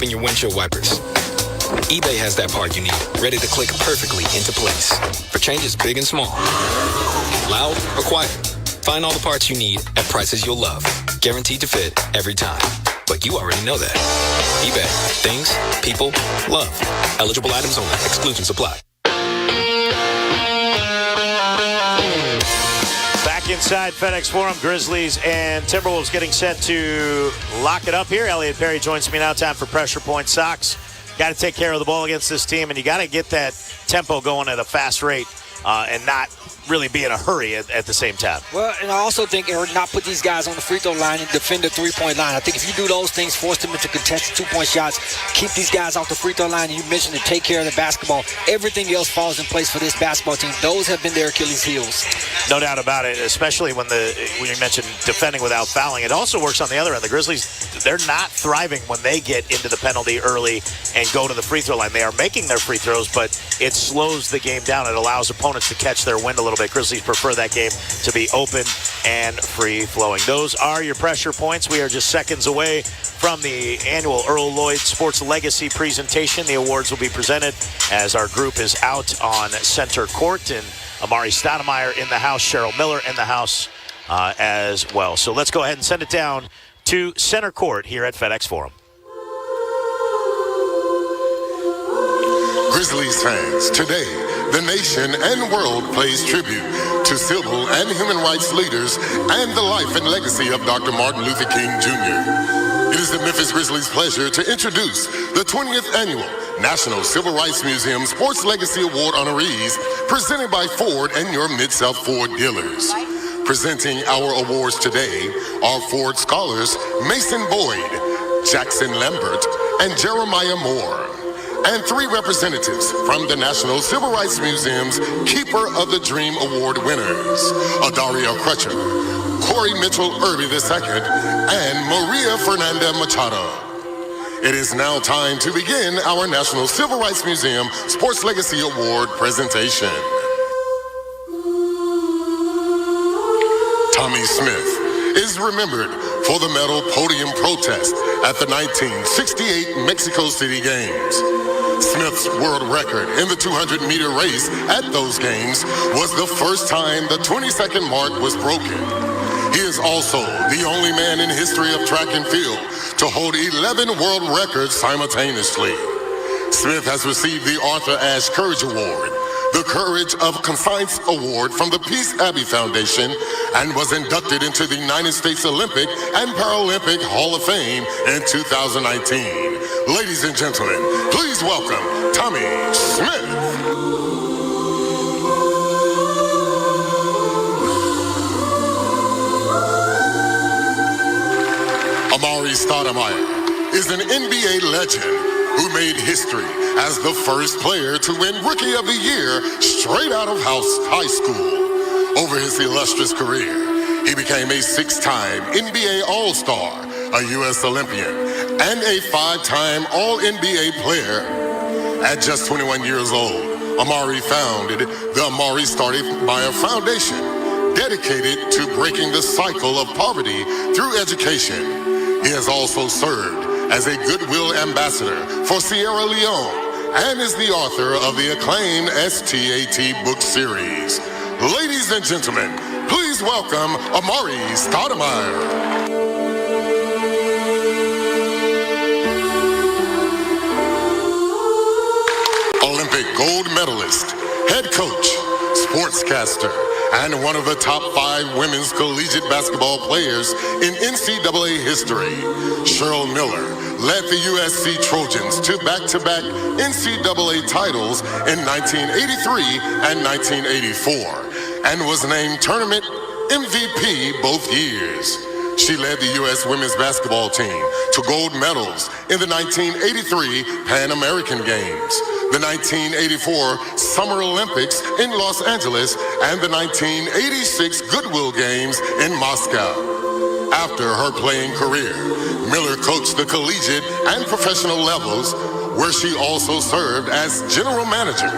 in your windshield wipers. eBay has that part you need, ready to click perfectly into place for changes big and small. Loud or quiet, find all the parts you need at prices you'll love. Guaranteed to fit every time. But you already know that. eBay. Things, people, love. Eligible items only. Exclusions apply. Back inside FedEx Forum, Grizzlies and Timberwolves getting set to lock it up here. Elliot Perry joins me now. Time for Pressure Point. Sox, got to take care of the ball against this team, and you got to get that tempo going at a fast rate and not really be in a hurry at the same time. Well, and I also think, Eric, not put these guys on the free throw line and defend the three-point line. I think if you do those things, force them into contested two-point shots, keep these guys off the free throw line, and you mentioned to take care of the basketball, everything else falls in place for this basketball team. Those have been their Achilles heels. No doubt about it, especially when you mentioned defending without fouling. It also works on the other end. The Grizzlies, they're not thriving when they get into the penalty early and go to the free throw line. They are making their free throws, but it slows the game down. It allows opponents to catch their wind a little bit. Grizzlies prefer that game to be open and free-flowing. Those are your pressure points. We are just seconds away from the annual Earl Lloyd Sports Legacy presentation. The awards will be presented as our group is out on center court, and Amari Stoudemire in the house, Cheryl Miller in the house as well. So let's go ahead and send it down to center court here at FedEx Forum. Grizzlies fans, today, the nation and world pays tribute to civil and human rights leaders and the life and legacy of Dr. Martin Luther King Jr. It is the Memphis Grizzlies' pleasure to introduce the 20th Annual National Civil Rights Museum Sports Legacy Award honorees presented by Ford and your Mid-South Ford dealers. Presenting our awards today are Ford scholars Mason Boyd, Jackson Lambert, and Jeremiah Moore. And 3 representatives from the National Civil Rights Museum's Keeper of the Dream Award winners, Adaria Crutcher, Corey Mitchell Irby II, and Maria Fernanda Machado. It is now time to begin our National Civil Rights Museum Sports Legacy Award presentation. Tommy Smith is remembered for the medal podium protest at the 1968 Mexico City Games. Smith's world record in the 200-meter race at those games was the first time the 20-second mark was broken. He is also the only man in history of track and field to hold 11 world records simultaneously. Smith has received the Arthur Ashe Courage Award, the Courage of Conscience Award from the Peace Abbey Foundation, and was inducted into the United States Olympic and Paralympic Hall of Fame in 2019. Ladies and gentlemen, please welcome Tommy Smith. Amari Stoudemire is an NBA legend who made history as the first player to win Rookie of the Year straight out of high school. Over his illustrious career, he became a 6-time NBA All-Star, a U.S. Olympian, and a 5-time All-NBA player. At just 21 years old, Amari founded the Amari Stoudemire Foundation, dedicated to breaking the cycle of poverty through education. He has also served as a Goodwill Ambassador for Sierra Leone and is the author of the acclaimed STAT book series. Ladies and gentlemen, please welcome Amari Stoudemire. Olympic gold medalist, head coach, sportscaster, and one of the top 5 women's collegiate basketball players in NCAA history. Cheryl Miller led the USC Trojans to back-to-back NCAA titles in 1983 and 1984, and was named tournament MVP both years. She led the U.S. women's basketball team to gold medals in the 1983 Pan American Games, the 1984 Summer Olympics in Los Angeles, and the 1986 Goodwill Games in Moscow. After her playing career, Miller coached the collegiate and professional levels, where she also served as general manager,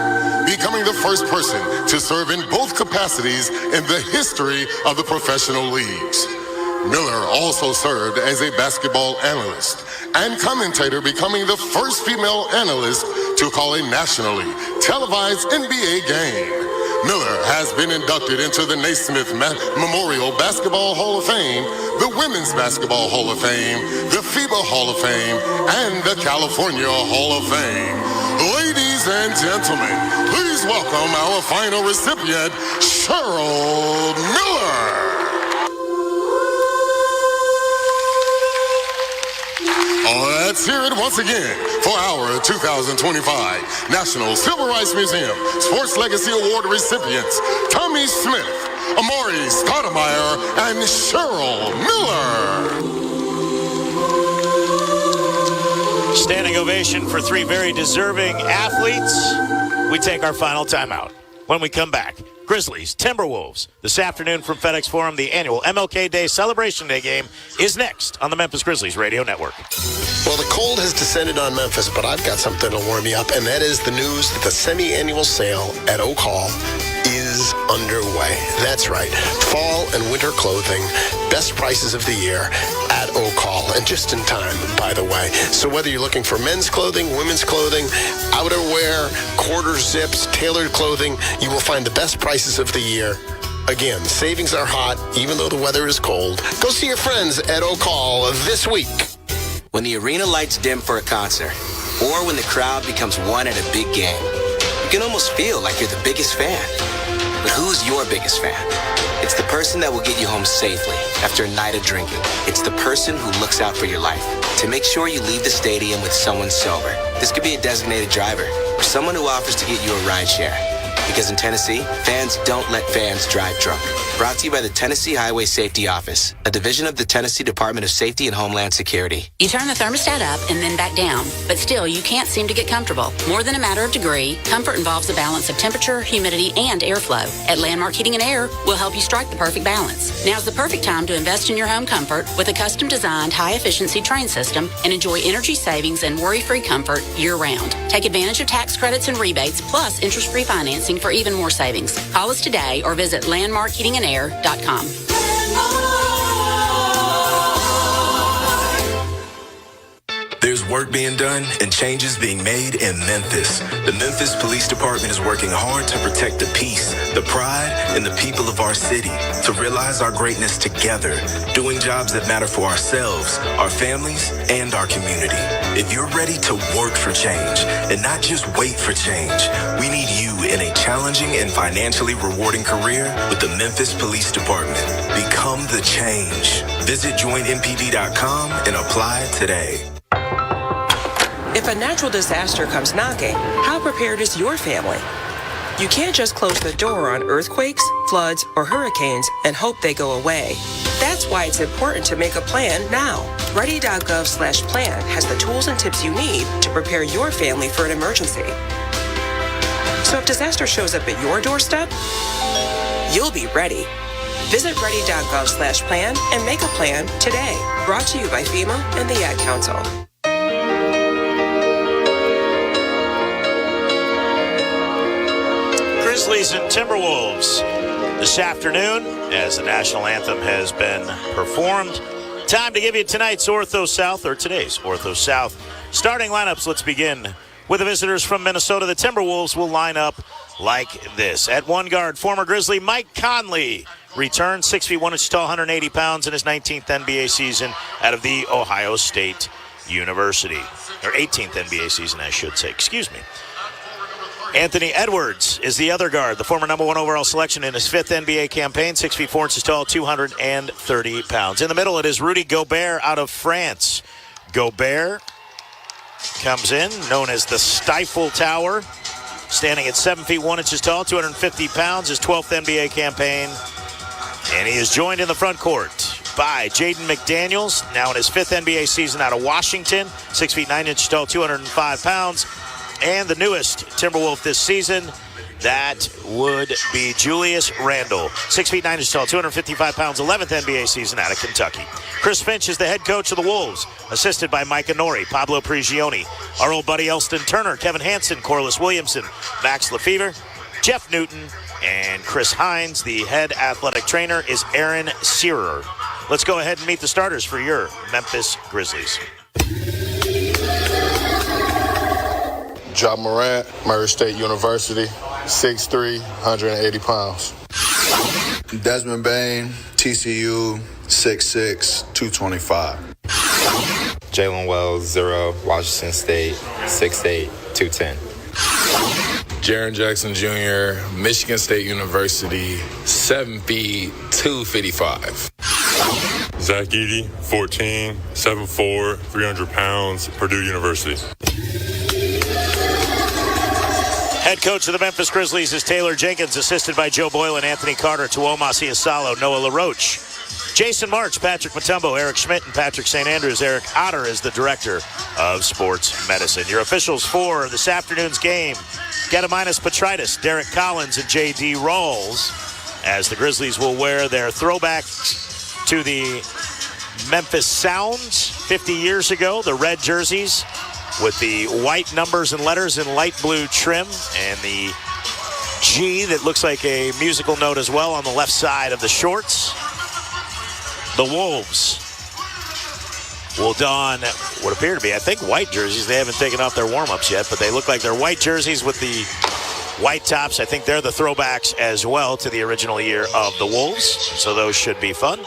becoming the first person to serve in both capacities in the history of the professional leagues. Miller also served as a basketball analyst and commentator, becoming the first female analyst to call a nationally televised NBA game. Miller has been inducted into the Naismith Memorial Basketball Hall of Fame, the Women's Basketball Hall of Fame, the FIBA Hall of Fame, and the California Hall of Fame. Ladies and gentlemen, please welcome our final recipient, Cheryl Miller. Let's hear it once again for our 2025 National Civil Rights Museum Sports Legacy Award recipients, Tommy Smith, Amari Stoudemire, and Cheryl Miller. Standing ovation for three very deserving athletes. We take our final timeout. When we come back, Grizzlies, Timberwolves. This afternoon from FedEx Forum, the annual MLK Day Celebration Day game is next on the Memphis Grizzlies Radio Network. Well, the cold has descended on Memphis, but I've got something to warm you up, and that is the news that the semi-annual sale at Oak Hall is underway. That's right. Fall and winter clothing, best prices of the year at Oak Hall, and just in time, by the way. So whether you're looking for men's clothing, women's clothing, outerwear, quarter zips, tailored clothing, you will find the best prices of the year. Again, savings are hot, even though the weather is cold. Go see your friends at Oak Hall this week. When the arena lights dim for a concert, or when the crowd becomes one at a big game, you can almost feel like you're the biggest fan. But who's your biggest fan? It's the person that will get you home safely after a night of drinking. It's the person who looks out for your life to make sure you leave the stadium with someone sober. This could be a designated driver or someone who offers to get you a ride share. Because in Tennessee, fans don't let fans drive drunk. Brought to you by the Tennessee Highway Safety Office, a division of the Tennessee Department of Safety and Homeland Security. You turn the thermostat up and then back down, but still you can't seem to get comfortable. More than a matter of degree, comfort involves a balance of temperature, humidity, and airflow. At Landmark Heating and Air, we'll help you strike the perfect balance. Now's the perfect time to invest in your home comfort with a custom-designed high-efficiency train system and enjoy energy savings and worry-free comfort year-round. Take advantage of tax credits and rebates, plus interest-free financing for even more savings. Call us today or visit landmarkheatingandair.com. There's work being done and changes being made in Memphis. The Memphis Police Department is working hard to protect the peace, the pride, and the people of our city, to realize our greatness together, doing jobs that matter for ourselves, our families, and our community. If you're ready to work for change and not just wait for change, we need you in a challenging and financially rewarding career with the Memphis Police Department. Become the change. Visit joinmpd.com and apply today. If a natural disaster comes knocking, how prepared is your family? You can't just close the door on earthquakes, floods, or hurricanes and hope they go away. That's why it's important to make a plan now. Ready.gov/plan has the tools and tips you need to prepare your family for an emergency. So if disaster shows up at your doorstep, you'll be ready. Visit ready.gov/plan and make a plan today. Brought to you by FEMA and the Ad Council. Grizzlies and Timberwolves this afternoon as the national anthem has been performed. Time to give you tonight's Ortho South, or today's Ortho South. Starting lineups, let's begin with the visitors from Minnesota. The Timberwolves will line up like this. At one guard, former Grizzly Mike Conley returns, 6 feet 1 inches tall, 180 pounds in his 19th NBA season out of the Ohio State University. Or 18th NBA season, I should say. Excuse me. Anthony Edwards is the other guard, the former number 1 overall selection in his 5th NBA campaign, 6 feet 4 inches tall, 230 pounds. In the middle, it is Rudy Gobert out of France. Gobert comes in, known as the Stifle Tower, standing at 7 feet 1 inches tall, 250 pounds, his 12th NBA campaign. And he is joined in the front court by Jaden McDaniels, now in his 5th NBA season out of Washington, 6 feet 9 inches tall, 205 pounds. And the newest Timberwolf this season, that would be Julius Randle, 6 feet 9 inches tall, 255 pounds, 11th NBA season out of Kentucky. Chris Finch is the head coach of the Wolves, assisted by Mike Honori, Pablo Prigioni, our old buddy Elston Turner, Kevin Hansen, Corliss Williamson, Max Lefevre, Jeff Newton, and Chris Hines. The head athletic trainer is Aaron Searer. Let's go ahead and meet the starters for your Memphis Grizzlies. Ja Morant, Murray State University, 6'3", 180 pounds. Desmond Bain, TCU, 6'6", 225. Jalen Wells, 0, Washington State, 6'8", 210. Jaren Jackson Jr., Michigan State University, 7 feet, 255. Zach Edey, 14, 7'4", 300 pounds, Purdue University. Head coach of the Memphis Grizzlies is Taylor Jenkins, assisted by Joe Boyle and Anthony Carter, Tuomas Iasalo, Noah LaRoche, Jason March, Patrick Mutombo, Eric Schmidt, and Patrick St. Andrews. Eric Otter is the director of sports medicine. Your officials for this afternoon's game: Gediminas Petritis, Derek Collins, and J.D. Rawls, as the Grizzlies will wear their throwback to the Memphis Sounds 50 years ago, the red jerseys with the white numbers and letters in light blue trim, and the G that looks like a musical note as well on the left side of the shorts. The Wolves will don what appear to be, I think, white jerseys. They haven't taken off their warm-ups yet, but they look like they're white jerseys with the white tops. I think they're the throwbacks as well to the original year of the Wolves, so those should be fun.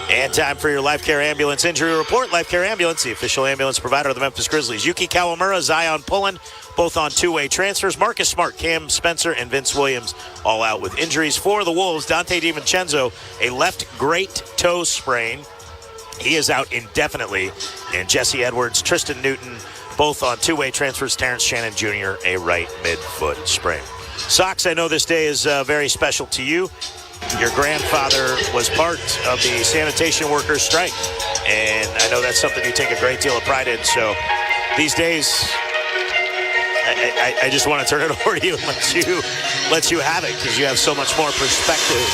And time for your Life Care Ambulance Injury Report. Life Care Ambulance, the official ambulance provider of the Memphis Grizzlies. Yuki Kawamura, Zion Pullen, both on two-way transfers. Marcus Smart, Cam Spencer, and Vince Williams all out with injuries. For the Wolves, Dante DiVincenzo, a left great toe sprain. He is out indefinitely. And Jesse Edwards, Tristan Newton, both on two-way transfers. Terrence Shannon Jr., a right midfoot sprain. Sox, I know this day is very special to you. Your grandfather was part of the sanitation workers strike, and I know that's something you take a great deal of pride in. So these days, I just want to turn it over to you and let you have it, because you have so much more perspective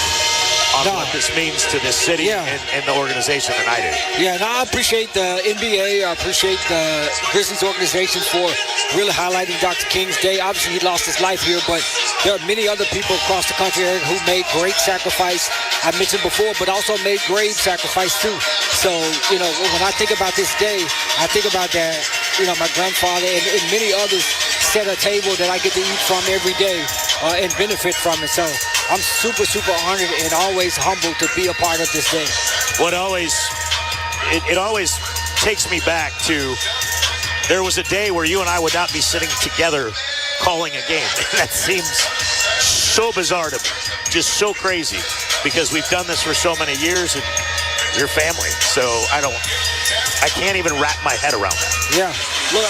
on what this means to this city and the organization than I do. Yeah, and I appreciate the NBA. I appreciate the Grizzlies organization for really highlighting Dr. King's Day. Obviously, he lost his life here, but there are many other people across the country who made great sacrifice. I mentioned before, but also made grave sacrifice too. So, you know, when I think about this day, I think about that, you know, my grandfather and many others set a table that I get to eat from every day and benefit from it. So I'm super, super honored and always humbled to be a part of this day. What always, it always takes me back to, there was a day where you and I would not be sitting together calling a game. That seems so bizarre to me, just so crazy, because we've done this for so many years and you're family. So I can't even wrap my head around that. Yeah, look,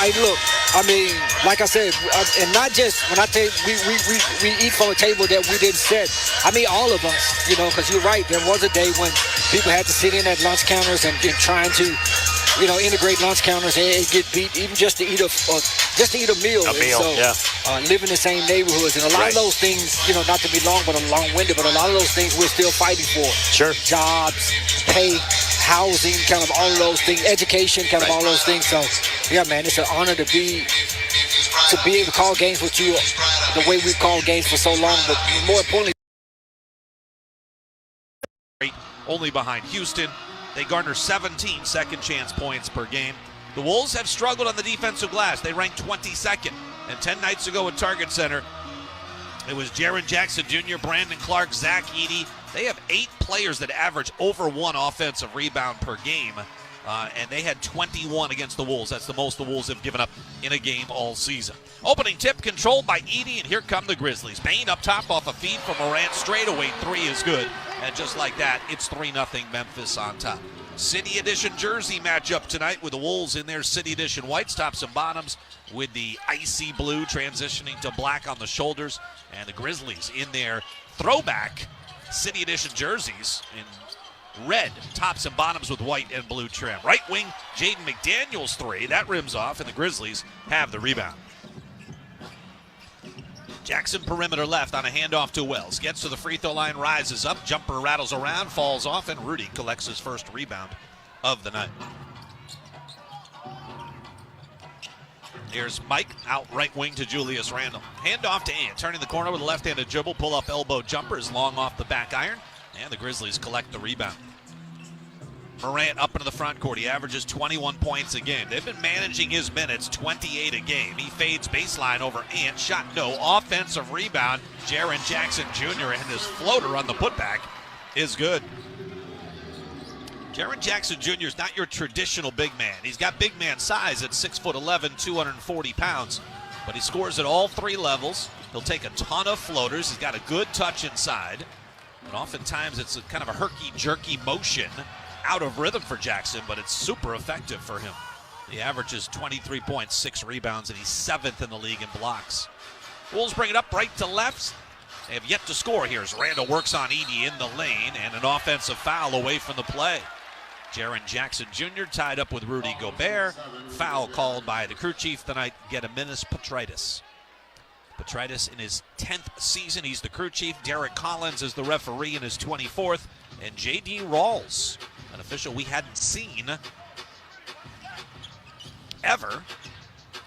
I mean, like I said, and not just when I tell you, we eat from a table that we didn't set. I mean, all of us, you know, because you're right. There was a day when people had to sit in at lunch counters and trying to, you know, integrate lunch counters and get beat, even just to eat a meal. Live in the same neighborhoods, and a lot of those things, you know, not to be long-winded, but a lot of those things we're still fighting for. Sure. Jobs, pay, housing, kind of all of those things, education, kind of all those things. So, yeah, man, it's an honor to be able to call games with you the way we've called games for so long, but more importantly, only behind Houston. They garner 17 second chance points per game. The Wolves have struggled on the defensive glass. They ranked 22nd. And 10 nights ago at Target Center, it was Jaren Jackson Jr., Brandon Clark, Zach Edey. They have 8 players that average over 1 offensive rebound per game. And they had 21 against the Wolves. That's the most the Wolves have given up in a game all season. Opening tip controlled by Edey, and here come the Grizzlies. Bain up top off a feed from Morant. Straightaway 3 is good. And just like that, it's 3-0 Memphis on top. City Edition jersey matchup tonight with the Wolves in their City Edition whites, tops and bottoms, with the icy blue transitioning to black on the shoulders. And the Grizzlies in their throwback City Edition jerseys in red, tops and bottoms with white and blue trim. Right wing, Jaden McDaniels 3. That rims off, and the Grizzlies have the rebound. Jackson perimeter left on a handoff to Wells. Gets to the free throw line, rises up. Jumper rattles around, falls off, and Rudy collects his first rebound of the night. Here's Mike out right wing to Julius Randle. Handoff to Ant, turning the corner with a left-handed dribble. Pull-up elbow jumper is long off the back iron, and the Grizzlies collect the rebound. Morant up into the front court. He averages 21 points a game. They've been managing his minutes, 28 a game. He fades baseline over Ant. Shot no. Offensive rebound. Jaren Jackson Jr. and his floater on the putback is good. Jaren Jackson Jr. is not your traditional big man. He's got big man size at 6'11", 240 pounds. But he scores at all three levels. He'll take a ton of floaters. He's got a good touch inside. And oftentimes it's a kind of a herky-jerky motion out of rhythm for Jackson, but it's super effective for him. He averages 23 points, 6 rebounds, and he's 7th in the league in blocks. Wolves bring it up right to left. They have yet to score here as Randall works on Edey in the lane, and an offensive foul away from the play. Jaren Jackson Jr. tied up with Rudy Gobert. Foul called by the crew chief tonight, Gediminas Petraitis. Petraitis in his 10th season. He's the crew chief. Derek Collins is the referee in his 24th. And J.D. Rawls, an official we hadn't seen ever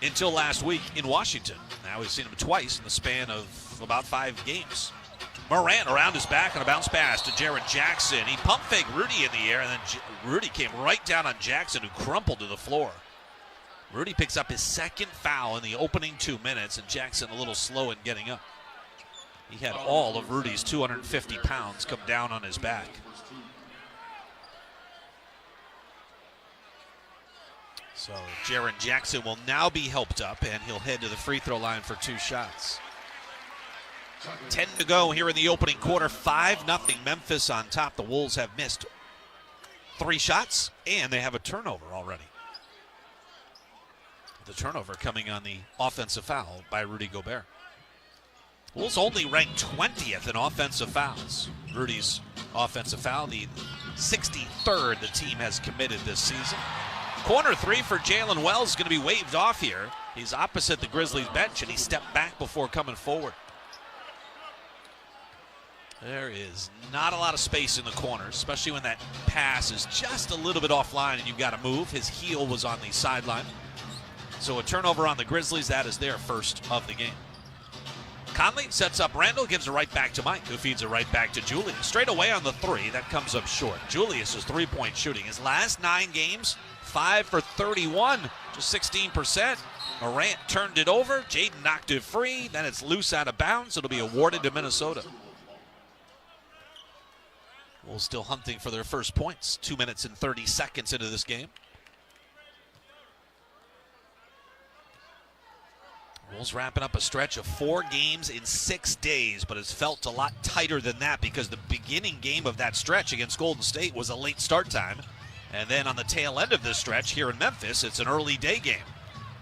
until last week in Washington. Now we've seen him twice in the span of about 5 games. Morant around his back on a bounce pass to Jaren Jackson. He pump faked Rudy in the air, and then Rudy came right down on Jackson, who crumpled to the floor. Rudy picks up his 2nd foul in the opening 2 minutes, and Jackson a little slow in getting up. He had all of Rudy's 250 pounds come down on his back. So Jaren Jackson will now be helped up, and he'll head to the free throw line for 2 shots. 10 to go here in the opening quarter. 5-0 Memphis on top. The Wolves have missed 3 shots, and they have a turnover already. The turnover coming on the offensive foul by Rudy Gobert. Wolves only ranked 20th in offensive fouls. Rudy's offensive foul, the 63rd the team has committed this season. Corner 3 for Jalen Wells is going to be waved off here. He's opposite the Grizzlies bench, and he stepped back before coming forward. There is not a lot of space in the corners, especially when that pass is just a little bit offline and you've got to move. His heel was on the sideline. So a turnover on the Grizzlies. That is their first of the game. Conley sets up Randall, gives it right back to Mike, who feeds it right back to Julius. Straight away on the 3, that comes up short. Julius' 3-point shooting. His last 9 games, 5 for 31, just 16%. Morant turned it over. Jaden knocked it free. Then it's loose out of bounds. It'll be awarded to Minnesota. Wolves still hunting for their first points. 2 minutes and 30 seconds into this game. Wolves wrapping up a stretch of 4 games in 6 days, but it's felt a lot tighter than that because the beginning game of that stretch against Golden State was a late start time. And then on the tail end of this stretch here in Memphis, it's an early day game.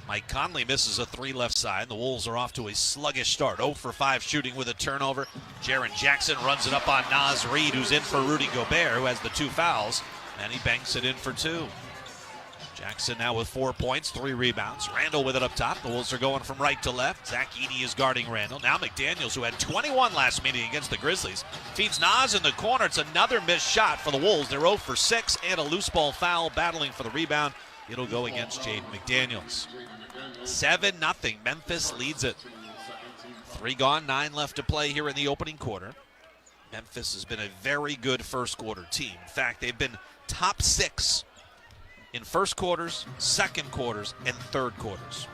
Mike Conley misses a 3 left side. The Wolves are off to a sluggish start. 0 for 5 shooting with a turnover. Jaren Jackson runs it up on Naz Reid, who's in for Rudy Gobert, who has the 2 fouls, and he banks it in for 2. Jackson now with 4 points, 3 rebounds. Randall with it up top. The Wolves are going from right to left. Zach Edey is guarding Randall. Now McDaniels, who had 21 last meeting against the Grizzlies, feeds Naz in the corner. It's another missed shot for the Wolves. They're 0 for 6 and a loose ball foul battling for the rebound. It'll go against Jaden McDaniels. 7-0. Memphis leads it. 3 gone, 9 left to play here in the opening quarter. Memphis has been a very good first quarter team. In fact, they've been top 6 in first quarters, second quarters, and third quarters.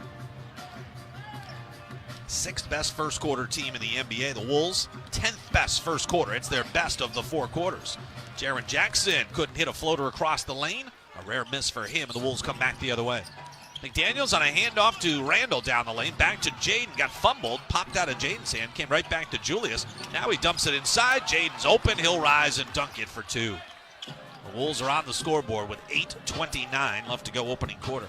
6th best first quarter team in the NBA. The Wolves, 10th best first quarter. It's their best of the 4 quarters. Jaren Jackson couldn't hit a floater across the lane. A rare miss for him, and the Wolves come back the other way. McDaniels on a handoff to Randall down the lane. Back to Jaden. Got fumbled. Popped out of Jaden's hand. Came right back to Julius. Now he dumps it inside. Jaden's open. He'll rise and dunk it for 2. The Wolves are on the scoreboard with 8:29 left to go opening quarter.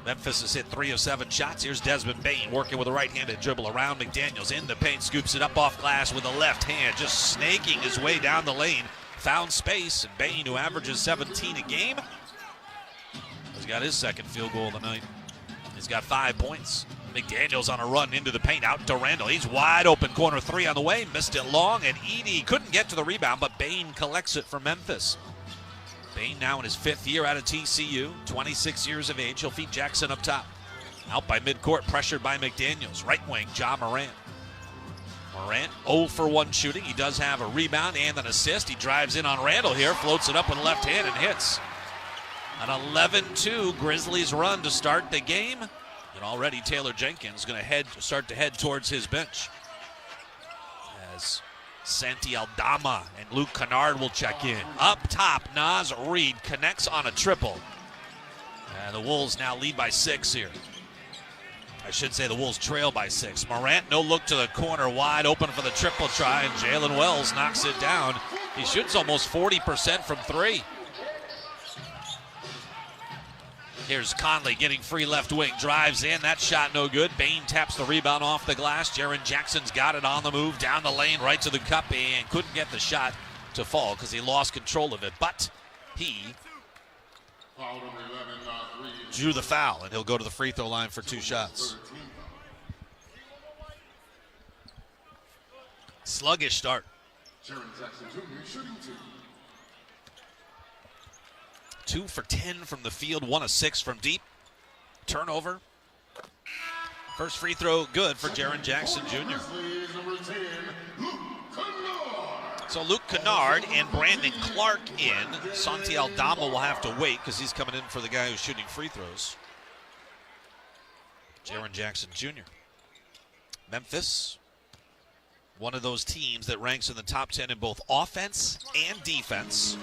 Memphis has hit 3 of 7 shots. Here's Desmond Bane working with a right-handed dribble around McDaniels. In the paint, scoops it up off glass with a left hand. Just snaking his way down the lane. Found space, and Bane, who averages 17 a game, has got his 2nd field goal of the night. He's got 5 points. McDaniels on a run into the paint, out to Randall. He's wide open, corner 3 on the way, missed it long, and Edey couldn't get to the rebound, but Bane collects it for Memphis. Bane now in his 5th year out of TCU, 26 years of age. He'll feed Jackson up top. Out by midcourt, pressured by McDaniels. Right wing, Ja Morant. Morant 0 for 1 shooting. He does have a rebound and an assist. He drives in on Randall here, floats it up with left hand and hits. An 11-2 Grizzlies run to start the game. And already Taylor Jenkins going to start to head towards his bench. As Santi Aldama and Luke Kennard will check in. Up top, Naz Reid connects on a triple. And the Wolves now lead by 6 here. I should say the Wolves trail by 6. Morant, no look to the corner, wide open for the triple try, and Jalen Wells knocks it down. He shoots almost 40% from 3. Here's Conley getting free left wing, drives in, that shot no good. Bane taps the rebound off the glass. Jaren Jackson's got it on the move, down the lane, right to the cup, and couldn't get the shot to fall because he lost control of it. But he drew the foul, and he'll go to the free throw line for 2 shots. Sluggish start. 2 for 10 from the field, 1 of 6 from deep. Turnover. First free throw good for Jaren Jackson Jr. So Luke Kennard and Brandon Clark in. Santi Aldama will have to wait because he's coming in for the guy who's shooting free throws. Jaren Jackson Jr. Memphis, one of those teams that ranks in the top 10 in both offense and defense.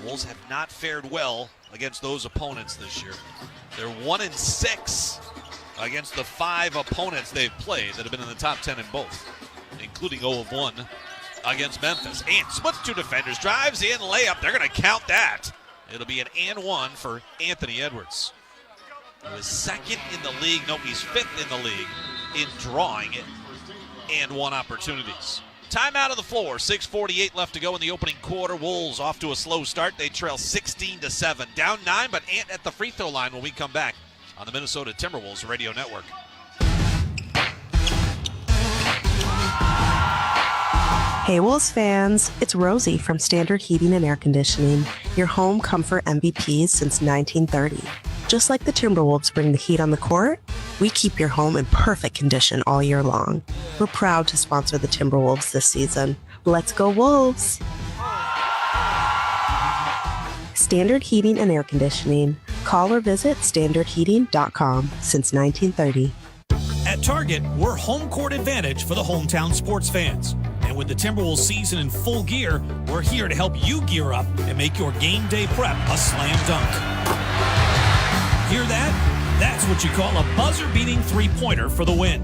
The Wolves have not fared well against those opponents this year. They're 1-6 against the 5 opponents they've played that have been in the top 10 in both, including 0 of 1 against Memphis. And splits 2 defenders, drives in, layup. They're going to count that. It'll be an and 1 for Anthony Edwards. He was 2nd in the league. No, he's 5th in the league in drawing and 1 opportunities. Timeout on the floor. 6:48 left to go in the opening quarter. Wolves off to a slow start. They trail 16-7. Down 9, but Ant at the free throw line when we come back on the Minnesota Timberwolves Radio Network. Hey Wolves fans, it's Rosie from Standard Heating and Air Conditioning, your home comfort MVPs since 1930. Just like the Timberwolves bring the heat on the court, we keep your home in perfect condition all year long. We're proud to sponsor the Timberwolves this season. Let's go Wolves! Standard Heating and Air Conditioning. Call or visit standardheating.com since 1930. At Target, we're home court advantage for the hometown sports fans. And with the Timberwolves season in full gear, we're here to help you gear up and make your game day prep a slam dunk. Hear that? That's what you call a buzzer-beating three-pointer for the win.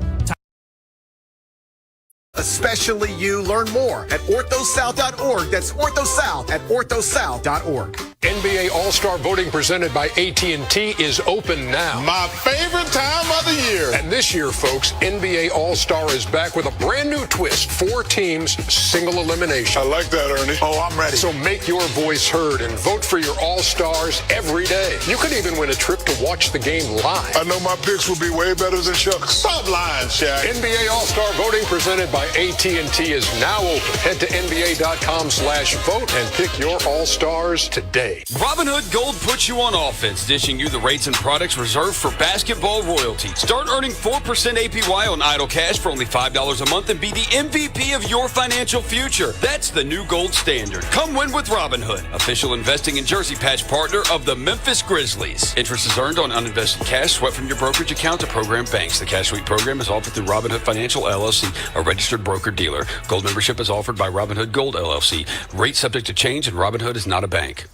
Especially you. Learn more at orthosouth.org. That's orthosouth at orthosouth.org. NBA All-Star voting presented by AT&T is open now. My favorite time of the year. And this year, folks, NBA All-Star is back with a brand new twist. 4 teams, single elimination. I like that, Ernie. Oh, I'm ready. So make your voice heard and vote for your All-Stars every day. You could even win a trip to watch the game live. I know my picks will be way better than Chuck's. Stop lying, Shaq. NBA All-Star voting presented by AT&T is now open. Head to NBA.com/vote and pick your All-Stars today. Robinhood Gold puts you on offense, dishing you the rates and products reserved for basketball royalty. Start earning 4% APY on idle cash for only $5 a month and be the MVP of your financial future. That's the new gold standard. Come win with Robinhood, official investing and jersey patch partner of the Memphis Grizzlies. Interest is earned on uninvested cash swept from your brokerage account to program banks. The Cash Sweep program is offered through Robinhood Financial LLC, a registered broker-dealer. Gold membership is offered by Robinhood Gold LLC. Rate subject to change, and Robinhood is not a bank.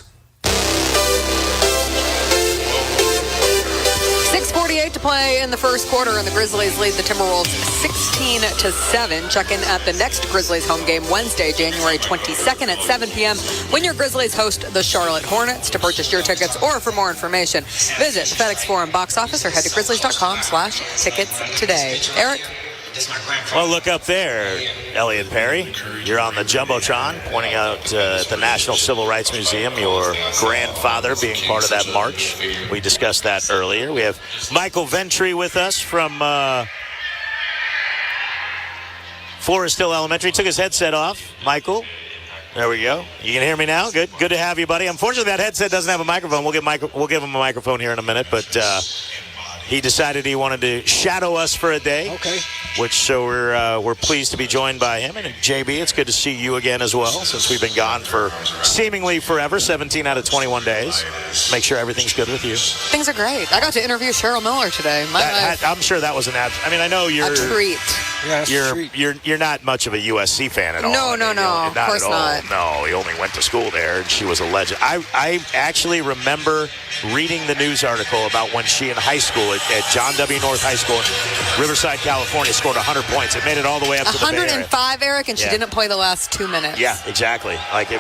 6:48 to play in the first quarter, and the Grizzlies lead the Timberwolves 16-7. Check in at the next Grizzlies home game Wednesday, January 22nd at 7 p.m. when your Grizzlies host the Charlotte Hornets. To purchase your tickets or for more information, visit the FedEx Forum box office or head to grizzlies.com/tickets today. Eric? Well, look up there, Elliot Perry. You're on the Jumbotron, pointing out at the National Civil Rights Museum, your grandfather being part of that march. We discussed that earlier. We have Michael Ventry with us from Forest Hill Elementary. Took his headset off. Michael, there we go. You can hear me now? Good to have you, buddy. Unfortunately, that headset doesn't have a microphone. We'll give him a microphone here in a minute, but He decided he wanted to shadow us for a day. Okay. So we're pleased to be joined by him. And JB, it's good to see you again as well, since we've been gone for seemingly forever, 17 out of 21 days. Make sure everything's good with you. Things are great. I got to interview Cheryl Miller today. I'm sure that was I know you're a treat. Yeah, you're not much of a USC fan at all. No, of course not. No, he only went to school there, and she was a legend. I actually remember reading the news article about when she in high school at John W. North High School in Riverside, California, scored 100 points. It made it all the way up to the Bay Area. 105, Eric, and she didn't play the last 2 minutes. Yeah, exactly.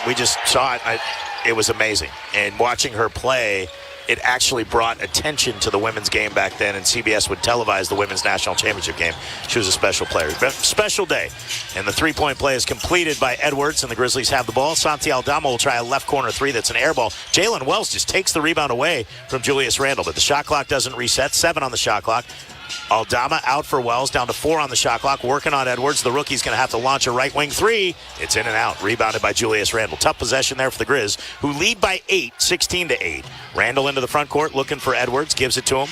We just saw it. It was amazing. And watching her play, it actually brought attention to the women's game back then, and CBS would televise the women's national championship game. She was a special player. Special day. And the three-point play is completed by Edwards, and the Grizzlies have the ball. Santi Aldama will try a left corner three that's an air ball. Jalen Wells just takes the rebound away from Julius Randle, but the shot clock doesn't reset. 7 on the shot clock. Aldama out for Wells, down to 4 on the shot clock, working on Edwards. The rookie's going to have to launch a right wing three. It's in and out, rebounded by Julius Randle. Tough possession there for the Grizz, who lead by 8, 16-8. Randle into the front court, looking for Edwards, gives it to him.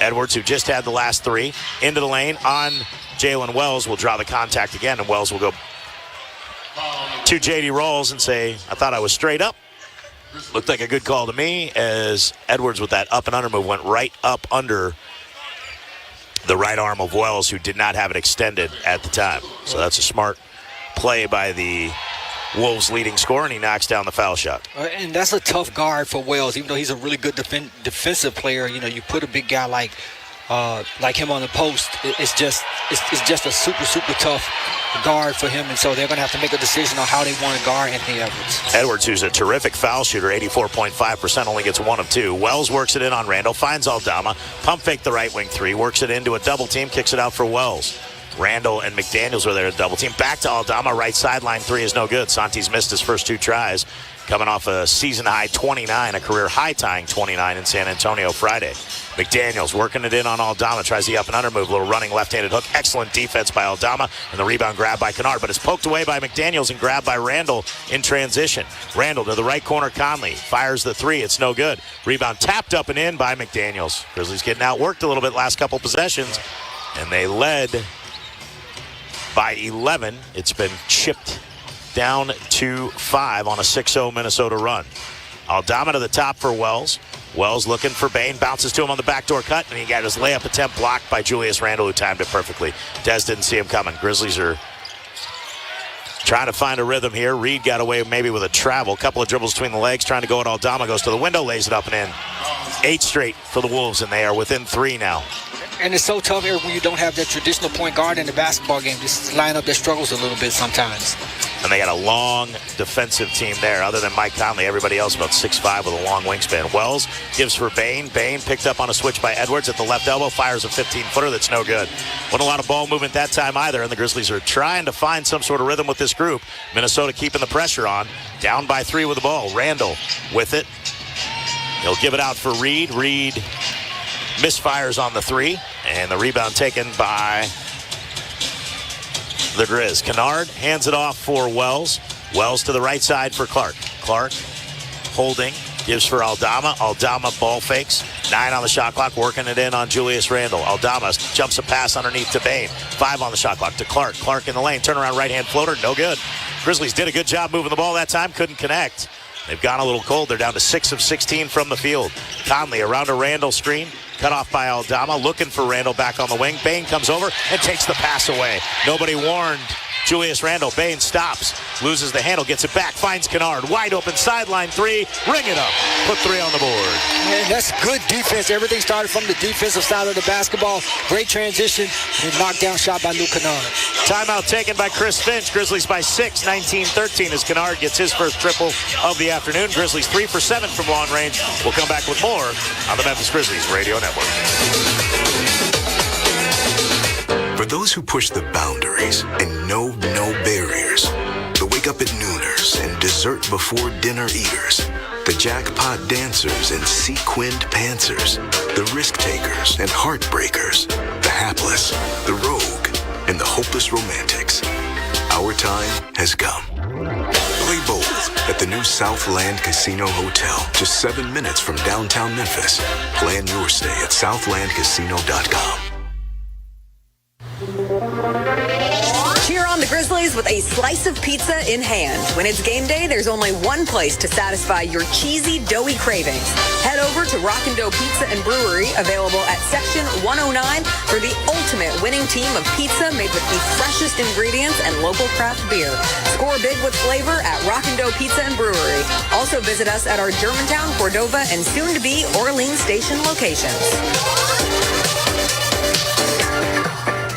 Edwards, who just had the last 3, into the lane on Jalen Wells, will draw the contact again, and Wells will go to J.D. Rawls and say, I thought I was straight up. Looked like a good call to me, as Edwards with that up and under move went right up under the right arm of Wells, who did not have it extended at the time. So that's a smart play by the Wolves' leading scorer, and he knocks down the foul shot. And that's a tough guard for Wells, even though he's a really good defensive player. You put a big guy like him on the post, it's just a super tough guard for him, and so they're going to have to make a decision on how they want to guard Anthony Edwards. Edwards, who's a terrific foul shooter, 84.5%, only gets 1 of 2. Wells works it in on Randle, finds Aldama, pump fake the right wing three, works it into a double team, kicks it out for Wells. Randle and McDaniels were there to double team. Back to Aldama, right sideline three is no good. Santi's missed his first 2 tries, coming off a season-high 29, a career-high tying 29 in San Antonio Friday. McDaniels working it in on Aldama, tries the up and under move, little running left-handed hook. Excellent defense by Aldama, and the rebound grab by Kennard, but it's poked away by McDaniels and grabbed by Randle in transition. Randle to the right corner, Conley fires the 3, it's no good. Rebound tapped up and in by McDaniels. Grizzlies getting outworked a little bit last couple possessions, and they led by 11. It's been chipped down to 5 on a 6-0 Minnesota run. Aldama to the top for Wells. Wells looking for Bain, bounces to him on the backdoor cut, and he got his layup attempt blocked by Julius Randle, who timed it perfectly. Dez didn't see him coming. Grizzlies are trying to find a rhythm here. Reed got away maybe with a travel. Couple of dribbles between the legs, trying to go at Aldama, goes to the window, lays it up and in. 8 straight for the Wolves, and they are within 3 now. And it's so tough, Eric, when you don't have that traditional point guard in the basketball game. This lineup that struggles a little bit sometimes. And they got a long defensive team there. Other than Mike Conley, everybody else about 6'5" with a long wingspan. Wells gives for Bain. Bain picked up on a switch by Edwards at the left elbow, fires a 15-footer that's no good. Wasn't a lot of ball movement that time either, and the Grizzlies are trying to find some sort of rhythm with this group. Minnesota keeping the pressure on. Down by 3 with the ball. Randle with it. He'll give it out for Reed. Reed misfires on the 3, and the rebound taken by the Grizz. Kennard hands it off for Wells. Wells to the right side for Clark. Clark holding, gives for Aldama. Aldama ball fakes. 9 on the shot clock, working it in on Julius Randle. Aldama jumps a pass underneath to Bain. 5 on the shot clock to Clark. Clark in the lane, turnaround right-hand floater, no good. Grizzlies did a good job moving the ball that time, couldn't connect. They've gone a little cold. They're down to 6 of 16 from the field. Conley around a Randle screen. Cut off by Aldama. Looking for Randle back on the wing. Bain comes over and takes the pass away. Nobody warned Julius Randle. Bain stops. Loses the handle. Gets it back. Finds Kennard. Wide open sideline 3. Ring it up. Put 3 on the board. Man, that's good defense. Everything started from the defensive side of the basketball. Great transition and knockdown shot by Luke Kennard. Timeout taken by Chris Finch. Grizzlies by 6, 19-13 as Kennard gets his first triple of the afternoon. Grizzlies 3 for 7 from long range. We'll come back with more on the Memphis Grizzlies Radio Network. For those who push the boundaries and know no barriers, the wake up at nooners and dessert before dinner eaters, the jackpot dancers and sequined pantsers, the risk takers and heartbreakers, the hapless, the rogue, and the hopeless romantics. Our time has come. Play bold. at the new Southland Casino Hotel, just 7 minutes from downtown Memphis. Plan your stay at southlandcasino.com. Cheer on the Grizzlies with a slice of pizza in hand. When it's game day, there's only one place to satisfy your cheesy, doughy cravings. Head over to Rockin' Dough Pizza and Brewery, available at Section 109, for the ultimate winning team of pizza made with the freshest ingredients and local craft beer. Score big with flavor at Rockin' Dough Pizza and Brewery. Also visit us at our Germantown, Cordova, and soon-to-be Orleans Station locations.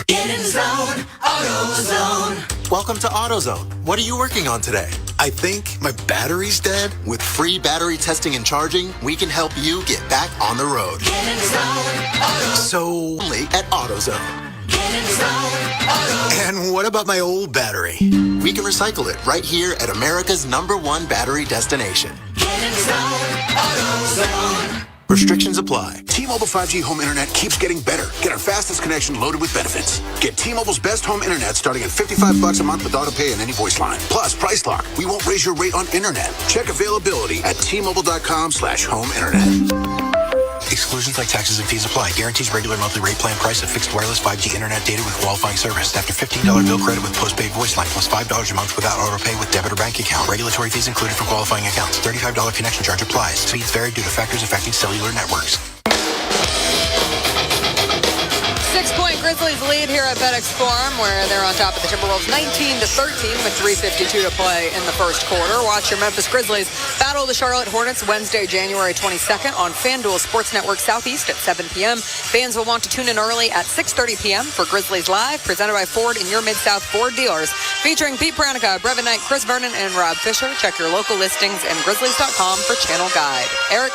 Get in the zone, AutoZone. Welcome to AutoZone. What are you working on today? I think my battery's dead. With free battery testing and charging, we can help you get back on the road. Get in the zone, AutoZone. So late at AutoZone. Get in the zone, AutoZone. And what about my old battery? We can recycle it right here at America's #1 battery destination. Get in the zone, AutoZone. Restrictions apply. T-Mobile 5G home internet keeps getting better. Get our fastest connection loaded with benefits. Get T-Mobile's best home internet starting at $55 a month with auto pay and any voice line. Plus, Price Lock. We won't raise your rate on internet. Check availability at T-Mobile.com/home internet. Exclusions like taxes and fees apply. Guarantees regular monthly rate plan price of fixed wireless 5G internet data with qualifying service. After $15 bill credit with postpaid voice line plus $5 a month without auto pay with debit or bank account. Regulatory fees included for qualifying accounts. $35 connection charge applies. Speeds vary due to factors affecting cellular networks. 6-point Grizzlies lead here at FedEx Forum, where they're on top of the Timberwolves 19-13 with 3:52 to play in the first quarter. Watch your Memphis Grizzlies battle the Charlotte Hornets Wednesday, January 22nd on FanDuel Sports Network Southeast at 7 p.m. Fans will want to tune in early at 6:30 p.m. for Grizzlies Live, presented by Ford and your Mid-South Ford dealers, featuring Pete Pranica, Brevin Knight, Chris Vernon, and Rob Fisher. Check your local listings and Grizzlies.com for channel guide. Eric?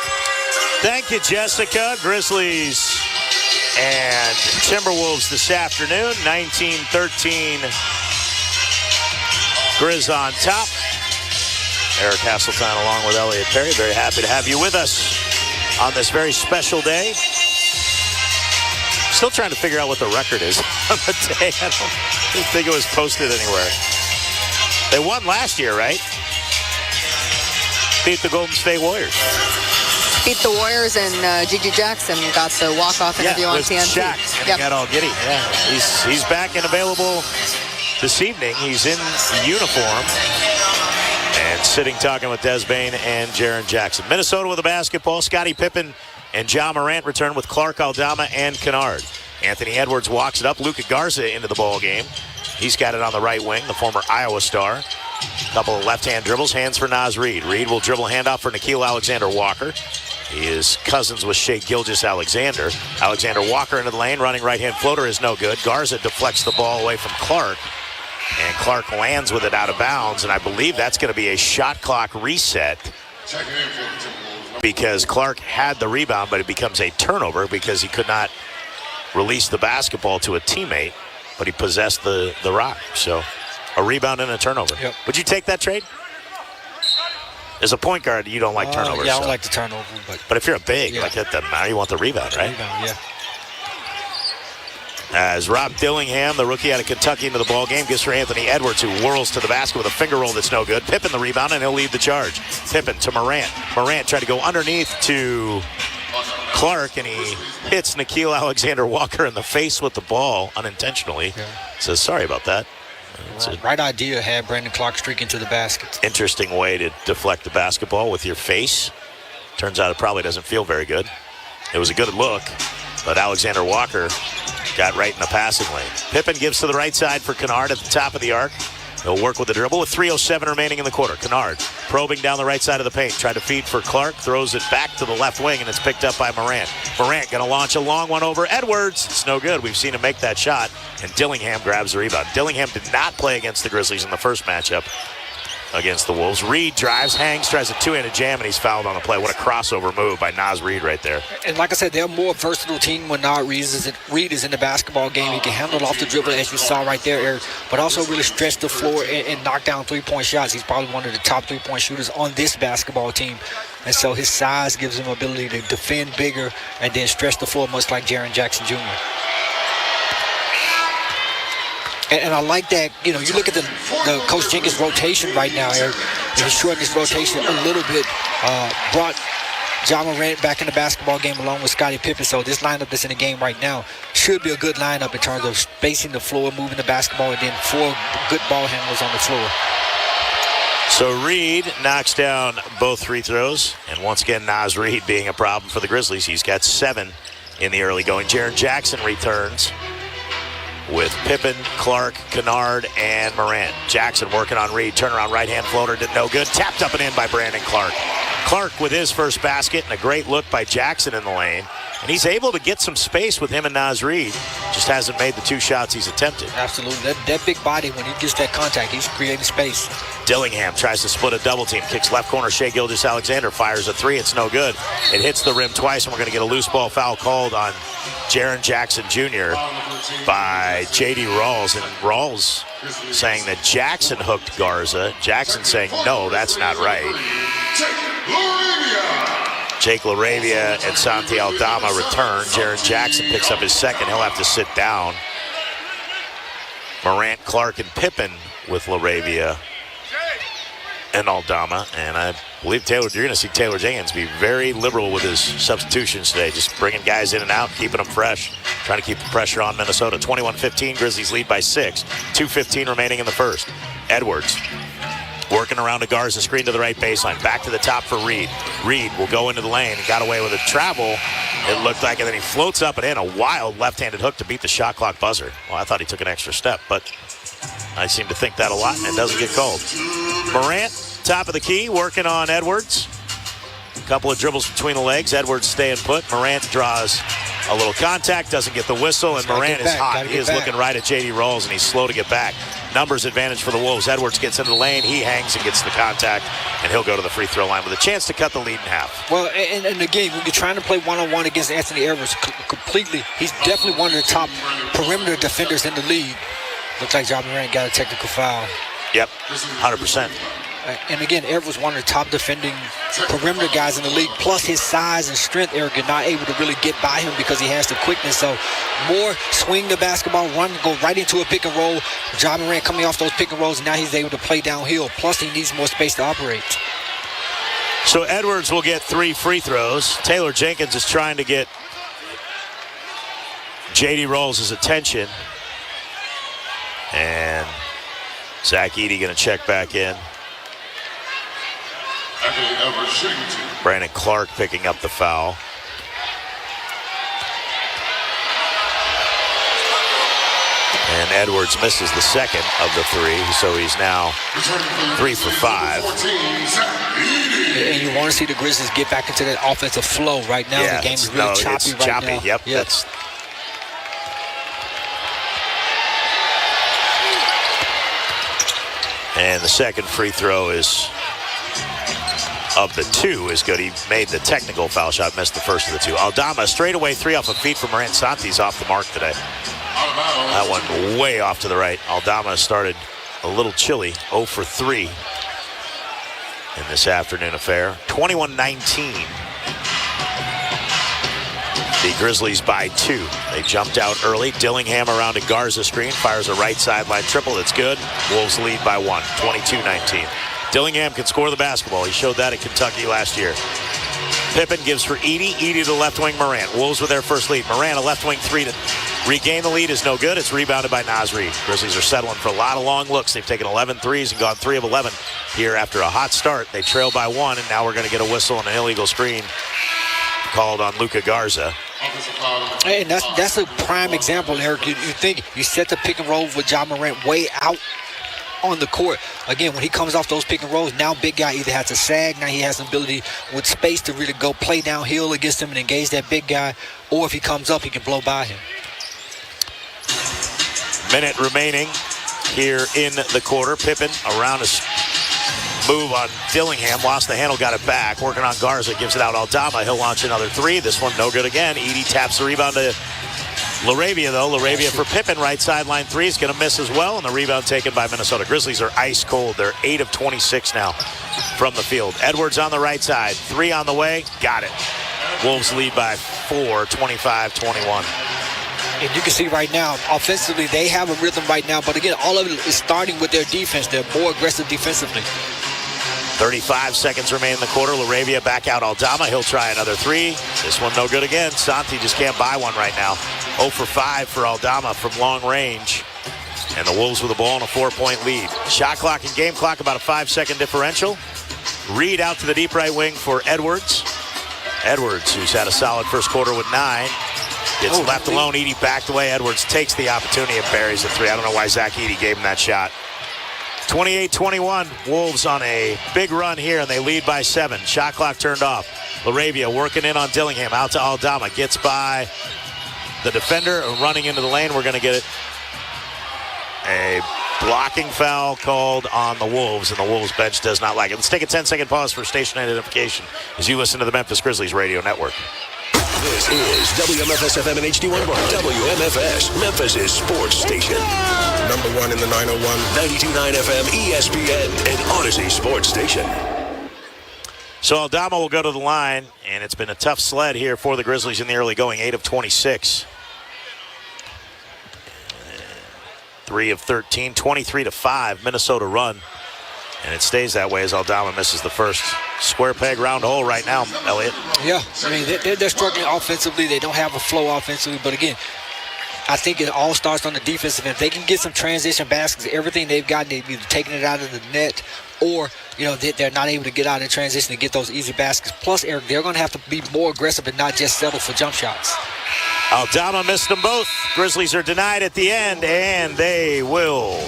Thank you, Jessica. Grizzlies and Timberwolves this afternoon, 19-13. Grizz on top. Eric Hasseltine along with Elliot Perry. Very happy to have you with us on this very special day. Still trying to figure out what the record is on the day. I don't think it was posted anywhere. They won last year, right? Beat the Golden State Warriors. Beat the Warriors, and Gigi Jackson got the walk-off interview on TNT. Shaq, and he got all giddy. Yeah, he's back and available this evening. He's in uniform and sitting talking with Des Bane and Jaren Jackson. Minnesota with the basketball. Scottie Pippen and Ja Morant return with Clark Aldama and Kennard. Anthony Edwards walks it up. Luka Garza into the ball game. He's got it on the right wing, the former Iowa star. Couple of left-hand dribbles, hands for Naz Reid. Reid will dribble handoff for Nickeil Alexander-Walker. He is cousins with Shai Gilgeous-Alexander. Alexander Walker into the lane, running right-hand floater is no good. Garza deflects the ball away from Clark, and Clark lands with it out of bounds, and I believe that's going to be a shot clock reset because Clark had the rebound, but it becomes a turnover because he could not release the basketball to a teammate, but he possessed the rock. So a rebound and a turnover. Yep. Would you take that trade? As a point guard, you don't like turnovers. Yeah, I don't like the turnover. But if you're a big, like that doesn't matter. You want the rebound, right? Rebound, yeah. As Rob Dillingham, the rookie out of Kentucky, into the ball game, gives for Anthony Edwards, who whirls to the basket with a finger roll that's no good. Pippen the rebound, and he'll lead the charge. Pippen to Morant. Morant tried to go underneath to Clark, and he hits Nickeil Alexander-Walker in the face with the ball unintentionally. Yeah. Says, sorry about that. Right idea, had Brandon Clark streak into the basket. Interesting way to deflect the basketball with your face. Turns out it probably doesn't feel very good. It was a good look, but Alexander Walker got right in the passing lane. Pippen gives to the right side for Kennard at the top of the arc. He'll work with the dribble with 3:07 remaining in the quarter. Kennard probing down the right side of the paint. Tried to feed for Clark. Throws it back to the left wing, and it's picked up by Morant. Morant going to launch a long one over Edwards. It's no good. We've seen him make that shot, and Dillingham grabs the rebound. Dillingham did not play against the Grizzlies in the first matchup against the Wolves. Reid drives, hangs, tries a two-handed jam, and he's fouled on the play. What a crossover move by Naz Reid right there. And like I said, they're a more versatile team when Naz Reid is in the basketball game. He can handle it off the dribble, as you saw right there, Eric, but also really stretch the floor and knock down three-point shots. He's probably one of the top three-point shooters on this basketball team. And so his size gives him ability to defend bigger and then stretch the floor, much like Jaren Jackson Jr. And I like that, you know, you look at the Coach Jenkins rotation right now, Eric. He shortened his rotation a little bit, brought Ja Morant back in the basketball game along with Scottie Pippen. So this lineup that's in the game right now should be a good lineup in terms of spacing the floor, moving the basketball, and then 4 good ball handlers on the floor. So Reed knocks down both free throws. And once again, Naz Reid being a problem for the Grizzlies. He's got 7 in the early going. Jaren Jackson returns with Pippen, Clark, Kennard, and Morant. Jackson working on Reed. Turnaround right-hand floater did no good. Tapped up and in by Brandon Clark. Clark with his first basket and a great look by Jackson in the lane. And he's able to get some space with him and Naz Reid. Just hasn't made the 2 shots he's attempted. Absolutely. That big body, when he gets that contact, he's creating space. Dillingham tries to split a double team. Kicks left corner. Shai Gilgeous-Alexander fires a 3. It's no good. It hits the rim twice, and we're going to get a loose ball foul called on Jaren Jackson Jr. by J.D. Rawls. And Rawls saying that Jackson hooked Garza. Jackson saying, no, that's not right. Jake LaRavia and Santi Aldama return. Jaren Jackson picks up his second. He'll have to sit down. Morant, Clark, and Pippen with LaRavia and Aldama. And I believe you're going to see Taylor Jenkins be very liberal with his substitutions today, just bringing guys in and out, keeping them fresh, trying to keep the pressure on Minnesota. 21-15, Grizzlies lead by 6. 2:15 remaining in the first. Edwards working around a Garza screen to the right baseline. Back to the top for Reed. Reed will go into the lane. He got away with a travel, it looked like, and then he floats up and in. A wild left-handed hook to beat the shot clock buzzer. Well, I thought he took an extra step, but I seem to think that a lot, and it doesn't get called. Morant, top of the key, working on Edwards. A couple of dribbles between the legs. Edwards staying put. Morant draws a little contact, doesn't get the whistle, and Morant is hot. He is looking right at J.D. Rawls, and he's slow to get back. Numbers advantage for the Wolves. Edwards gets into the lane. He hangs and gets the contact, and he'll go to the free throw line with a chance to cut the lead in half. Well, and again, when you're trying to play one-on-one against Anthony Edwards completely, he's definitely one of the top perimeter defenders in the league. Looks like Ja Morant got a technical foul. Yep, 100%. And again, Edwards one of the top defending perimeter guys in the league. Plus his size and strength, Eric, you're not able to really get by him because he has the quickness. So more swing the basketball, run, go right into a pick and roll. Ja Morant coming off those pick and rolls, and now he's able to play downhill. Plus he needs more space to operate. So Edwards will get 3 free throws. Taylor Jenkins is trying to get J.D. Rawls' attention. And Zach Edey going to check back in. Brandon Clark picking up the foul. And Edwards misses the second of the 3, so he's now 3 for 5. And you want to see the Grizzlies get back into that offensive flow right now. Yeah, the game is really choppy right now. Yep, yeah. That's. And the second free throw is of the 2 is good. He made the technical foul shot, missed the first of the 2. Aldama, straightaway 3 off a feed from Morant. Santi's off the mark today. That one way off to the right. Aldama started a little chilly, 0 for 3 in this afternoon affair. 21-19. The Grizzlies by 2. They jumped out early. Dillingham around a Garza screen, fires a right sideline triple. That's good. Wolves lead by 1, 22-19. Dillingham can score the basketball. He showed that at Kentucky last year. Pippen gives for Edey. Edey to left wing Morant. Wolves with their first lead. Morant, a left wing 3 to regain the lead is no good. It's rebounded by Naz Reid. Grizzlies are settling for a lot of long looks. They've taken 11 threes and gone 3 of 11 here after a hot start. They trail by 1, and now we're going to get a whistle and an illegal screen called on Luka Garza. And that's a prime example, Eric. You think you set the pick and roll with Ja Morant way out on the court. Again, when he comes off those pick and rolls, now big guy either has to sag, now he has the ability with space to really go play downhill against him and engage that big guy, or if he comes up, he can blow by him. Minute remaining here in the quarter. Pippen around a move on Dillingham, lost the handle, got it back. Working on Garza, gives it out Aldama. He'll launch another 3. This one no good again. Edey taps the rebound to LaRavia, though. LaRavia for Pippen, right sideline 3 is going to miss as well, and the rebound taken by Minnesota. Grizzlies are ice cold. They're 8 of 26 now from the field. Edwards on the right side. 3 on the way. Got it. Wolves lead by 4, 25-21. And you can see right now, offensively, they have a rhythm right now. But again, all of it is starting with their defense. They're more aggressive defensively. 35 seconds remain in the quarter. Laravia back out Aldama. He'll try another three. This one no good again. Santi just can't buy one right now. 0 for 5 for Aldama from long range. And the Wolves with the ball and a 4-point lead. Shot clock and game clock about a 5-second differential. Reed out to the deep right wing for Edwards. Edwards, who's had a solid first quarter with 9. Gets left alone. Edey backed away. Edwards takes the opportunity and buries the three. I don't know why Zach Edey gave him that shot. 28-21. Wolves on a big run here, and they lead by 7. Shot clock turned off. Laravia working in on Dillingham. Out to Aldama. Gets by the defender, running into the lane. We're going to get it. A blocking foul called on the Wolves, and the Wolves bench does not like it. Let's take a 10-second pause for station identification as you listen to the Memphis Grizzlies radio network. This is WMFS FM and HD1 Bar. WMFS, Memphis' sports station. Number 1 in the 901. 92.9 FM, ESPN, and Odyssey Sports Station. So Aldama will go to the line, and it's been a tough sled here for the Grizzlies in the early going. 8 of 26. 3 of 13, 23-5, Minnesota run. And it stays that way as Aldama misses the first square peg round hole right now, Elliot. Yeah, I mean, they're struggling offensively. They don't have a flow offensively. But again, I think it all starts on the defensive end. If they can get some transition baskets, everything they've gotten, they've either taken it out of the net or, they're not able to get out of transition to get those easy baskets. Plus, Eric, they're going to have to be more aggressive and not just settle for jump shots. Aldama missed them both. Grizzlies are denied at the end, and they will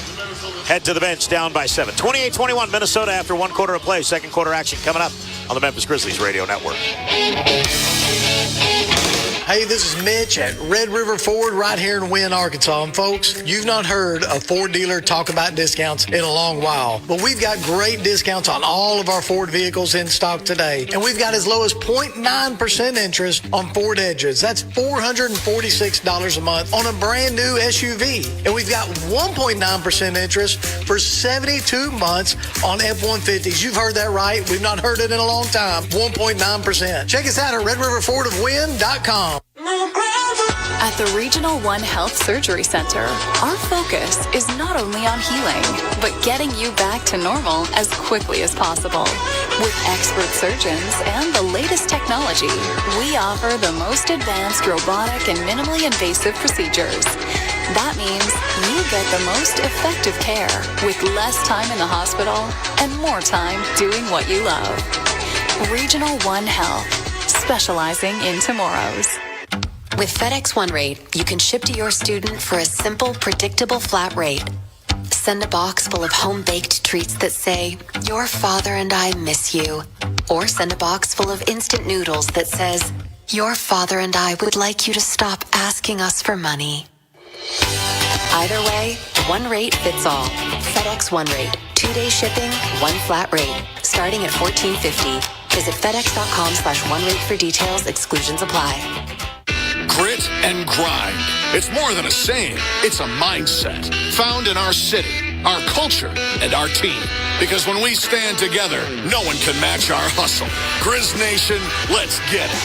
head to the bench down by 7. 28-21, Minnesota after 1 quarter of play. Second quarter action coming up on the Memphis Grizzlies radio network. Hey, this is Mitch at Red River Ford right here in Wynn, Arkansas. And folks, you've not heard a Ford dealer talk about discounts in a long while. But we've got great discounts on all of our Ford vehicles in stock today. And we've got as low as 0.9% interest on Ford Edges. That's $446 a month on a brand new SUV. And we've got 1.9% interest for 72 months on F-150s. You've heard that right. We've not heard it in a long time. 1.9%. Check us out at RedRiverFordofWin.com. At the Regional One Health Surgery Center, our focus is not only on healing, but getting you back to normal as quickly as possible. With expert surgeons and the latest technology, we offer the most advanced robotic and minimally invasive procedures. That means you get the most effective care with less time in the hospital and more time doing what you love. Regional One Health, specializing in tomorrows. With FedEx One Rate, you can ship to your student for a simple, predictable flat rate. Send a box full of home-baked treats that say, "Your father and I miss you." Or send a box full of instant noodles that says, "Your father and I would like you to stop asking us for money." Either way, one rate fits all. FedEx One Rate. 2-day shipping, one flat rate. Starting at $14.50. Visit FedEx.com/OneRate for details. Exclusions apply. Grit and grind. It's more than a saying. It's a mindset found in our city, our culture, and our team. Because when we stand together, no one can match our hustle. Grizz Nation, let's get it.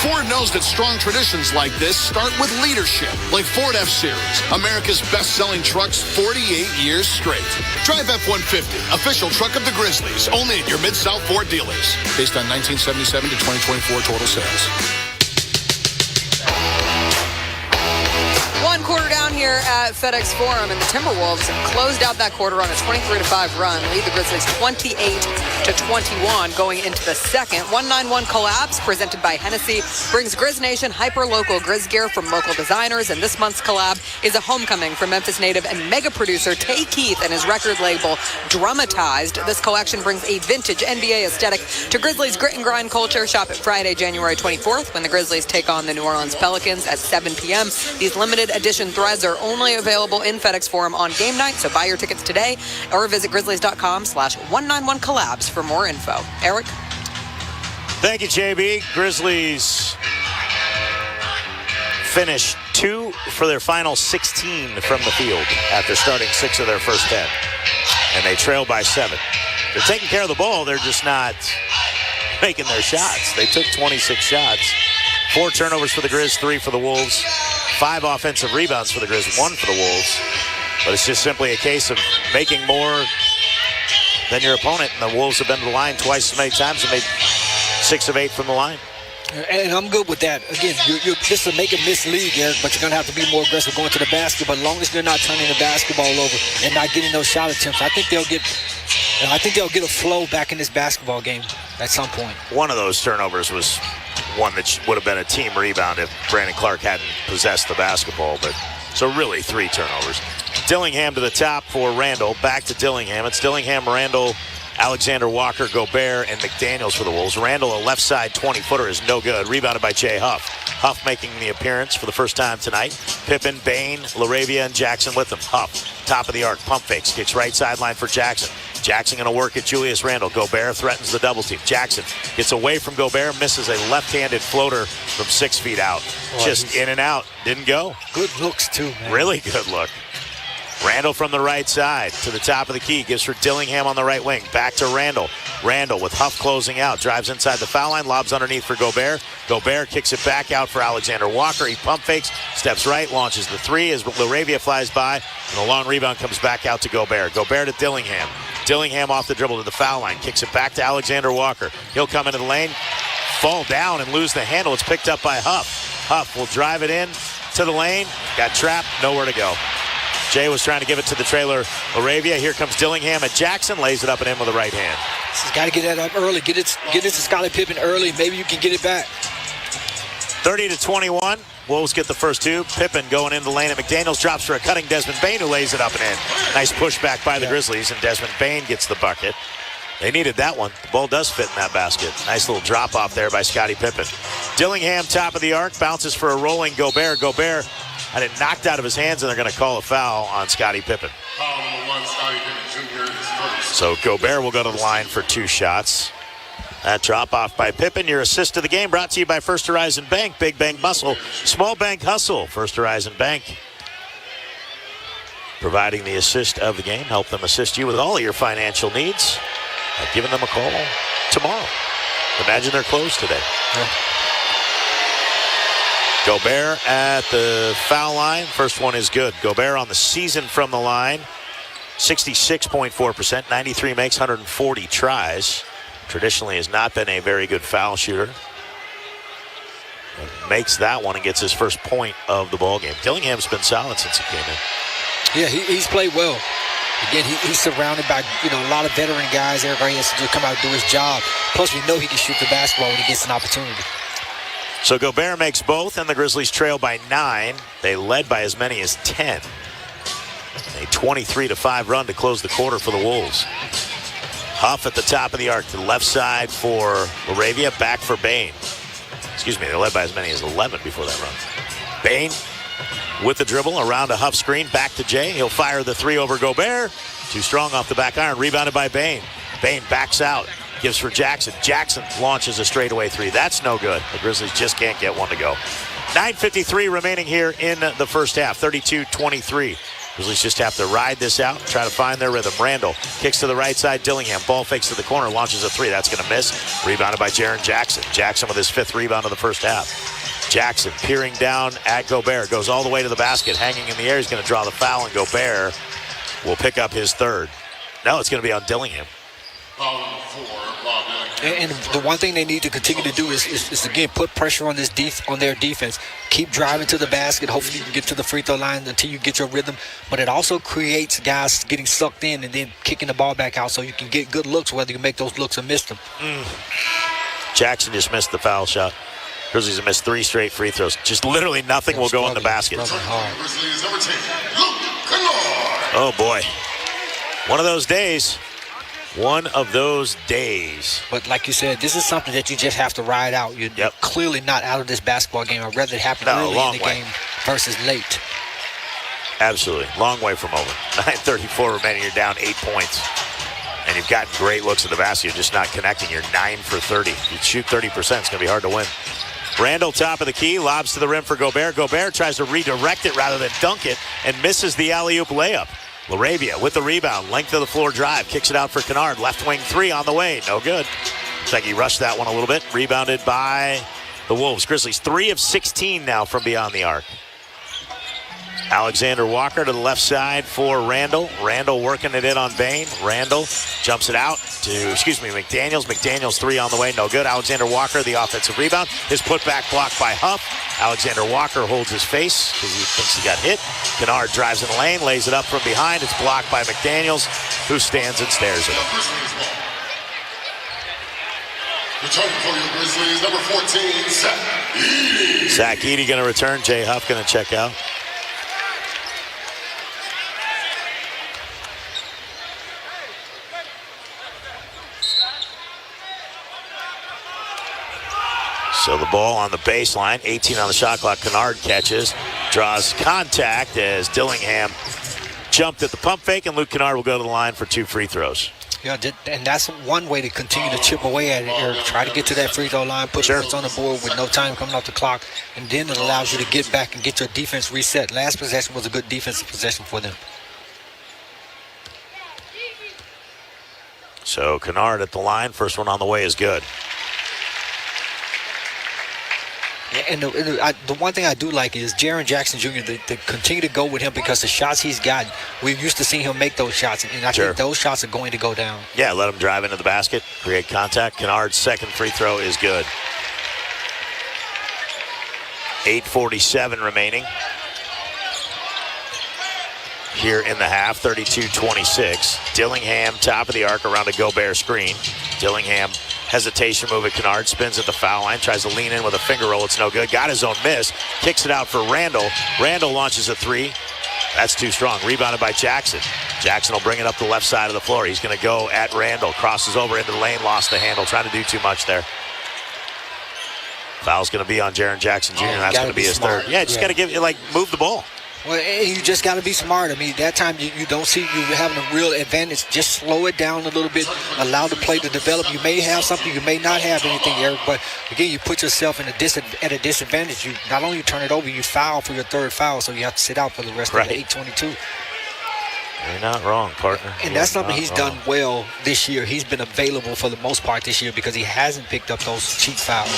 Ford knows that strong traditions like this start with leadership, like Ford F-Series, America's best-selling trucks 48 years straight. Drive F-150, official truck of the Grizzlies, only at your Mid-South Ford dealers. Based on 1977 to 2024 total sales. 1 quarter down here at FedEx Forum, and the Timberwolves have closed out that quarter on a 23-5 run, lead the Grizzlies 28-21 going into the second. 191 collabs presented by Hennessy brings Grizz Nation hyper-local Grizz gear from local designers, and this month's collab is a homecoming for Memphis native and mega producer Tay Keith and his record label Dramatized. This collection brings a vintage NBA aesthetic to Grizzlies' grit and grind culture. Shop it Friday, January 24th when the Grizzlies take on the New Orleans Pelicans at 7 p.m. These limited edition threads are only available in FedEx Forum on game night, so buy your tickets today or visit grizzlies.com/191collabs for more info. Eric? Thank you, JB. Grizzlies finished 2 for their final 16 from the field after starting 6 of their first 10. And they trail by 7. They're taking care of the ball. They're just not making their shots. They took 26 shots. 4 turnovers for the Grizz, 3 for the Wolves. 5 offensive rebounds for the Grizz, 1 for the Wolves. But it's just simply a case of making more than your opponent. And the Wolves have been to the line twice as many times and made 6 of 8 from the line. And I'm good with that. Again, you're just a make-and-miss league, Eric, but you're going to have to be more aggressive going to the basket. But as long as they're not turning the basketball over and not getting those shot attempts, I think they'll get a flow back in this basketball game at some point. One of those turnovers was one that would have been a team rebound if Brandon Clark hadn't possessed the basketball. But so really 3 turnovers. Dillingham to the top for Randall. Back to Dillingham. It's Dillingham, Randall, Alexander Walker, Gobert, and McDaniels for the Wolves. Randall, a left side 20-footer, is no good. Rebounded by Jay Huff. Huff making the appearance for the first time tonight. Pippen, Bain, LaRavia, and Jackson with him. Huff, top of the arc, pump fakes. Kicks right sideline for Jackson. Jackson going to work at Julius Randle. Gobert threatens the double team. Jackson gets away from Gobert, misses a left-handed floater from 6 feet out. Just in and out. Didn't go. Good looks, too, man. Really good look. Randall from the right side to the top of the key. Gives for Dillingham on the right wing. Back to Randall. Randall with Huff closing out. Drives inside the foul line. Lobs underneath for Gobert. Gobert kicks it back out for Alexander Walker. He pump fakes. Steps right. Launches the 3 as LaRavia flies by. And the long rebound comes back out to Gobert. Gobert to Dillingham. Dillingham off the dribble to the foul line. Kicks it back to Alexander Walker. He'll come into the lane. Fall down and lose the handle. It's picked up by Huff. Huff will drive it in to the lane. Got trapped. Nowhere to go. Jay was trying to give it to the trailer, LaRavia. Here comes Dillingham at Jackson. Lays it up and in with the right hand. He's got to get that up early. Get it to Scottie Pippen early. Maybe you can get it back. 30-21. Wolves get the first 2. Pippen going into the lane at McDaniels. Drops for a cutting Desmond Bain, who lays it up and in. Nice pushback by the Grizzlies, and Desmond Bain gets the bucket. They needed that one. The ball does fit in that basket. Nice little drop off there by Scottie Pippen. Dillingham, top of the arc, bounces for a rolling Gobert. Gobert had it knocked out of his hands, and they're going to call a foul on Scottie Pippen. Foul number 1, Scottie Pippen Jr. is first. So Gobert will go to the line for 2 shots. That drop off by Pippen. Your assist of the game brought to you by First Horizon Bank. Big bank muscle, small bank hustle. First Horizon Bank providing the assist of the game. Help them assist you with all of your financial needs. I've given them a call tomorrow. Imagine they're closed today. Yeah. Gobert at the foul line. First one is good. Gobert on the season from the line. 66.4%. 93 makes, 140 tries. Traditionally has not been a very good foul shooter. Makes that one and gets his first point of the ball game. Dillingham's been solid since he came in. Yeah, he's played well. Again, he's surrounded by a lot of veteran guys. Everybody has to just come out and do his job. Plus, we know he can shoot the basketball when he gets an opportunity. So Gobert makes both, and the Grizzlies trail by 9. They led by as many as 10. A 23-5 run to close the quarter for the Wolves. Huff at the top of the arc to the left side for LaRavia, back for Bain. Excuse me, they led by as many as 11 before that run. Bain with the dribble around a Huff screen, back to Jay. He'll fire the 3 over Gobert. Too strong off the back iron, rebounded by Bain. Bain backs out, gives for Jackson. Jackson launches a straightaway 3. That's no good. The Grizzlies just can't get one to go. 9:53 remaining here in the first half, 32-23. Grizzlies just have to ride this out, try to find their rhythm. Randall kicks to the right side. Dillingham ball fakes to the corner, launches a 3. That's going to miss. Rebounded by Jaren Jackson. Jackson with his 5th rebound of the first half. Jackson peering down at Gobert. Goes all the way to the basket, hanging in the air. He's going to draw the foul, and Gobert will pick up his 3rd. No, it's going to be on Dillingham. Foul number 4, Bob Dillingham. And the one thing they need to continue to do is again, put pressure on on their defense. Keep driving to the basket. Hopefully you can get to the free throw line until you get your rhythm. But it also creates guys getting sucked in and then kicking the ball back out so you can get good looks, whether you make those looks or miss them. Jackson just missed the foul shot. Grizzlies have missed 3 straight free throws. Just literally nothing will go in the basket. Oh, boy. One of those days. One of those days. But like you said, this is something that you just have to ride out. You're clearly not out of this basketball game. I'd rather it happen early in the game versus late. Absolutely. Long way from over. 9:34 remaining. You're down 8 points. And you've gotten great looks at the basket. You're just not connecting. You're 9 for 30. You shoot 30%. It's going to be hard to win. Randall, top of the key, lobs to the rim for Gobert. Gobert tries to redirect it rather than dunk it and misses the alley-oop layup. LaRavia with the rebound, length of the floor drive, kicks it out for Kennard. Left wing 3 on the way, no good. Looks like he rushed that one a little bit. Rebounded by the Wolves. Grizzlies 3 of 16 now from beyond the arc. Alexander Walker to the left side for Randall. Randall working it in on Bain. Randall jumps it out to, McDaniels. McDaniels 3 on the way, no good. Alexander Walker, the offensive rebound. His putback blocked by Huff. Alexander Walker holds his face because he thinks he got hit. Kennard drives in the lane, lays it up from behind. It's blocked by McDaniels, who stands and stares at him. Returning for your Grizzlies, number 14, Zach Edey. Zach Edey going to return. Jay Huff going to check out. So the ball on the baseline, 18 on the shot clock. Kennard catches, draws contact as Dillingham jumped at the pump fake, and Luke Kennard will go to the line for 2 free throws. Yeah, and that's one way to continue to chip away at it, Eric. Try to get to that free throw line, put points on the board with no time coming off the clock, and then it allows you to get back and get your defense reset. Last possession was a good defensive possession for them. So Kennard at the line, first one on the way is good. And the one thing I do like is Jaren Jackson Jr., they continue to go with him because the shots he's gotten, we're used to seeing him make those shots, and I think those shots are going to go down. Yeah, let him drive into the basket, create contact. Kennard's second free throw is good. 8:47 remaining here in the half, 32-26. Dillingham, top of the arc around a Gobert screen. Dillingham, hesitation move at Kennard, spins at the foul line, tries to lean in with a finger roll. It's no good. Got his own miss. Kicks it out for Randall. Randall launches a 3. That's too strong. Rebounded by Jackson. Jackson will bring it up the left side of the floor. He's going to go at Randall. Crosses over into the lane, lost the handle. Trying to do too much there. Foul's going to be on Jaren Jackson Jr. That's going to be his third. Yeah, just got to move the ball. Well, you just got to be smart. I mean, that time you don't see you having a real advantage. Just slow it down a little bit. Allow the play to develop. You may have something, you may not have anything, Eric. But again, you put yourself at a disadvantage. You not only turn it over, you foul for your third foul, so you have to sit out for the rest of the 8:22. You're not wrong, partner. And that's something he's done well this year. He's been available for the most part this year because he hasn't picked up those cheap fouls.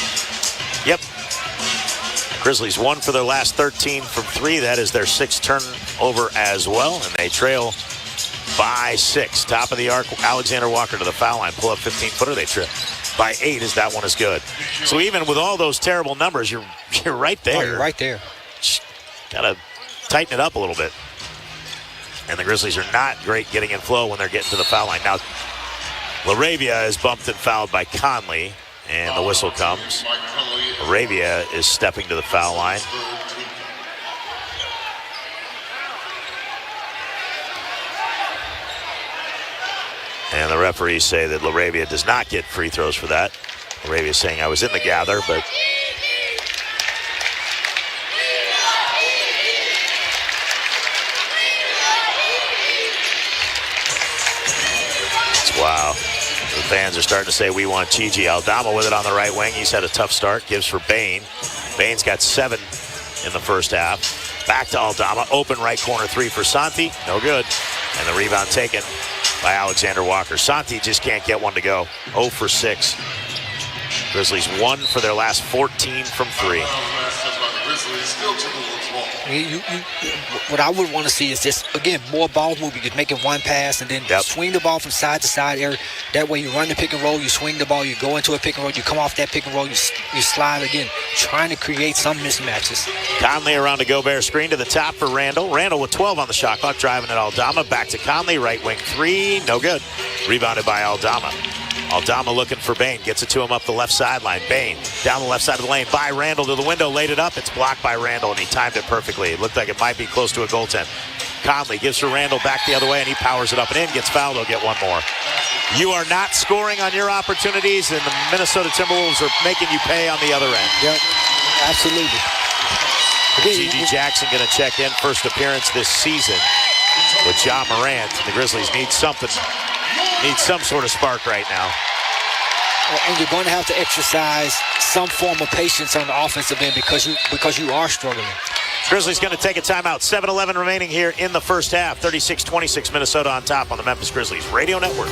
Yep. Grizzlies 1 for their last 13 from 3. That is their 6th turnover as well, and they trail by 6. Top of the arc, Alexander Walker to the foul line. Pull up 15-footer, they trip. By 8 as that one is good. So even with all those terrible numbers, you're right there. Oh, you're right there. Got to tighten it up a little bit. And the Grizzlies are not great getting in flow when they're getting to the foul line. Now, LaRavia is bumped and fouled by Conley. And the whistle comes. Arabia is stepping to the foul line. And the referees say that LaRavia does not get free throws for that. LaRavia is saying, I was in the gather, but... Wow. The fans are starting to say we want Gigi. Aldama with it on the right wing. He's had a tough start. Gives for Bain. Bain's got 7 in the first half. Back to Aldama. Open right corner 3 for Santi. No good. And the rebound taken by Alexander Walker. Santi just can't get one to go. 0 for 6. Grizzlies 1 for their last 14 from 3. What I would want to see is just, again, more ball movement. You're making one pass and then swing the ball from side to side. That way you run the pick and roll, you swing the ball, you go into a pick and roll, you come off that pick and roll, you slide again, trying to create some mismatches. Conley around a Gobert screen to the top for Randall. Randall with 12 on the shot clock, driving at Aldama. Back to Conley, right wing 3, no good. Rebounded by Aldama. Aldama looking for Bain, gets it to him up the left sideline. Bain down the left side of the lane by Randall to the window, laid it up. It's blocked by Randall, and he timed it perfectly. It looked like it might be close to a goaltend. Conley gives for Randall back the other way, and he powers it up and in, gets fouled. He'll get one more. You are not scoring on your opportunities, and the Minnesota Timberwolves are making you pay on the other end. Yep, absolutely. Gigi Jackson going to check in, first appearance this season with Ja Morant. The Grizzlies need some sort of spark right now. And you're going to have to exercise some form of patience on the offensive end because you are struggling. Grizzlies going to take a timeout. 7-11 remaining here in the first half. 36-26 Minnesota on top on the Memphis Grizzlies Radio Network.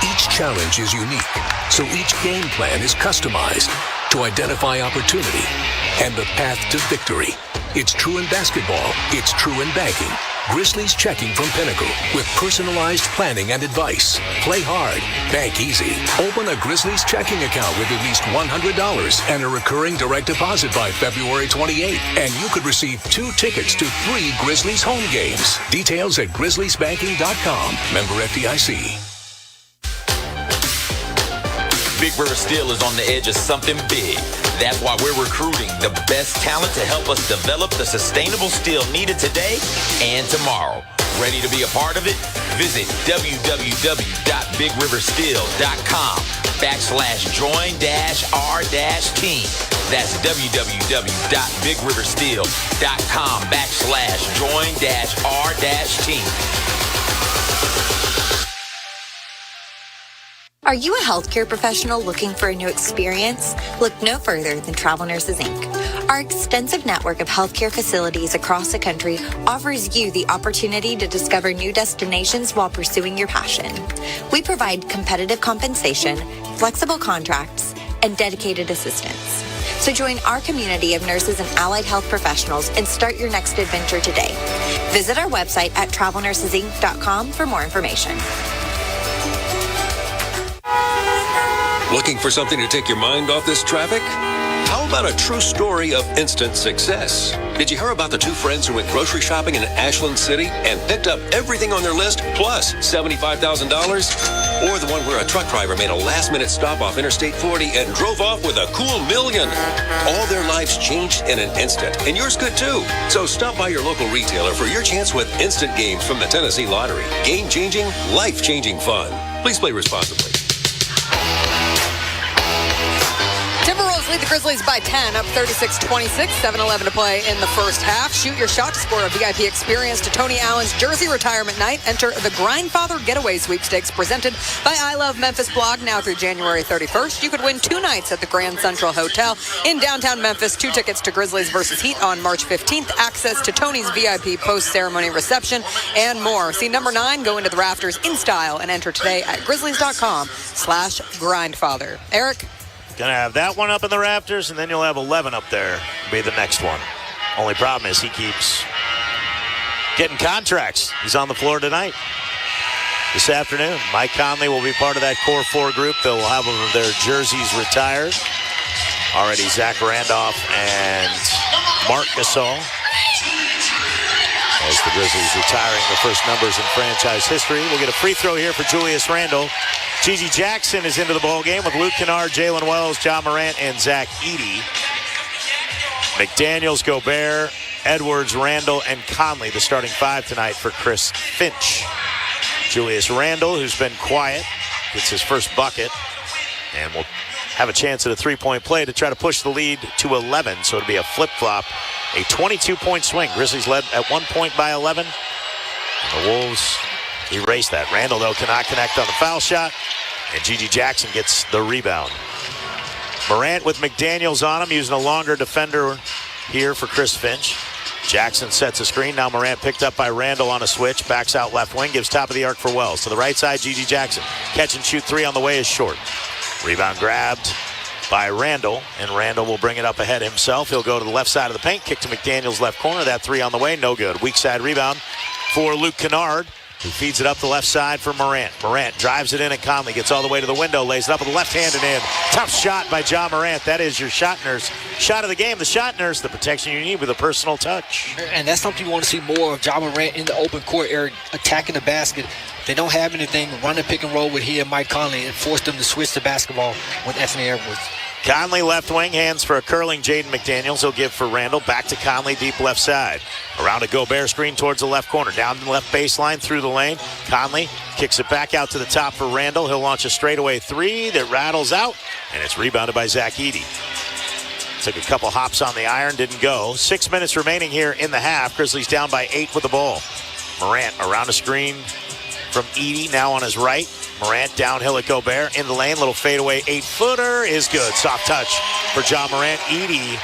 Each challenge is unique, so each game plan is customized to identify opportunity and the path to victory. It's true in basketball. It's true in banking. Grizzlies Checking from Pinnacle with personalized planning and advice. Play hard. Bank easy. Open a Grizzlies checking account with at least $100 and a recurring direct deposit by February 28th. And you could receive 2 tickets to 3 Grizzlies home games. Details at grizzliesbanking.com. Member FDIC. Big River Steel is on the edge of something big. That's why we're recruiting the best talent to help us develop the sustainable steel needed today and tomorrow. Ready to be a part of it? Visit www.bigriversteel.com/join-r-team. That's www.bigriversteel.com/join-r-team. Are you a healthcare professional looking for a new experience? Look no further than Travel Nurses, Inc. Our extensive network of healthcare facilities across the country offers you the opportunity to discover new destinations while pursuing your passion. We provide competitive compensation, flexible contracts, and dedicated assistance. So join our community of nurses and allied health professionals and start your next adventure today. Visit our website at travelnursesinc.com for more information. Looking for something to take your mind off this traffic? How about a true story of instant success? Did you hear about the 2 friends who went grocery shopping in Ashland City and picked up everything on their list plus $75,000? Or the one where a truck driver made a last-minute stop off Interstate 40 and drove off with a cool $1 million? All their lives changed in an instant, and yours could too. So stop by your local retailer for your chance with instant games from the Tennessee Lottery. Game-changing, life-changing fun. Please play responsibly. Timberwolves lead the Grizzlies by 10, up 36-26, 7:11 to play in the first half. Shoot your shot to score a VIP experience to Tony Allen's jersey retirement night. Enter the Grindfather Getaway Sweepstakes presented by I Love Memphis blog now through January 31st. You could win 2 nights at the Grand Central Hotel in downtown Memphis, 2 tickets to Grizzlies versus Heat on March 15th, access to Tony's VIP post-ceremony reception, and more. See number 9 go into the rafters in style and enter today at grizzlies.com/grindfather. Eric? Gonna have that one up in the rafters, and then you'll have 11 up there. Be the next one. Only problem is he keeps getting contracts. He's on the floor tonight. This afternoon, Mike Conley will be part of that core 4 group. They'll have their jerseys retired. Already Zach Randolph and Mark Gasol. As the Grizzlies retiring the first numbers in franchise history. We'll get a free throw here for Julius Randle. Gigi Jackson is into the ball game with Luke Kennard, Jalen Wells, John Morant, and Zach Edey. McDaniels, Gobert, Edwards, Randle, and Conley, the starting 5 tonight for Chris Finch. Julius Randle, who's been quiet, gets his first bucket, and will have a chance at a 3-point play to try to push the lead to 11. So it'll be a flip-flop, a 22-point swing. Grizzlies led at 1 point by 11. And the Wolves erase that. Randle, though, cannot connect on the foul shot, and Gigi Jackson gets the rebound. Morant with McDaniels on him, using a longer defender here for Chris Finch. Jackson sets a screen. Now Morant picked up by Randle on a switch. Backs out left wing, gives top of the arc for Wells. To the right side, Gigi Jackson. Catch and shoot 3 on the way is short. Rebound grabbed by Randle, and Randle will bring it up ahead himself. He'll go to the left side of the paint, kick to McDaniels' left corner. That 3 on the way, no good. Weak side rebound for Luke Kennard, who feeds it up the left side for Morant. Morant drives it in at Conley, gets all the way to the window, lays it up with the left hand and in. Tough shot by John Morant. That is your shot nurse. Shot of the game. The shot nurse, the protection you need with a personal touch. And that's something you want to see more of, John Morant in the open court area, attacking the basket. They don't have anything, run the pick and roll with he and Mike Conley, and force them to switch the basketball with Anthony Edwards. Conley left wing, hands for a curling Jaden McDaniels. He'll give for Randle. Back to Conley, deep left side. Around a Gobert screen towards the left corner. Down the left baseline, through the lane. Conley kicks it back out to the top for Randle. He'll launch a straightaway 3 that rattles out, and it's rebounded by Zach Edey. Took a couple hops on the iron, didn't go. 6 minutes remaining here in the half. Grizzlies down by 8 with the ball. Morant around a screen from Edey, now on his right. Morant downhill at Gobert, in the lane, little fadeaway 8-footer is good. Soft touch for John Morant. Edey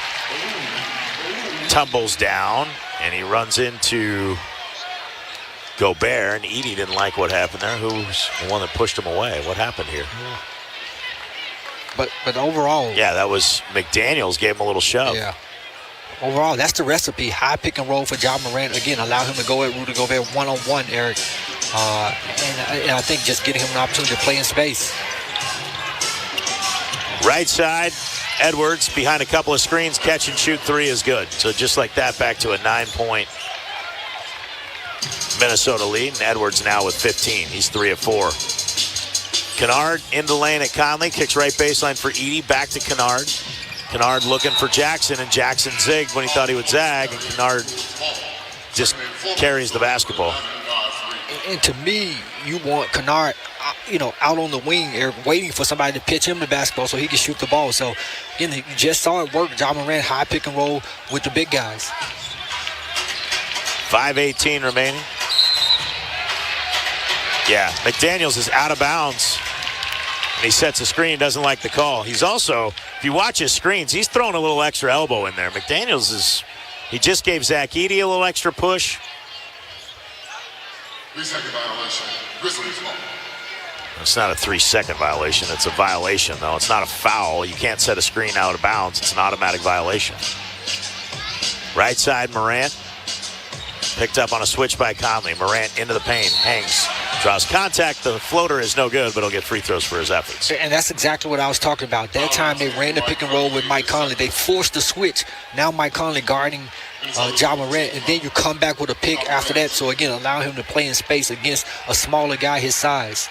tumbles down, and he runs into Gobert, and Edey didn't like what happened there. Who's the one that pushed him away? What happened here? But overall... Yeah, that was McDaniels gave him a little shove. Yeah. overall, that's the recipe. High pick and roll for Ja Morant. Again, allow him to go at Rudy Gobert one-on-one, Eric. And I think just getting him an opportunity to play in space. Right side, Edwards behind a couple of screens, catch and shoot three is good. So just like that, back to a 9-point Minnesota lead. And Edwards now with 15. He's 3 of 4. Kennard in the lane at Conley, kicks right baseline for Edey, back to Kennard. Kennard looking for Jackson, and Jackson zigged when he thought he would zag, and Kennard just carries the basketball. And to me, you want Kennard, out on the wing, waiting for somebody to pitch him the basketball so he can shoot the ball. So, again, you just saw it work. Ja Morant, high pick and roll with the big guys. 5:18 remaining. Yeah, McDaniels is out of bounds. And he sets a screen, doesn't like the call. He's also, if you watch his screens, he's throwing a little extra elbow in there. McDaniels he just gave Zach Edey a little extra push. 3-second violation. Grizzlies ball. It's not a 3-second violation. It's a violation, though. It's not a foul. You can't set a screen out of bounds. It's an automatic violation. Right side, Morant. Picked up on a switch by Conley. Morant into the paint, hangs, draws contact. The floater is no good, but he'll get free throws for his efforts. And that's exactly what I was talking about. That time they ran the pick and roll with Mike Conley. They forced the switch. Now Mike Conley guarding Ja Morant, and then you come back with a pick after that. So, again, allow him to play in space against a smaller guy his size.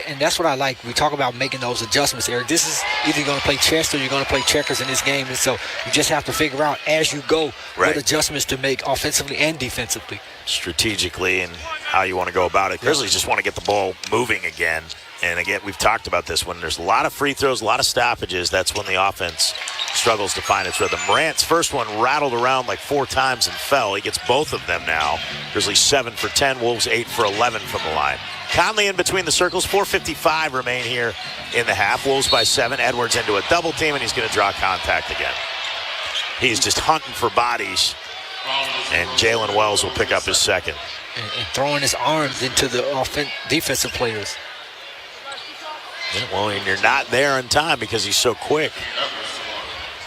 And that's what I like. We talk about making those adjustments, Eric. This is either going to play chess or you're going to play checkers in this game. And so you just have to figure out as you go what adjustments to make offensively and defensively. Strategically and how you want to go about it. Grizzlies just want to get the ball moving again. And again, we've talked about this. When there's a lot of free throws, a lot of stoppages, that's when the offense struggles to find its rhythm. Morant's first one rattled around like 4 times and fell. He gets both of them now. Grizzlies 7 for 10, Wolves 8 for 11 from the line. Conley in between the circles. 4:55 remain here in the half. Wolves by 7. Edwards into a double team, and he's going to draw contact again. He's just hunting for bodies, and Jalen Wells will pick up his second. And throwing his arms into the defensive players. Yeah, well, and you're not there in time because he's so quick.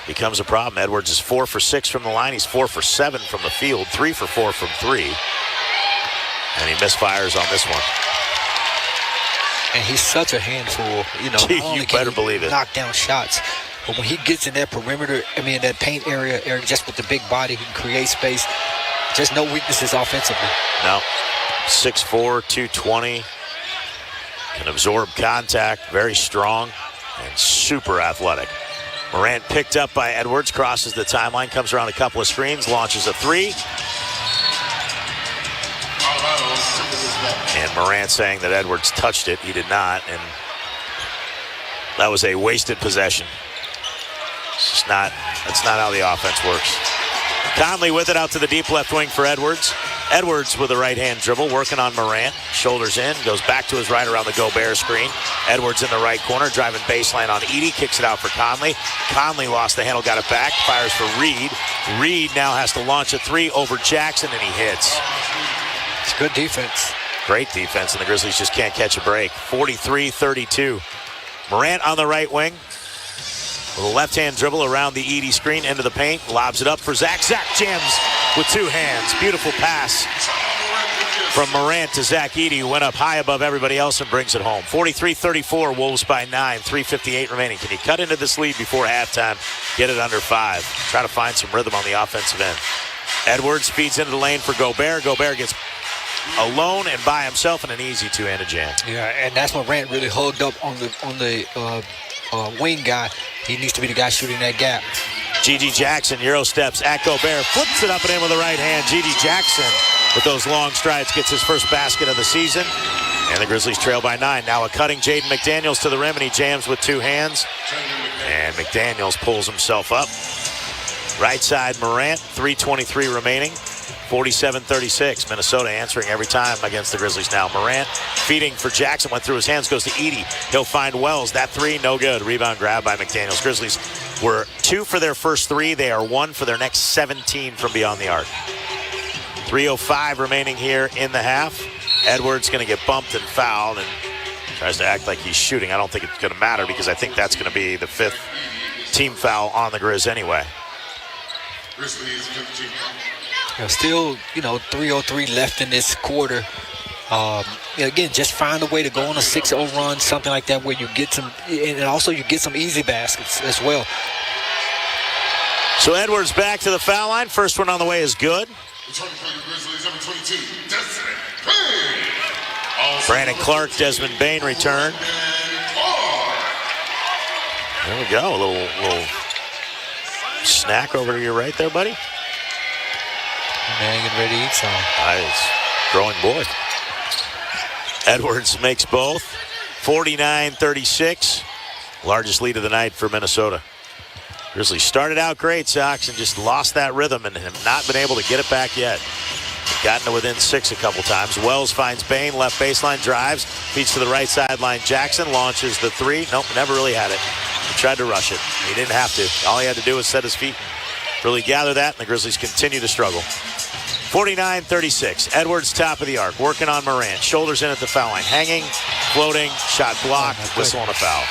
Becomes a problem. Edwards is 4 for 6 from the line. He's 4 for 7 from the field. 3 for 4 from 3. And he misfires on this one. And he's such a handful. You better believe it. Knock down shots. But when he gets in that perimeter, that paint area, Eric, just with the big body, he can create space. Just no weaknesses offensively. No. 6'4", 220. Can absorb contact. Very strong and super athletic. Morant picked up by Edwards, crosses the timeline, comes around a couple of screens, launches a 3. And Morant saying that Edwards touched it. He did not, and that was a wasted possession. That's not how the offense works. Conley with it out to the deep left wing for Edwards. Edwards with a right-hand dribble, working on Morant. Shoulders in, goes back to his right around the Gobert screen. Edwards in the right corner, driving baseline on Edey, kicks it out for Conley. Conley lost the handle, got it back, fires for Reed. Reed now has to launch a 3 over Jackson, and he hits. It's good defense. Great defense, and the Grizzlies just can't catch a break. 43-32. Morant on the right wing. With a left-hand dribble around the Edey screen into the paint. Lobs it up for Zach. Zach jams with 2 hands. Beautiful pass from Morant to Zach Edey, who went up high above everybody else and brings it home. 43-34, Wolves by 9. 3:58 remaining. Can you cut into this lead before halftime? Get it under 5. Try to find some rhythm on the offensive end. Edwards feeds into the lane for Gobert. Gobert gets alone and by himself in an easy 2-handed jam. Yeah, and that's when Morant really hugged up on the wing guy. He needs to be the guy shooting that gap. G.G. Jackson Euro steps at Gobert, flips it up and in with the right hand. G.G. Jackson with those long strides gets his first basket of the season, and the Grizzlies trail by 9. Now a cutting Jaden McDaniels to the rim, and he jams with 2 hands, and McDaniels pulls himself up. Right side Morant, 3:23 remaining. 47-36. Minnesota answering every time against the Grizzlies now. Morant feeding for Jackson. Went through his hands. Goes to Edey. He'll find Wells. That 3, no good. Rebound grab by McDaniels. Grizzlies were 2 for their first 3. They are 1 for their next 17 from beyond the arc. 3:05 remaining here in the half. Edwards going to get bumped and fouled and tries to act like he's shooting. I don't think it's going to matter because I think that's going to be the 5th team foul on the Grizz anyway. Still, 3:03 left in this quarter. Again, just find a way to go on a 6-0 run, something like that, where you get some, and also you get some easy baskets as well. So Edwards back to the foul line. First one on the way is good. Brandon Clark, Desmond Bain return. There we go. A little snack over to your right there, buddy. Man, getting ready to eat some. Nice. Growing boy. Edwards makes both. 49-36. Largest lead of the night for Minnesota. Grizzlies started out great, Sox, and just lost that rhythm and have not been able to get it back yet. Gotten to within 6 a couple times. Wells finds Bain, left baseline, drives, feeds to the right sideline. Jackson launches the 3. Nope, never really had it. He tried to rush it. He didn't have to. All he had to do was set his feet, really gather that, and the Grizzlies continue to struggle. 49-36. Edwards top of the arc, working on Morant. Shoulders in at the foul line. Hanging, floating, shot blocked, whistle on a foul.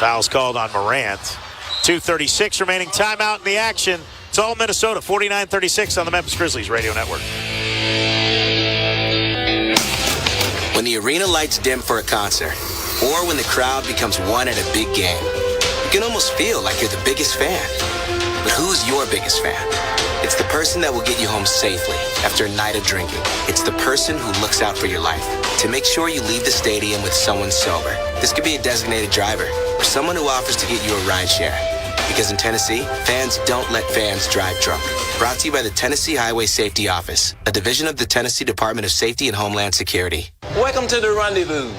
Foul's called on Morant. 2:36 remaining, timeout in the action. It's all Minnesota, 49-36 on the Memphis Grizzlies Radio Network. When the arena lights dim for a concert, or when the crowd becomes one at a big game, you can almost feel like you're the biggest fan. But who's your biggest fan? It's the person that will get you home safely after a night of drinking. It's the person who looks out for your life to make sure you leave the stadium with someone sober. This could be a designated driver or someone who offers to get you a ride share. Because in Tennessee, fans don't let fans drive drunk. Brought to you by the Tennessee Highway Safety Office, a division of the Tennessee Department of Safety and Homeland Security. Welcome to the Rendezvous.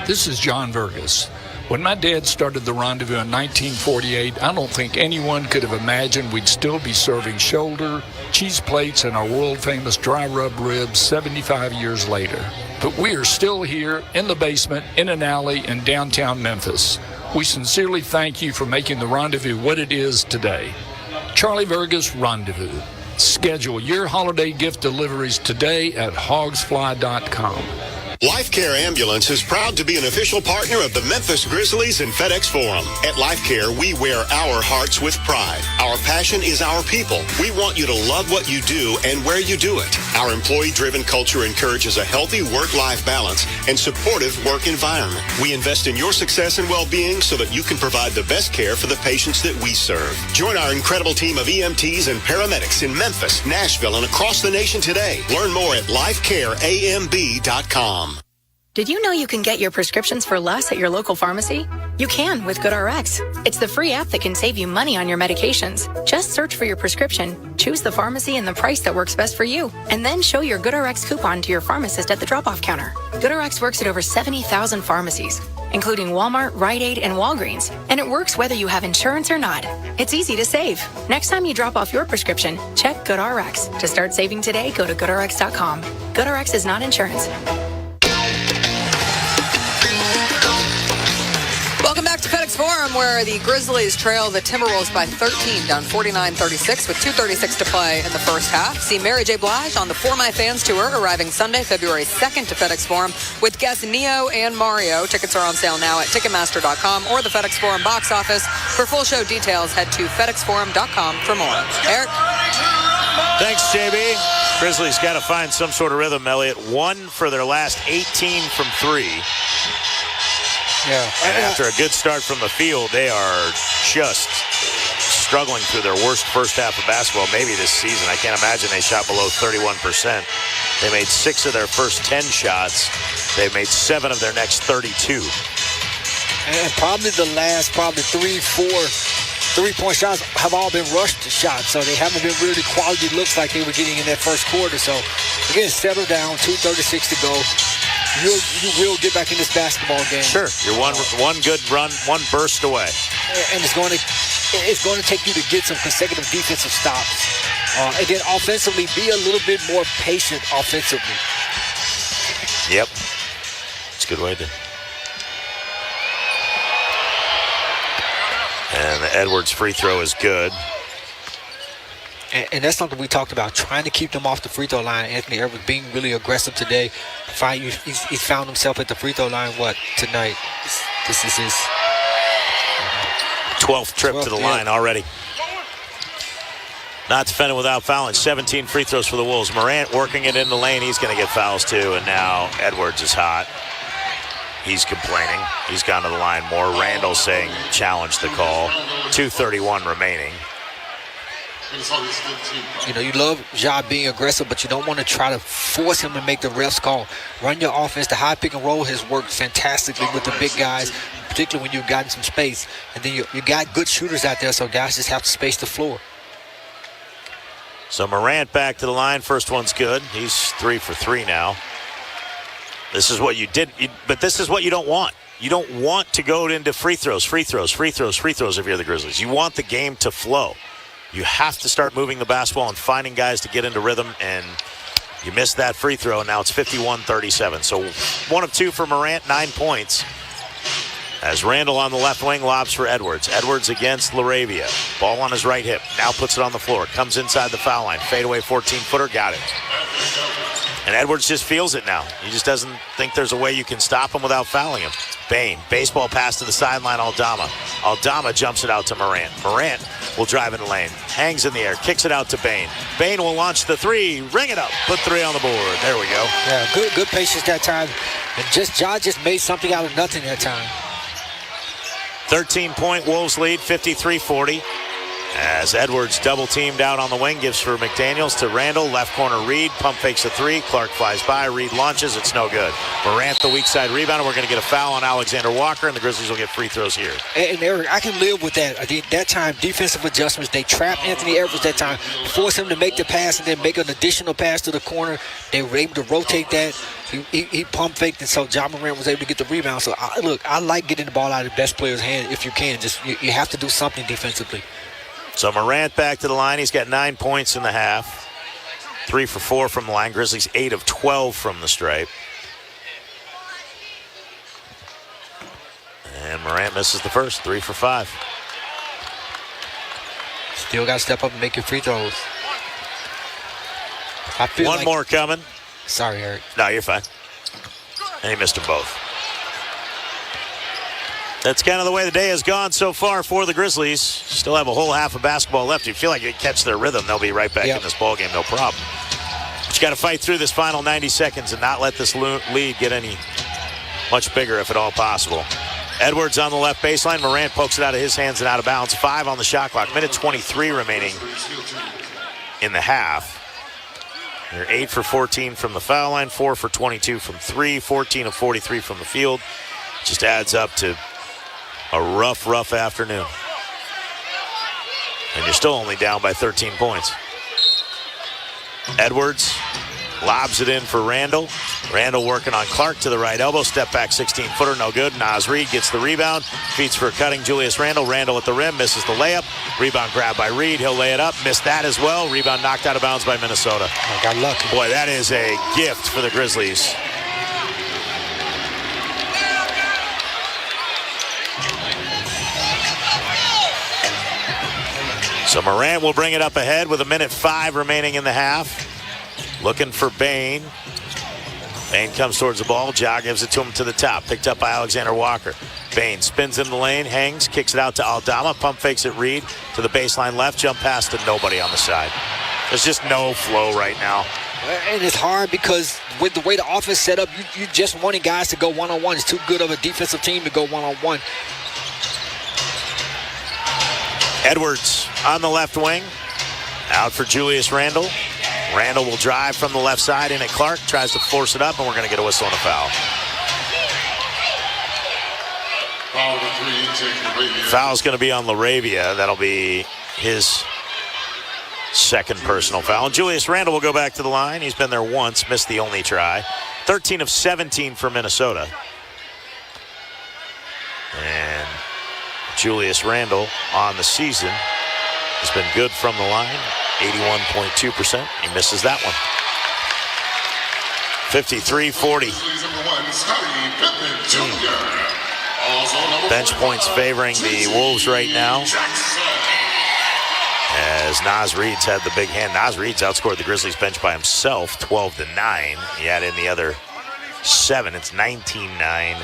This is John Vergas. When my dad started the Rendezvous in 1948, I don't think anyone could have imagined we'd still be serving shoulder, cheese plates, and our world-famous dry rub ribs 75 years later. But we are still here in the basement, in an alley in downtown Memphis. We sincerely thank you for making the Rendezvous what it is today. Charlie Vergas Rendezvous. Schedule your holiday gift deliveries today at hogsfly.com. Life Care Ambulance is proud to be an official partner of the Memphis Grizzlies and FedEx Forum. At Life Care, we wear our hearts with pride. Our passion is our people. We want you to love what you do and where you do it. Our employee-driven culture encourages a healthy work-life balance and supportive work environment. We invest in your success and well-being so that you can provide the best care for the patients that we serve. Join our incredible team of EMTs and paramedics in Memphis, Nashville, and across the nation today. Learn more at lifecareamb.com. Did you know you can get your prescriptions for less at your local pharmacy? You can with GoodRx. It's the free app that can save you money on your medications. Just search for your prescription, choose the pharmacy and the price that works best for you, and then show your GoodRx coupon to your pharmacist at the drop-off counter. GoodRx works at over 70,000 pharmacies, including Walmart, Rite Aid, and Walgreens, and it works whether you have insurance or not. It's easy to save. Next time you drop off your prescription, check GoodRx. To start saving today, go to GoodRx.com. GoodRx is not insurance. Welcome back to FedEx Forum, where the Grizzlies trail the Timberwolves by 13, down 49-36 with 2:36 to play in the first half. See Mary J. Blige on the For My Fans Tour, arriving Sunday, February 2nd to FedEx Forum with guests Neo and Mario. Tickets are on sale now at Ticketmaster.com or the FedEx Forum box office. For full show details, head to FedExForum.com for more. Eric? Thanks, JB. Grizzlies got to find some sort of rhythm, Elliott. 1 for their last 18 from 3. Yeah. And after a good start from the field, they are just struggling through their worst first half of basketball maybe this season. I can't imagine they shot below 31%. They made 6 of their first 10 shots. They've made 7 of their next 32. And probably the last 3-4 three-point shots have all been rushed shots, so they haven't been really quality looks like they were getting in that first quarter. So, again, settle down, 2:36 to go. You will get back in this basketball game. Sure, you're one good run, one burst away, and it's going to take you to get some consecutive defensive stops, and then offensively be a little bit more patient offensively. Yep, it's a good way to. And the Edwards free throw is good. And that's something we talked about, trying to keep them off the free throw line. Anthony Edwards being really aggressive today. He's found himself at the free throw line, tonight? This is his 12th trip to the line already. Not defending without fouling. 17 free throws for the Wolves. Morant working it in the lane. He's going to get fouls too. And now Edwards is hot. He's complaining. He's gone to the line more. Randall saying challenge the call. 2:31 remaining. You love Ja being aggressive, but you don't want to try to force him to make the refs call. Run your offense. The high pick and roll has worked fantastically with the big guys, particularly when you've gotten some space. And then you got good shooters out there, so guys just have to space the floor. So Morant back to the line. First one's good. He's 3 for 3 now. This is what you did, but this is what you don't want. You don't want to go into free throws if you're the Grizzlies. You want the game to flow. You have to start moving the basketball and finding guys to get into rhythm, and you missed that free throw, and now it's 51-37. So 1 of 2 for Morant, 9 points. As Randall on the left wing lobs for Edwards. Edwards against LaRavia. Ball on his right hip. Now puts it on the floor. Comes inside the foul line. Fadeaway 14-footer. Got it. And Edwards just feels it now. He just doesn't think there's a way you can stop him without fouling him. Bain. Baseball pass to the sideline. Aldama. Aldama jumps it out to Morant. Morant will drive in the lane. Hangs in the air. Kicks it out to Bain. Bain will launch the 3. Ring it up. Put 3 on the board. There we go. Yeah, good patience that time. And Ja just made something out of nothing that time. 13-point Wolves lead, 53-40. As Edwards double-teamed out on the wing, gives for McDaniels to Randall. Left corner, Reed. Pump fakes a 3. Clark flies by. Reed launches. It's no good. Morant, the weak side rebound. We're going to get a foul on Alexander Walker, and the Grizzlies will get free throws here. And Eric, I can live with that. I think that time, defensive adjustments. They trapped Anthony Edwards that time, forced him to make the pass and then make an additional pass to the corner. They were able to rotate that. He pump faked, and so Ja Morant was able to get the rebound. So, I like getting the ball out of the best player's hand if you can. Just you have to do something defensively. So Morant back to the line. He's got 9 points in the half. 3 for 4 from the line. Grizzlies 8 of 12 from the stripe. And Morant misses the first. 3 for 5. Still got to step up and make your free throws. One more coming. Sorry, Eric. No, you're fine. And he missed them both. That's kind of the way the day has gone so far for the Grizzlies. Still have a whole half of basketball left. You feel like you catch their rhythm, they'll be right back in this ballgame, no problem. But you got to fight through this final 90 seconds and not let this lead get any much bigger if at all possible. Edwards on the left baseline. Morant pokes it out of his hands and out of bounds. 5 on the shot clock. Minute 23 remaining in the half. They're 8 for 14 from the foul line, 4 for 22 from 3, 14 of 43 from the field. Just adds up to a rough afternoon. And you're still only down by 13 points. Edwards lobs it in for Randall. Randall working on Clark to the right elbow. Step back 16-footer, no good. Nas Reed gets the rebound. Feeds for cutting Julius Randall. Randall at the rim, misses the layup. Rebound grabbed by Reed. He'll lay it up. Missed that as well. Rebound knocked out of bounds by Minnesota. I got lucky. Boy, that is a gift for the Grizzlies. So Morant will bring it up ahead with 1:05 remaining in the half. Looking for Bain. Bain comes towards the ball. Ja gives it to him to the top. Picked up by Alexander Walker. Bain spins in the lane, hangs, kicks it out to Aldama. Pump fakes it Reed to the baseline left. Jump pass to nobody on the side. There's just no flow right now. And it's hard because with the way the offense set up, you just wanting guys to go one-on-one. It's too good of a defensive team to go one-on-one. Edwards on the left wing. Out for Julius Randall. Randall will drive from the left side in at Clark. Tries to force it up, and we're going to get a whistle and a foul. Foul's going to be on LaRavia. That'll be his second personal foul. And Julius Randall will go back to the line. He's been there once, missed the only try. 13 of 17 for Minnesota. And Julius Randall on the season has been good from the line, 81.2%. He misses that one. 53-40. Bench points favoring the Wolves right now. as Naz Reid's had the big hand. Naz Reid's outscored the Grizzlies bench by himself 12-9. He had in the other 7. It's 19-9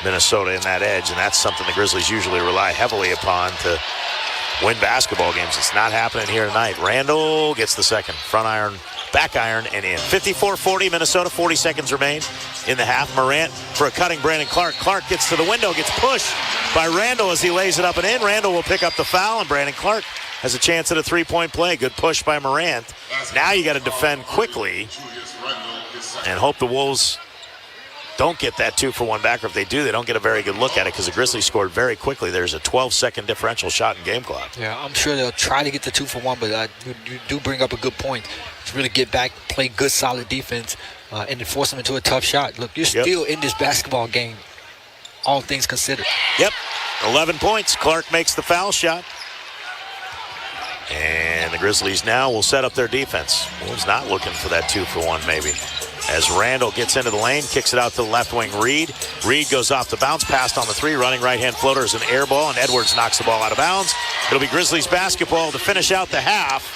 Minnesota in that edge, and that's something the Grizzlies usually rely heavily upon to win basketball games. It's not happening here tonight. Randall gets the second. Front iron, back iron, and in. 54-40 Minnesota, 40 seconds remain in the half. Morant for a cutting Brandon Clark. Clark gets to the window, gets pushed by Randall as he lays it up and in. Randall will pick up the foul, and Brandon Clark has a chance at a three-point play. Good push by Morant. Now you got to defend quickly and hope the Wolves don't get that 2-for-1 back, or if they do, they don't get a very good look at it because the Grizzlies scored very quickly. There's a 12-second differential shot in game clock. Yeah, I'm sure they'll try to get the 2-for-1, but you do bring up a good point. To really get back, play good, solid defense, and then force them into a tough shot. Look, you're still in this basketball game, all things considered. Yep, 11 points. Clark makes the foul shot. And the Grizzlies now will set up their defense. Wolves not looking for that 2-for-1 maybe. As Randall gets into the lane, kicks it out to the left wing, Reid. Reid goes off the bounce, passed on the three, running right-hand floater is an air ball, and Edwards knocks the ball out of bounds. It'll be Grizzlies basketball to finish out the half.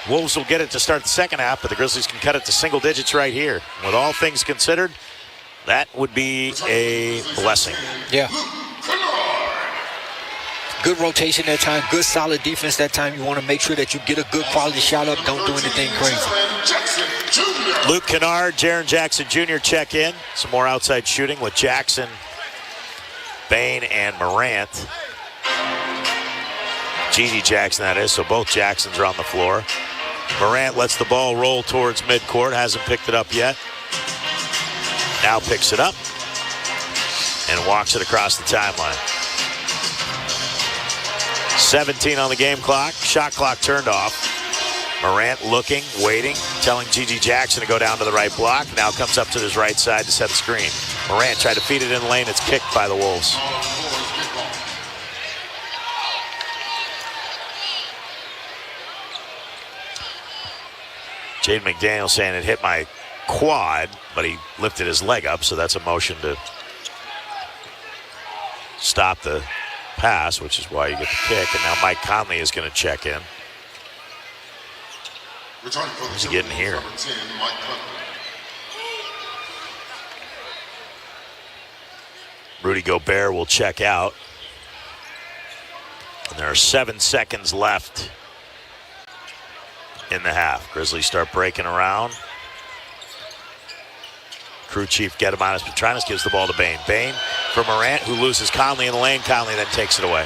Wolves will get it to start the second half, but the Grizzlies can cut it to single digits right here. With all things considered, that would be a blessing. Yeah. Good rotation that time, good solid defense that time. You want to make sure that you get a good quality shot up. Don't do anything crazy. Luke Kennard, Jaren Jackson Jr. check in. Some more outside shooting with Jackson, Bain, and Morant. Gigi Jackson, that is, so both Jacksons are on the floor. Morant lets the ball roll towards midcourt, hasn't picked it up yet. Now picks it up and walks it across the timeline. 17 on the game clock, shot clock turned off. Morant looking, waiting, telling Gigi Jackson to go down to the right block. Now comes up to his right side to set a screen. Morant tried to feed it in the lane. It's kicked by the Wolves. Jaden McDaniel saying it hit my quad, but he lifted his leg up, so that's a motion to stop the pass, which is why you get the kick. And now Mike Conley is going to check in. Who's he getting here? Rudy Gobert will check out. And there are 7 seconds left in the half. Grizzlies start breaking around. Crew chief Gediminas Petranis gives the ball to Bain. Bain for Morant, who loses Conley in the lane. Conley then takes it away.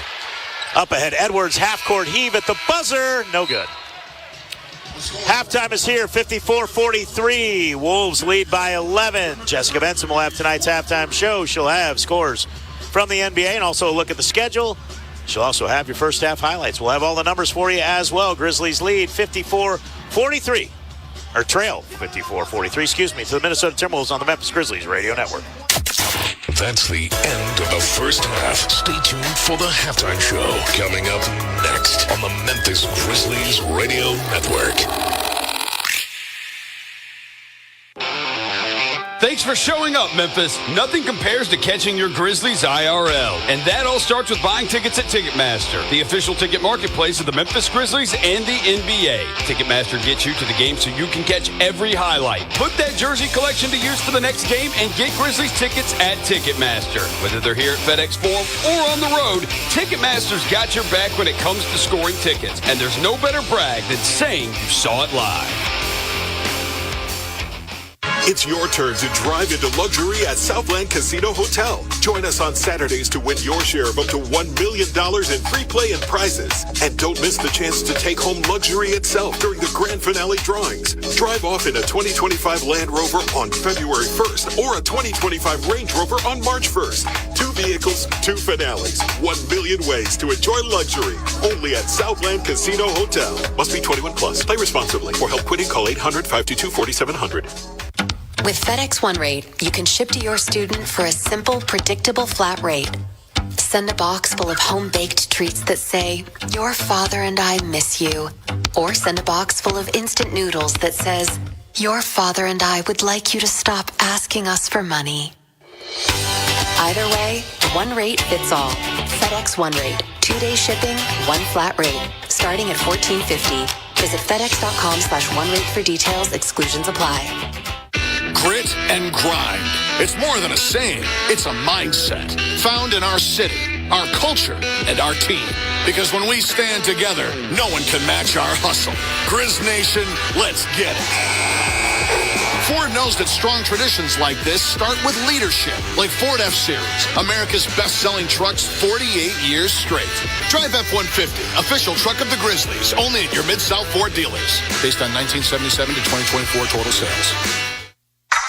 Up ahead, Edwards, half-court heave at the buzzer. No good. Halftime is here, 54-43. Wolves lead by 11. Jessica Benson will have tonight's halftime show. She'll have scores from the NBA and also a look at the schedule. She'll also have your first half highlights. We'll have all the numbers for you as well. Grizzlies lead 54-43. Or trail 54-43, to the Minnesota Timberwolves on the Memphis Grizzlies Radio Network. That's the end of the first half. Stay tuned for the halftime show coming up next on the Memphis Grizzlies Radio Network. Thanks for showing up, Memphis. Nothing compares to catching your Grizzlies IRL. And that all starts with buying tickets at Ticketmaster, the official ticket marketplace of the Memphis Grizzlies and the NBA. Ticketmaster gets you to the game so you can catch every highlight. Put that jersey collection to use for the next game and get Grizzlies tickets at Ticketmaster. Whether they're here at FedEx Forum or on the road, Ticketmaster's got your back when it comes to scoring tickets. And there's no better brag than saying you saw it live. It's your turn to drive into luxury at Southland Casino Hotel. Join us on Saturdays to win your share of up to $1 million in free play and prizes. And don't miss the chance to take home luxury itself during the grand finale drawings. Drive off in a 2025 Land Rover on February 1st or a 2025 Range Rover on March 1st. 2 vehicles, 2 finales, 1 million ways to enjoy luxury. Only at Southland Casino Hotel. Must be 21 plus. Play responsibly. For help quitting, call 800-522-4700. With FedEx One Rate, you can ship to your student for a simple, predictable flat rate. Send a box full of home-baked treats that say, "Your father and I miss you." Or send a box full of instant noodles that says, "Your father and I would like you to stop asking us for money." Either way, one rate fits all. FedEx One Rate. 2-day shipping, one flat rate. starting at $14.50. Visit FedEx.com/OneRate for details. Exclusions apply. Grit and grind. It's more than a saying. It's a mindset found in our city, our culture, and our team. Because when we stand together, no one can match our hustle. Grizz Nation, let's get it. Ford knows that strong traditions like this start with leadership, like Ford F-Series, America's best-selling trucks 48 years straight. Drive F-150, official truck of the Grizzlies, only at your Mid-South Ford dealers. Based on 1977 to 2024 total sales.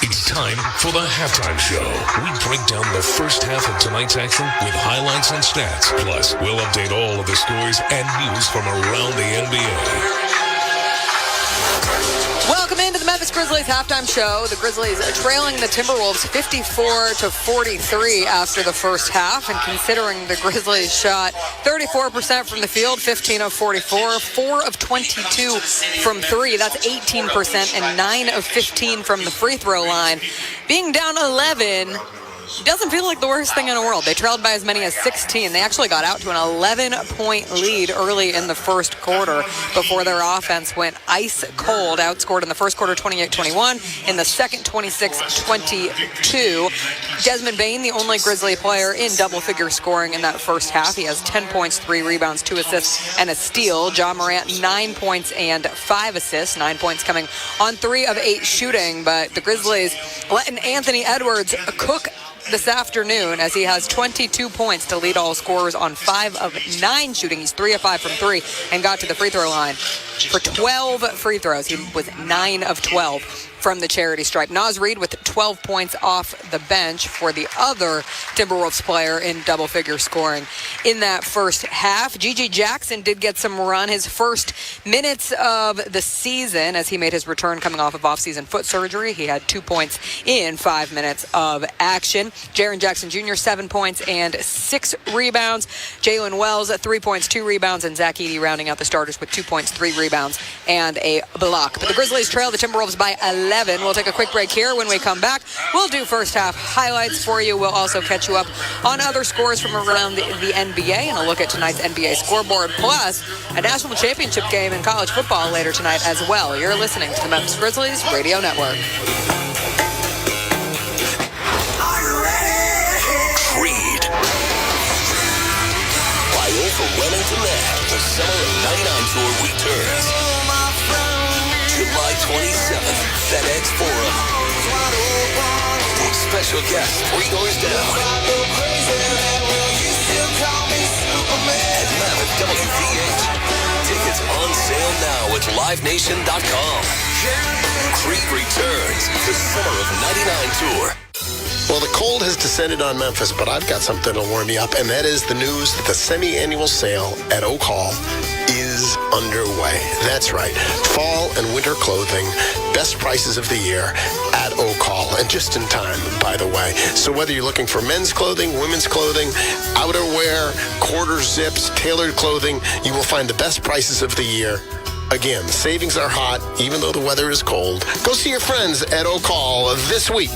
It's time for the halftime show. We break down the first half of tonight's action with highlights and stats. Plus, we'll update all of the scores and news from around the NBA. Welcome into the Memphis Grizzlies halftime show. The Grizzlies trailing the Timberwolves 54-43 after the first half. And considering the Grizzlies shot 34% from the field, 15 of 44, 4 of 22 from three. That's 18%, and 9 of 15 from the free throw line. Being down 11 doesn't feel like the worst thing in the world. They trailed by as many as 16. They actually got out to an 11-point lead early in the first quarter before their offense went ice cold. Outscored in the first quarter 28-21, in the second 26-22. Desmond Bane, the only Grizzly player in double-figure scoring in that first half. He has 10 points, 3 rebounds, 2 assists, and a steal. John Morant, 9 points and 5 assists. 9 points coming on 3 of 8 shooting, but the Grizzlies letting Anthony Edwards cook this afternoon as he has 22 points to lead all scorers on 5 of 9 shooting. He's 3 of 5 from 3 and got to the free throw line for 12 free throws. He was 9 of 12 from the charity stripe. Naz Reid with 12 points off the bench for the other Timberwolves player in double-figure scoring in that first half. Gigi Jackson did get some run, his first minutes of the season as he made his return coming off of off-season foot surgery. He had 2 points in 5 minutes of action. Jaren Jackson Jr., 7 points and 6 rebounds. Jalen Wells, 3 points, 2 rebounds, and Zach Edey rounding out the starters with 2 points, 3 rebounds, and a block. But the Grizzlies trail the Timberwolves by 11. We'll take a quick break here. When we come back, we'll do first half highlights for you. We'll also catch you up on other scores from around the NBA and a look at tonight's NBA scoreboard, plus a national championship game in college football later tonight as well. You're listening to the Memphis Grizzlies Radio Network. Creed. By overwhelming demand, the Summer of '99 tour returns. July 27th, FedEx Forum. Special guest, 3 doors down. At Mammoth WV8. Tickets on sale now at LiveNation.com. Creed returns, the Summer of '99 tour. Well, the cold has descended on Memphis, but I've got something to warm you up, and that is the news that the semi-annual sale at Oak Hall is underway. That's right. Fall and winter clothing, best prices of the year at Oak Hall, and just in time, by the way. So whether you're looking for men's clothing, women's clothing, outerwear, quarter zips, tailored clothing, you will find the best prices of the year. Again, savings are hot, even though the weather is cold. Go see your friends at Oak Hall this week.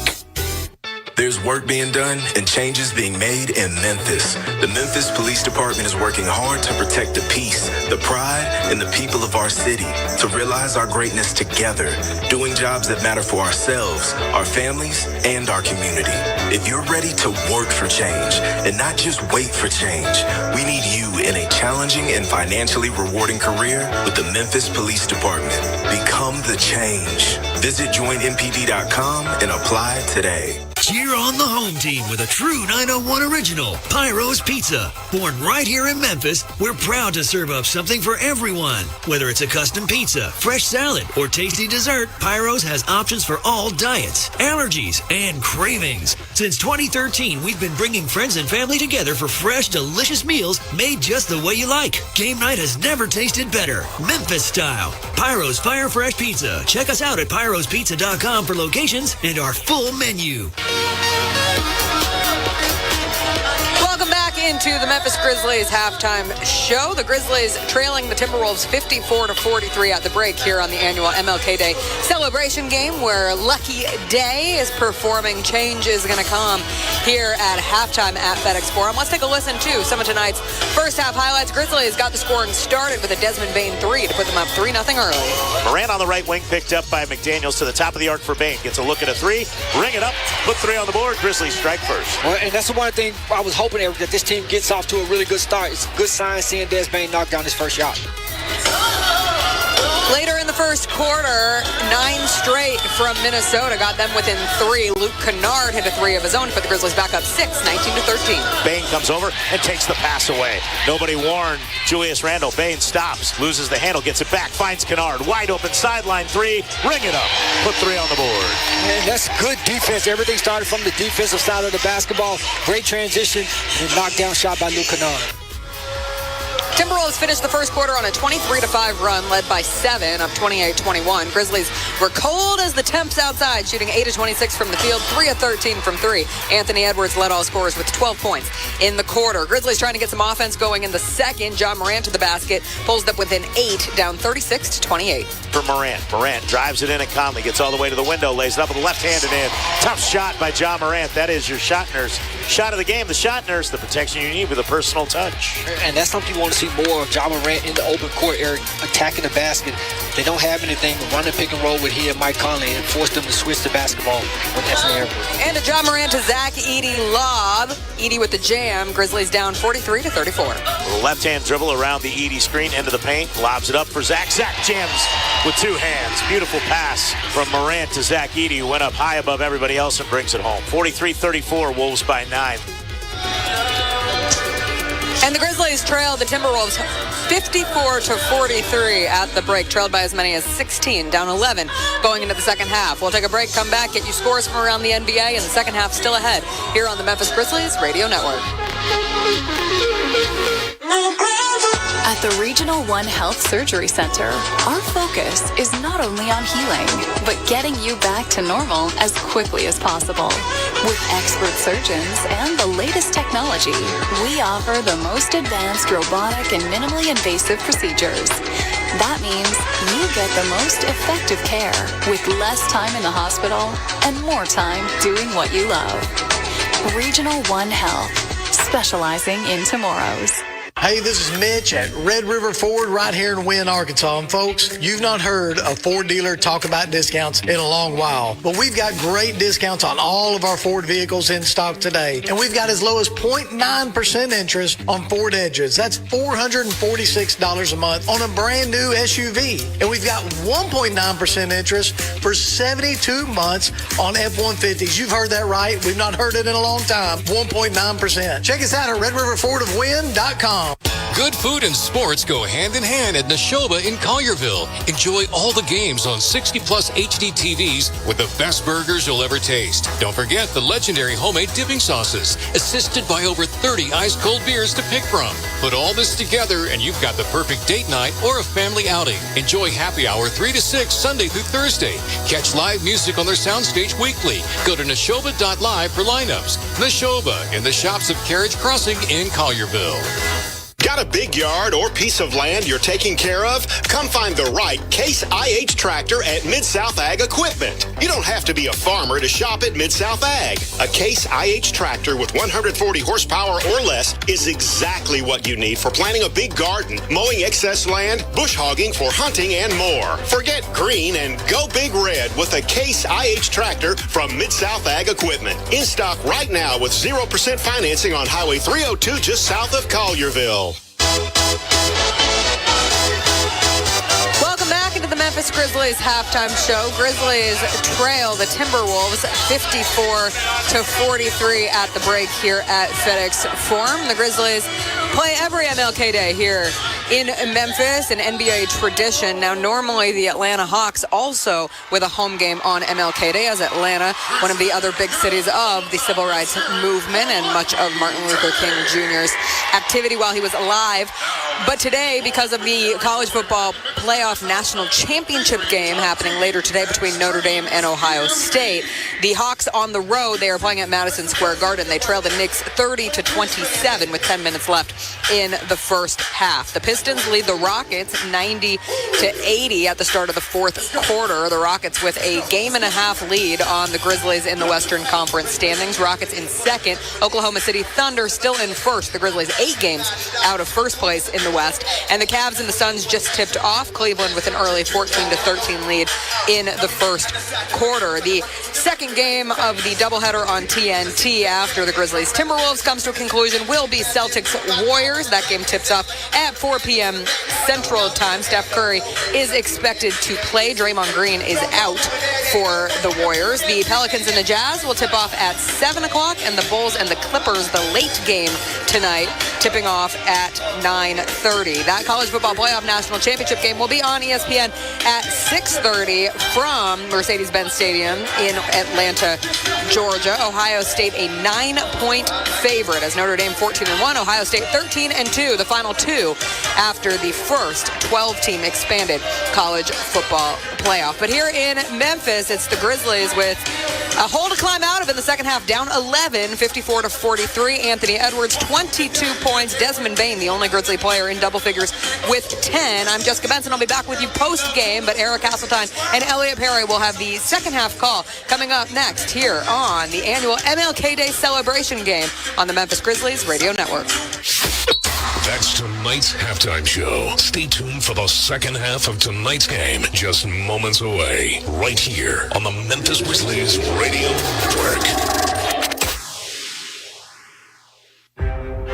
There's work being done and changes being made in Memphis. The Memphis Police Department is working hard to protect the peace, the pride, and the people of our city, to realize our greatness together, doing jobs that matter for ourselves, our families, and our community. If you're ready to work for change and not just wait for change, we need you in a challenging and financially rewarding career with the Memphis Police Department. Become the change. Visit joinmpd.com and apply today. Cheer on the home team with a true 901 original, Pyro's Pizza. Born right here in Memphis, we're proud to serve up something for everyone. Whether it's a custom pizza, fresh salad, or tasty dessert, Pyro's has options for all diets, allergies, and cravings. Since 2013, we've been bringing friends and family together for fresh, delicious meals made just the way you like. Game night has never tasted better. Memphis style. Pyro's Fire Fresh Pizza. Check us out at pyrospizza.com for locations and our full menu. Welcome back into the Memphis Grizzlies halftime show. The Grizzlies trailing the Timberwolves 54-43 at the break here on the annual MLK Day celebration game, where Lucky Day is performing. Change is going to come here at halftime at FedEx Forum. Let's take a listen to some of tonight's first half highlights. Grizzlies got the scoring started with a Desmond Bane 3 to put them up 3-0 early. Morant on the right wing, picked up by McDaniels to the top of the arc for Bane. Gets a look at a 3, ring it up, put 3 on the board. Grizzlies strike first. Well, and that's the one thing I was hoping, Eric, that this team gets off to a really good start. It's a good sign seeing Des Bane knock down his first shot. Later in the first quarter, 9 straight from Minnesota got them within 3. Luke Kennard hit a 3 of his own to put the Grizzlies back up 6, 19-13. Bane comes over and takes the pass away. Nobody warned Julius Randle. Bane stops, loses the handle, gets it back, finds Kennard. Wide open sideline 3, ring it up, put 3 on the board. And that's good defense. Everything started from the defensive side of the basketball. Great transition and knockdown shot by Luke Kennard. Timberwolves finished the first quarter on a 23-5 run, led by 7 of 28-21. Grizzlies were cold as the temps outside, shooting 8 of 26 from the field, 3 of 13 from 3. Anthony Edwards led all scorers with 12 points in the quarter. Grizzlies trying to get some offense going in the second. John Morant to the basket, pulls it up within 8, down 36-28. For Morant drives it in at Conley, gets all the way to the window, lays it up with the left hand and in. Tough shot by John Morant. That is your shot nurse. Shot of the game. The shot nurse, the protection you need with a personal touch. And that's something you want to see more of. John Morant in the open court, Eric, attacking the basket. They don't have anything. Run the pick and roll with he and Mike Conley and force them to switch the basketball with Anthony Edwards. And a John Morant to Zach Edey lob. Edey with the jam. Grizzlies down 43-34. Left-hand dribble around the Edey screen into the paint. Lobs it up for Zach. Zach jams with 2 hands. Beautiful pass from Morant to Zach Edey, who went up high above everybody else and brings it home. 43-34, Wolves by 9. And the Grizzlies trail the Timberwolves 54-43 at the break, trailed by as many as 16, down 11 going into the second half. We'll take a break, come back, get you scores from around the NBA, and the second half still ahead here on the Memphis Grizzlies Radio Network. At the Regional One Health Surgery Center, our focus is not only on healing, but getting you back to normal as quickly as possible. With expert surgeons and the latest technology, we offer the most advanced robotic and minimally invasive procedures. That means you get the most effective care with less time in the hospital and more time doing what you love. Regional One Health, specializing in tomorrows. Hey, this is Mitch at Red River Ford right here in Wynne, Arkansas. And folks, you've not heard a Ford dealer talk about discounts in a long while. But we've got great discounts on all of our Ford vehicles in stock today. And we've got as low as 0.9% interest on Ford Edges. That's $446 a month on a brand new SUV. And we've got 1.9% interest for 72 months on F-150s. You've heard that right. We've not heard it in a long time. 1.9%. Check us out at RedRiverFordOfWynn.com. Good food and sports go hand in hand at Neshoba in Collierville. Enjoy all the games on 60-plus HD TVs with the best burgers you'll ever taste. Don't forget the legendary homemade dipping sauces, assisted by over 30 ice-cold beers to pick from. Put all this together and you've got the perfect date night or a family outing. Enjoy happy hour 3 to 6 Sunday through Thursday. Catch live music on their soundstage weekly. Go to neshoba.live for lineups. Neshoba in the shops of Carriage Crossing in Collierville. Got a big yard or piece of land you're taking care of? Come find the right Case IH tractor at Mid-South Ag Equipment. You don't have to be a farmer to shop at Mid-South Ag. A Case IH tractor with 140 horsepower or less is exactly what you need for planting a big garden, mowing excess land, bush hogging for hunting, and more. Forget green and go big red with a Case IH tractor from Mid-South Ag Equipment. In stock right now with 0% financing on Highway 302 just south of Collierville. Welcome back into the Memphis Grizzlies halftime show. Grizzlies trail the Timberwolves 54-43 at the break here at FedEx Forum. The Grizzlies play every MLK Day here in Memphis, an NBA tradition. Now, normally the Atlanta Hawks also with a home game on MLK Day, as Atlanta, one of the other big cities of the civil rights movement and much of Martin Luther King Jr.'s activity while he was alive. But today, because of the college football playoff national championship game happening later today between Notre Dame and Ohio State, the Hawks on the road, they are playing at Madison Square Garden. They trail the Knicks 30-27 with 10 minutes left in the first half. The Pistons lead the Rockets 90-80 at the start of the fourth quarter. The Rockets with a game-and-a-half lead on the Grizzlies in the Western Conference standings. Rockets in second. Oklahoma City Thunder still in first. The Grizzlies 8 games out of first place in the West. And the Cavs and the Suns just tipped off Cleveland with an early 14-13 lead in the first quarter. The second game of the doubleheader on TNT after the Grizzlies Timberwolves comes to a conclusion will be Celtics Warriors. That game tips off at 4 p.m. Central Time. Steph Curry is expected to play. Draymond Green is out for the Warriors. The Pelicans and the Jazz will tip off at 7 o'clock, and the Bulls and the Clippers, the late game tonight, tipping off at 9:30. That college football playoff national championship game will be on ESPN at 6:30 from Mercedes-Benz Stadium in Atlanta, Georgia. Ohio State a 9-point favorite as Notre Dame 14-1, Ohio State 13-2, the final two after the first 12-team expanded college football playoff. But here in Memphis, it's the Grizzlies with a hole to climb out of in the second half, down 11, 54-43. Anthony Edwards, 22 points. Desmond Bain, the only Grizzly player in double figures with 10. I'm Jessica Benson. I'll be back with you post-game, but Eric Hasseltine and Elliot Perry will have the second half call coming up next here on the annual MLK Day celebration game on the Memphis Grizzlies Radio Network. That's tonight's halftime show. Stay tuned for the second half of tonight's game, just moments away, right here on the Memphis Grizzlies Radio Network.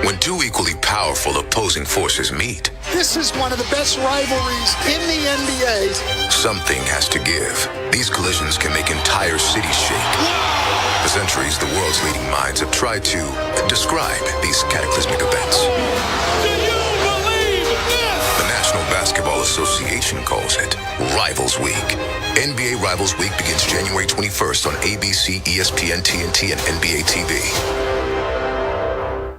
When two equally powerful opposing forces meet, this is one of the best rivalries in the NBA. Something has to give. These collisions can make entire cities shake. For centuries, the world's leading minds have tried to describe these cataclysmic events. Do you believe this? The National Basketball Association calls it Rivals Week. NBA Rivals Week begins January 21st on ABC, ESPN, TNT, and NBA TV.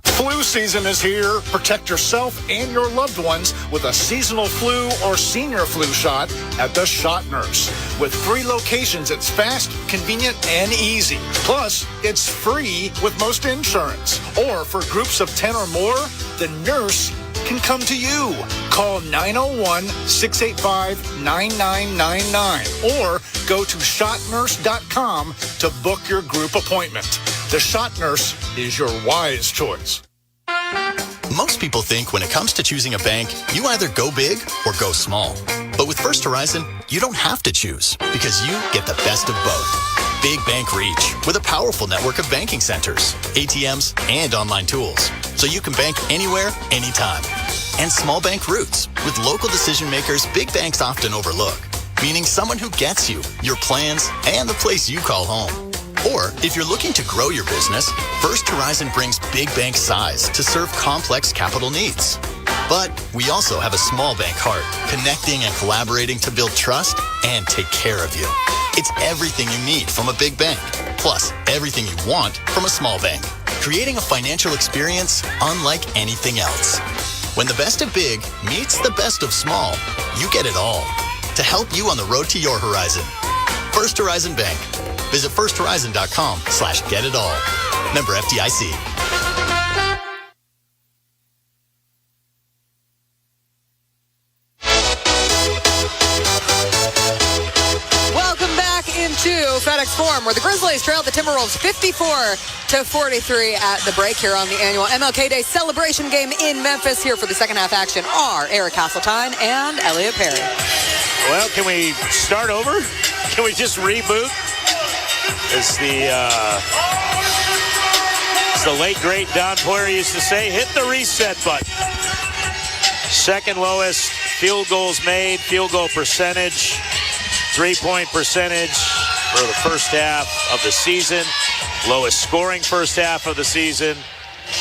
Flu season is here. Protect yourself and your loved ones with a seasonal flu or senior flu shot at the Shot Nurse. With 3 locations, it's fast, convenient, and easy. Plus, it's free with most insurance. Or for groups of 10 or more, the nurse can come to you. Call 901-685-9999 or go to shotnurse.com to book your group appointment. The Shot Nurse is your wise choice. Most people think when it comes to choosing a bank, you either go big or go small. But with First Horizon, you don't have to choose because you get the best of both. Big bank reach with a powerful network of banking centers, ATMs, and online tools. So you can bank anywhere, anytime. And small bank roots with local decision makers big banks often overlook. Meaning someone who gets you, your plans, and the place you call home. Or if you're looking to grow your business, First Horizon brings big bank size to serve complex capital needs. But we also have a small bank heart, connecting and collaborating to build trust and take care of you. It's everything you need from a big bank, plus everything you want from a small bank. Creating a financial experience unlike anything else. When the best of big meets the best of small, you get it all. To help you on the road to your horizon. First Horizon Bank. Visit firsthorizon.com/getitall. Member FDIC. Welcome back into FedEx Forum, where the Grizzlies trailed the Timberwolves 54-43 at the break here on the annual MLK Day celebration game in Memphis. Here for the second half action are Eric Hasseltine and Elliot Perry. Well, can we start over? Can we just reboot? As the late, great Don Poirier used to say, hit the reset button. Second lowest field goals made, field goal percentage, three-point percentage for the first half of the season. Lowest scoring first half of the season.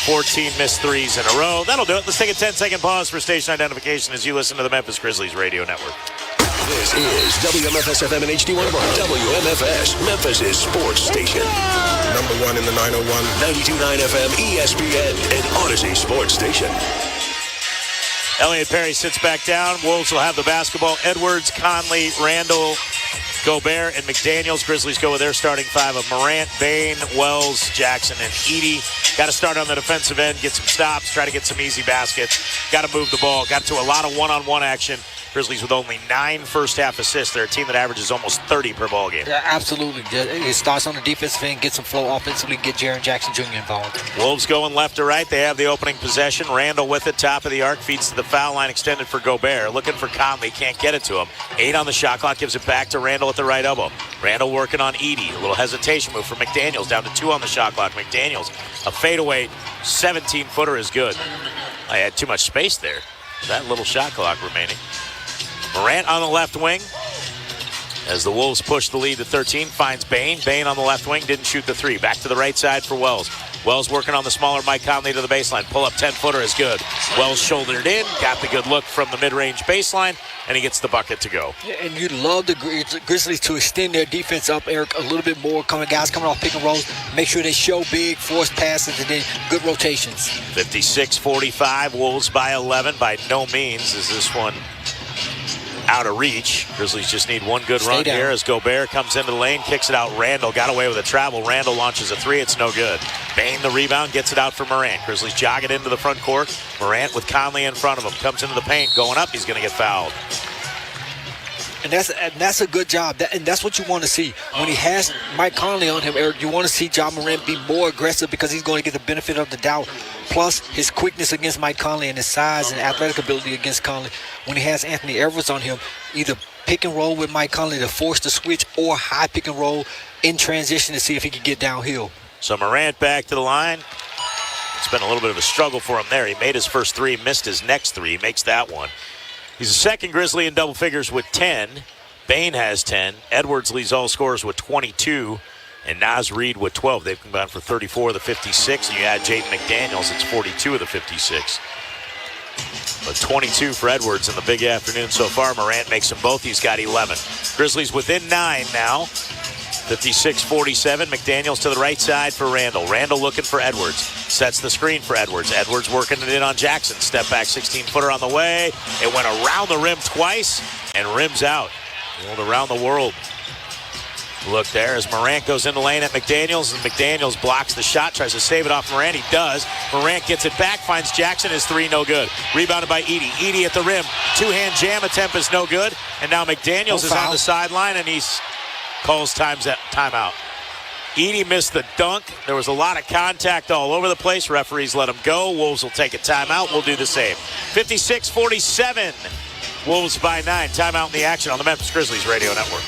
14 missed threes in a row. That'll do it. Let's take a 10-second pause for station identification as you listen to the Memphis Grizzlies radio network. This is WMFS FM and HD1 WMFS, Memphis' sports station. Number one in the 901. 92.9 FM, ESPN, and Odyssey Sports Station. Elliott Perry sits back down. Wolves will have the basketball. Edwards, Conley, Randall, Gobert, and McDaniels. Grizzlies go with their starting five of Morant, Bain, Wells, Jackson, and Edey. Got to start on the defensive end, get some stops, try to get some easy baskets. Got to move the ball. Got to a lot of one-on-one action. Grizzlies with only 9 first-half assists. They're a team that averages almost 30 per ball game. Yeah, absolutely. It starts on the defensive end, get some flow offensively, get Jaren Jackson Jr. involved. Wolves going left to right. They have the opening possession. Randall with it, top of the arc, feeds to the foul line, extended for Gobert. Looking for Conley, can't get it to him. 8 on the shot clock, gives it back to Randall at the right elbow. Randall working on Edey. A little hesitation move for McDaniels, down to 2 on the shot clock. McDaniels, a fadeaway 17-footer is good. I had too much space there. That little shot clock remaining. Morant on the left wing as the Wolves push the lead to 13. Finds Bain. Bain on the left wing. Didn't shoot the 3. Back to the right side for Wells. Wells working on the smaller Mike Conley to the baseline. Pull up 10-footer is good. Wells shouldered in. Got the good look from the mid-range baseline. And he gets the bucket to go. And you'd love the Grizzlies to extend their defense up, Eric, a little bit more. Guys coming off pick and rolls. Make sure they show big, force passes, and then good rotations. 56-45. Wolves by 11. By no means is this one out of reach. Grizzlies just need one good run here as Gobert comes into the lane, kicks it out. Randall got away with a travel. Randall launches a 3. It's no good. Bain the rebound, gets it out for Morant. Grizzlies jog it into the front court. Morant with Conley in front of him. Comes into the paint. Going up, he's going to get fouled. And that's a good job. And that's what you want to see. When he has Mike Conley on him, Eric, you want to see Ja Morant be more aggressive because he's going to get the benefit of the doubt. Plus, his quickness against Mike Conley and his size and athletic ability against Conley. When he has Anthony Edwards on him, either pick and roll with Mike Conley to force the switch or high pick and roll in transition to see if he can get downhill. So Morant back to the line. It's been a little bit of a struggle for him there. He made his first 3, missed his next 3. He makes that one. He's the second Grizzly in double figures with 10. Bain has 10. Edwards leads all scorers with 22. And Naz Reid with 12. They've combined for 34 of the 56. And you add Jaden McDaniels, it's 42 of the 56. But 22 for Edwards in the big afternoon so far. Morant makes them both. He's got 11. Grizzlies within 9 now. 56-47. McDaniels to the right side for Randall. Randall looking for Edwards. Sets the screen for Edwards. Edwards working it in on Jackson. Step back 16-footer on the way. It went around the rim twice and rims out. Rolled around the world. Look there as Morant goes in the lane at McDaniels, and McDaniels blocks the shot, tries to save it off Morant. He does. Morant gets it back, finds Jackson. His 3 no good. Rebounded by Edey. Edey at the rim. 2-hand jam attempt is no good. And now McDaniels is on the sideline, and he calls timeout. Edey missed the dunk. There was a lot of contact all over the place. Referees let him go. Wolves will take a timeout. We'll do the same. 56-47. Wolves by 9. Timeout in the action on the Memphis Grizzlies Radio Network.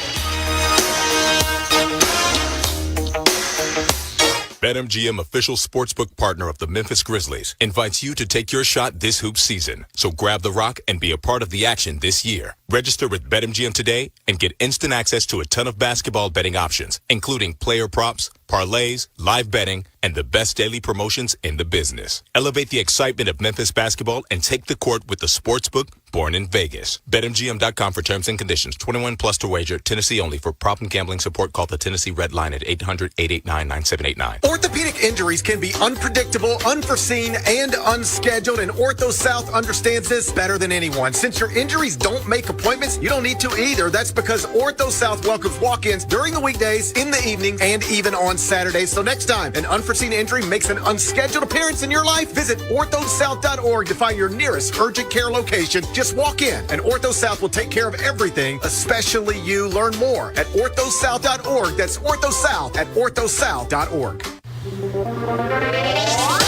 BetMGM, official sportsbook partner of the Memphis Grizzlies, invites you to take your shot this hoop season. So grab the rock and be a part of the action this year. Register with BetMGM today and get instant access to a ton of basketball betting options, including player props, parlays, live betting, and the best daily promotions in the business. Elevate the excitement of Memphis basketball and take the court with the sportsbook born in Vegas. BetMGM.com for terms and conditions. 21 plus to wager. Tennessee only. For problem gambling support, call the Tennessee Red Line at 800-889-9789. Orthopedic injuries can be unpredictable, unforeseen, and unscheduled, and Ortho South understands this better than anyone. Since your injuries don't make appointments, you don't need to either. That's because Ortho South welcomes walk-ins during the weekdays, in the evening, and even on Saturdays. So next time an unforeseen injury makes an unscheduled appearance in your life, visit orthosouth.org to find your nearest urgent care location. Just walk in, and Ortho South will take care of everything, especially you. Learn more at orthosouth.org. That's orthosouth at orthosouth.org.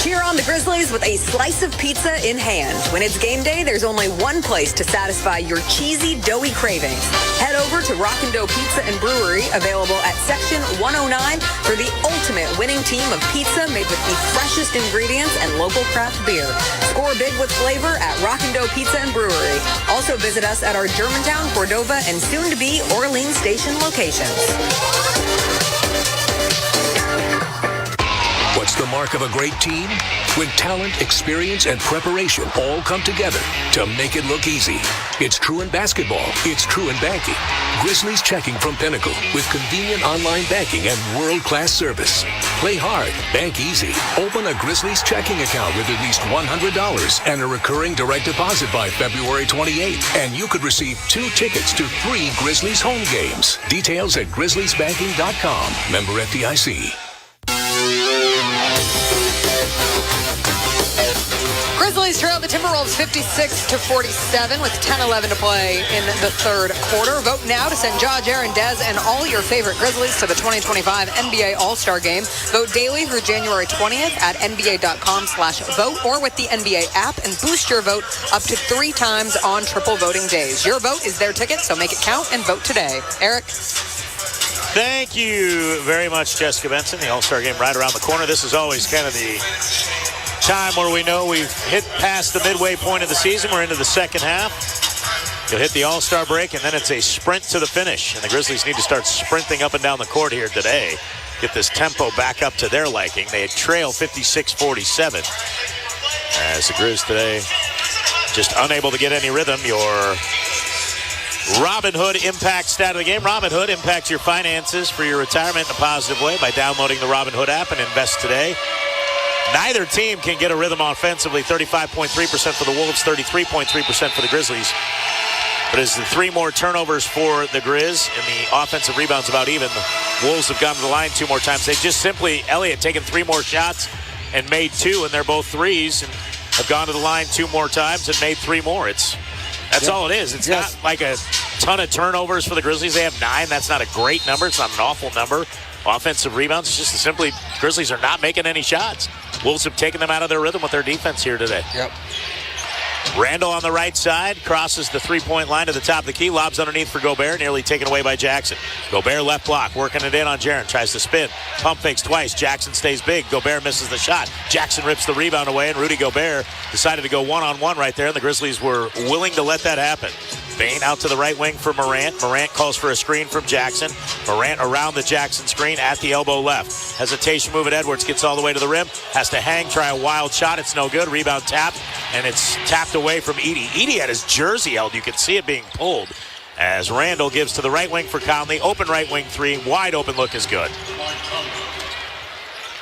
Cheer on the Grizzlies with a slice of pizza in hand. When it's game day, there's only one place to satisfy your cheesy, doughy cravings. Head over to Rockin' Dough Pizza and Brewery, available at Section 109, for the ultimate winning team of pizza made with the freshest ingredients and local craft beer. Score big with flavor at Rockin' Dough Pizza and Brewery. Also visit us at our Germantown, Cordova, and soon-to-be Orleans Station locations. What's the mark of a great team? When talent, experience, and preparation all come together to make it look easy. It's true in basketball. It's true in banking. Grizzlies Checking from Pinnacle with convenient online banking and world-class service. Play hard, bank easy. Open a Grizzlies checking account with at least $100 and a recurring direct deposit by February 28th. And you could receive 2 tickets to 3 Grizzlies home games. Details at grizzliesbanking.com. Member FDIC. Grizzlies trail the Timberwolves 56-47 with 10:11 to play in the third quarter. Vote now to send Ja, Jaren, Dez, and all your favorite Grizzlies to the 2025 NBA All-Star Game. Vote daily through January 20th at nba.com/vote or with the NBA app, and boost your vote up to 3 times on triple voting days. Your vote is their ticket, so make it count and vote today. Eric? Thank you very much, Jessica Benson. The All-Star Game right around the corner. This is always kind of the time where we know we've hit past the midway point of the season. We're into the second half. You'll hit the All-Star break, and then it's a sprint to the finish. And the Grizzlies need to start sprinting up and down the court here today. Get this tempo back up to their liking. They trail 56-47. As the Grizz today just unable to get any rhythm. Your Robinhood Impact stat of the game. Robinhood impacts your finances for your retirement in a positive way by downloading the Robinhood app and invest today. Neither team can get a rhythm offensively. 35.3% for the Wolves, 33.3% for the Grizzlies. But it's the 3 more turnovers for the Grizz, and the offensive rebounds about even. The Wolves have gone to the line 2 more times. They've just simply, Elliott, taken 3 more shots and made 2, and they're both threes, and have gone to the line 2 more times and made 3 more. That's all it is. It's not like a ton of turnovers for the Grizzlies. They have 9. That's not a great number. It's not an awful number. Offensive rebounds, it's just simply Grizzlies are not making any shots. Wolves have taken them out of their rhythm with their defense here today. Yep. Randall on the right side, crosses the 3-point line to the top of the key, lobs underneath for Gobert, nearly taken away by Jackson. Gobert left block, working it in on Jaren, tries to spin, pump fakes twice, Jackson stays big, Gobert misses the shot. Jackson rips the rebound away, and Rudy Gobert decided to go one-on-one right there, and the Grizzlies were willing to let that happen. Bane out to the right wing for Morant. Morant calls for a screen from Jackson. Morant around the Jackson screen at the elbow left. Hesitation move at Edwards, gets all the way to the rim, has to hang, try a wild shot, it's no good. Rebound tapped, and it's tapped away from Edey. Edey had his jersey held. You can see it being pulled as Randall gives to the right wing for Conley. Open right wing 3. Wide open look is good.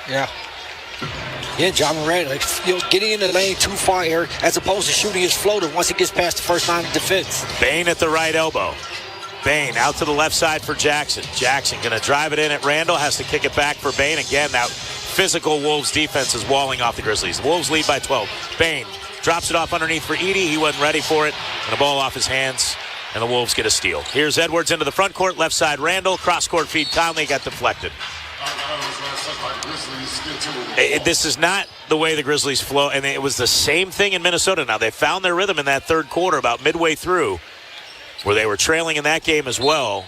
Yeah. Yeah, John Morant, getting in the lane too far, Eric, as opposed to shooting his floater once he gets past the first line of defense. Bane at the right elbow. Bane out to the left side for Jackson. Jackson going to drive it in at Randall, has to kick it back for Bane. Again, that physical Wolves defense is walling off the Grizzlies. The Wolves lead by 12. Bane drops it off underneath for Edey. He wasn't ready for it. And the ball off his hands, and the Wolves get a steal. Here's Edwards into the front court, left side Randall. Cross-court feed Conley, got deflected. This is not the way the Grizzlies flow, and it was the same thing in Minnesota. Now, they found their rhythm in that third quarter about midway through, where they were trailing in that game as well.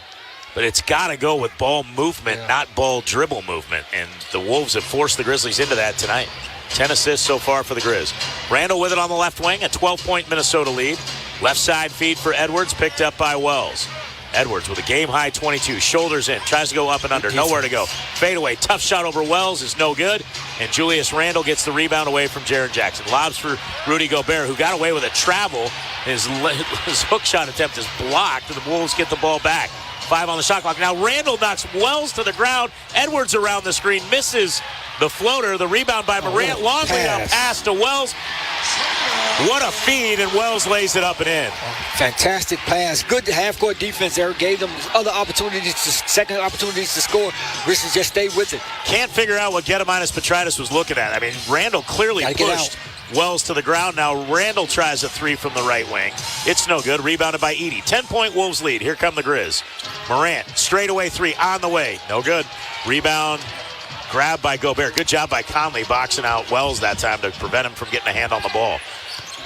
But it's got to go with ball movement, not ball dribble movement. And the Wolves have forced the Grizzlies into that tonight. 10 assists so far for the Grizz. Randall with it on the left wing, a 12-point Minnesota lead. Left side feed for Edwards, picked up by Wells. Edwards with a game-high 22, shoulders in, tries to go up and under, nowhere to go. Fadeaway, tough shot over Wells is no good, and Julius Randle gets the rebound away from Jaren Jackson. Lobs for Rudy Gobert, who got away with a travel. His hook shot attempt is blocked, and the Wolves get the ball back. 5 on the shot clock. Now Randle knocks Wells to the ground. Edwards around the screen, misses the floater. The rebound by Morant. Longley up pass to Wells. What a feed, and Wells lays it up and in. Fantastic pass. Good half-court defense there. Gave them other opportunities, second opportunities to score. Grizzlies just stayed with it. Can't figure out what Gediminas Petritis was looking at. I mean, Randle clearly pushed Wells to the ground. Now Randle tries a 3 from the right wing. It's no good. Rebounded by Edey. 10-point Wolves lead. Here come the Grizz. Morant, straightaway 3 on the way. No good. Rebound. Grabbed by Gobert. Good job by Conley boxing out Wells that time to prevent him from getting a hand on the ball.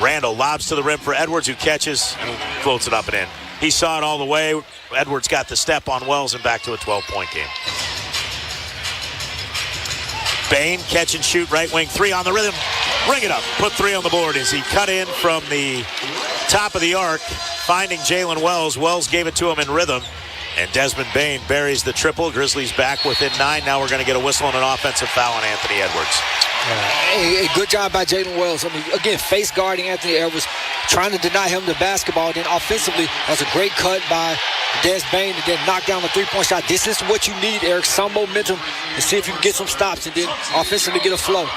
Randall lobs to the rim for Edwards, who catches and floats it up and in. He saw it all the way. Edwards got the step on Wells and back to a 12-point game. Bane, catch and shoot, right wing 3 on the rhythm. Bring it up. Put 3 on the board as he cut in from the top of the arc, finding Jalen Wells. Wells gave it to him in rhythm. And Desmond Bain buries the triple. Grizzlies back within 9. Now we're going to get a whistle and an offensive foul on Anthony Edwards. A good job by Jalen Wells. I mean, again, face guarding Anthony Edwards, trying to deny him the basketball. Then offensively, that's a great cut by Des Bain to then knock down the three-point shot. This is what you need, Eric, some momentum, and see if you can get some stops and then offensively get a flow.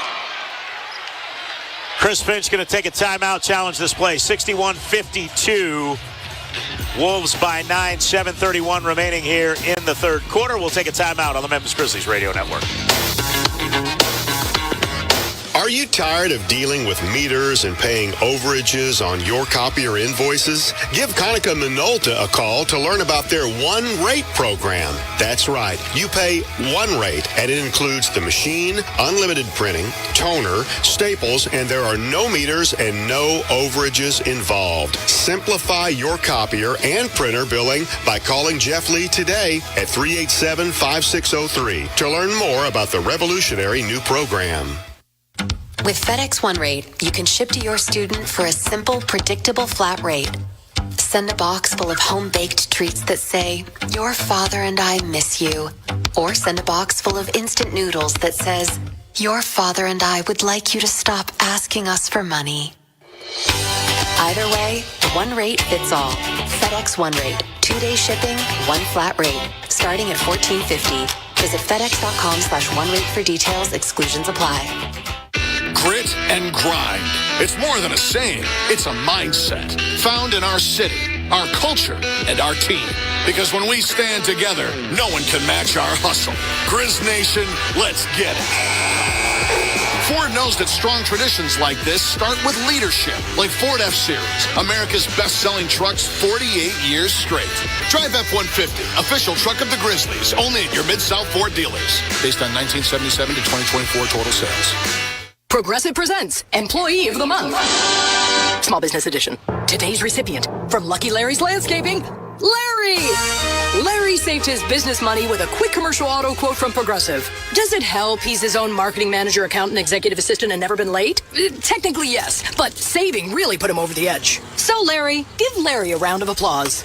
Chris Finch going to take a timeout, challenge this play. 61-52. Wolves by 9, 7:31 remaining here in the third quarter. We'll take a timeout on the Memphis Grizzlies radio network. Are you tired of dealing with meters and paying overages on your copier invoices? Give Konica Minolta a call to learn about their One Rate program. That's right. You pay one rate, and it includes the machine, unlimited printing, toner, staples, and there are no meters and no overages involved. Simplify your copier and printer billing by calling Jeff Lee today at 387-5603 to learn more about the revolutionary new program. With FedEx One Rate, you can ship to your student for a simple, predictable flat rate. Send a box full of home-baked treats that say, "Your father and I miss you." Or send a box full of instant noodles that says, "Your father and I would like you to stop asking us for money." Either way, one rate fits all. FedEx One Rate. 2-day shipping, one flat rate. Starting at $14.50. Visit FedEx.com/OneRate for details. Exclusions apply. Grit and grind. It's more than a saying. It's a mindset found in our city, our culture, and our team. Because when we stand together, no one can match our hustle. Grizz Nation, let's get it. Ford knows that strong traditions like this start with leadership, like Ford F-Series, America's best-selling trucks 48 years straight. Drive F-150, official truck of the Grizzlies, only at your Mid-South Ford dealers. Based on 1977 to 2024 total sales. Progressive presents Employee of the Month. Small Business Edition. Today's recipient from Lucky Larry's Landscaping, Larry! Larry saved his business money with a quick commercial auto quote from Progressive. Does it help he's his own marketing manager, accountant, executive assistant, and never been late? Technically, yes, but saving really put him over the edge. So, Larry, give Larry a round of applause.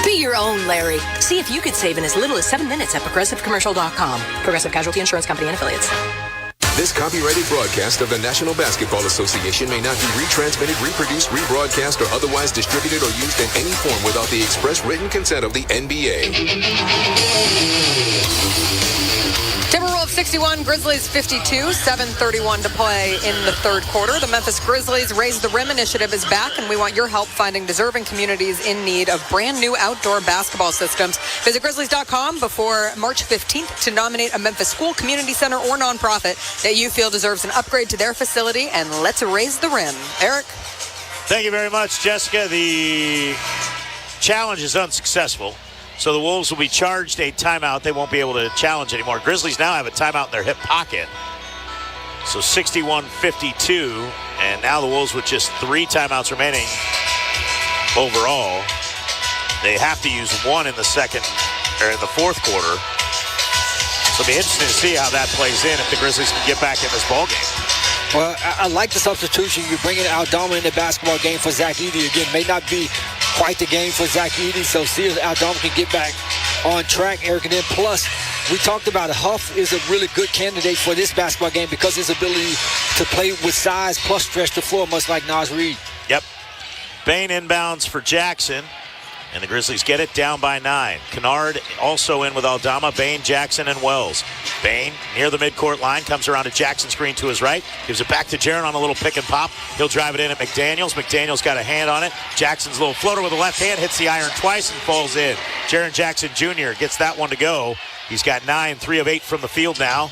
Be your own Larry. See if you could save in as little as 7 minutes at ProgressiveCommercial.com. Progressive Casualty Insurance Company and Affiliates. This copyrighted broadcast of the National Basketball Association may not be retransmitted, reproduced, rebroadcast, or otherwise distributed or used in any form without the express written consent of the NBA. Timberwolves 61, Grizzlies 52, 7:31 to play in the third quarter. The Memphis Grizzlies Raise the Rim initiative is back, and we want your help finding deserving communities in need of brand new outdoor basketball systems. Visit Grizzlies.com before March 15th to nominate a Memphis school, community center, or nonprofit that you feel deserves an upgrade to their facility, and let's raise the rim. Eric? Thank you very much, Jessica. The challenge is unsuccessful. So the Wolves will be charged a timeout. They won't be able to challenge anymore. Grizzlies now have a timeout in their hip pocket. So 61-52. And now the Wolves with just 3 timeouts remaining overall. They have to use one in the fourth quarter. So it'll be interesting to see how that plays in if the Grizzlies can get back in this ballgame. Well, I like the substitution. You're bringing Aldama in the basketball game for Zach Edey. Again, may not be quite the game for Zach Edey, so see if Aldama can get back on track, Eric. And then plus, we talked about it. Huff is a really good candidate for this basketball game because his ability to play with size plus stretch the floor, much like Naz Reid. Yep. Bain inbounds for Jackson. And the Grizzlies get it down by 9. Kennard also in with Aldama, Bain, Jackson, and Wells. Bain near the midcourt line, comes around to Jackson, screen to his right. Gives it back to Jaren on a little pick and pop. He'll drive it in at McDaniels. McDaniels got a hand on it. Jackson's little floater with the left hand, hits the iron twice and falls in. Jaren Jackson Jr. gets that one to go. He's got 9, 3 of 8 from the field now.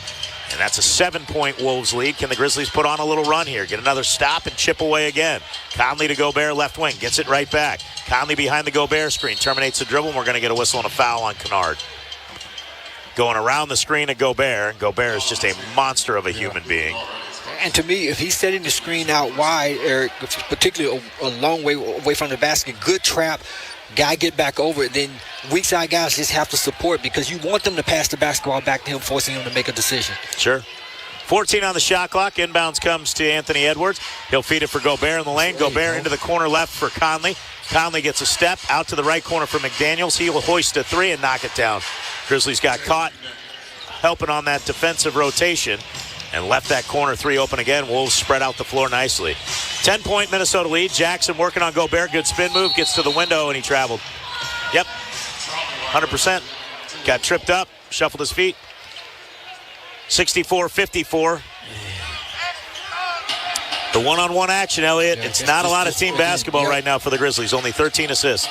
And that's a 7-point Wolves lead. Can the Grizzlies put on a little run here? Get another stop and chip away again. Conley to Gobert, left wing. Gets it right back. Conley behind the Gobert screen. Terminates the dribble, and we're going to get a whistle and a foul on Kennard. Going around the screen at Gobert. Gobert is just a monster of a human being. And to me, if he's setting the screen out wide, Eric, particularly a long way away from the basket, good trap, guy get back over it, then weak side guys just have to support because you want them to pass the basketball back to him, forcing him to make a decision. Sure. 14 on the shot clock. Inbounds comes to Anthony Edwards. He'll feed it for Gobert in the lane. Gobert into the corner left for Conley. Conley gets a step out to the right corner for McDaniels. He will hoist a three and knock it down. Grizzlies got caught helping on that defensive rotation and left that corner three open again. Wolves spread out the floor nicely. 10-point Minnesota lead. Jackson working on Gobert. Good spin move. Gets to the window, and he traveled. Yep, 100%. Got tripped up, shuffled his feet. 64-54. The one-on-one action, Elliott. It's not a lot of team basketball right now for the Grizzlies. Only 13 assists.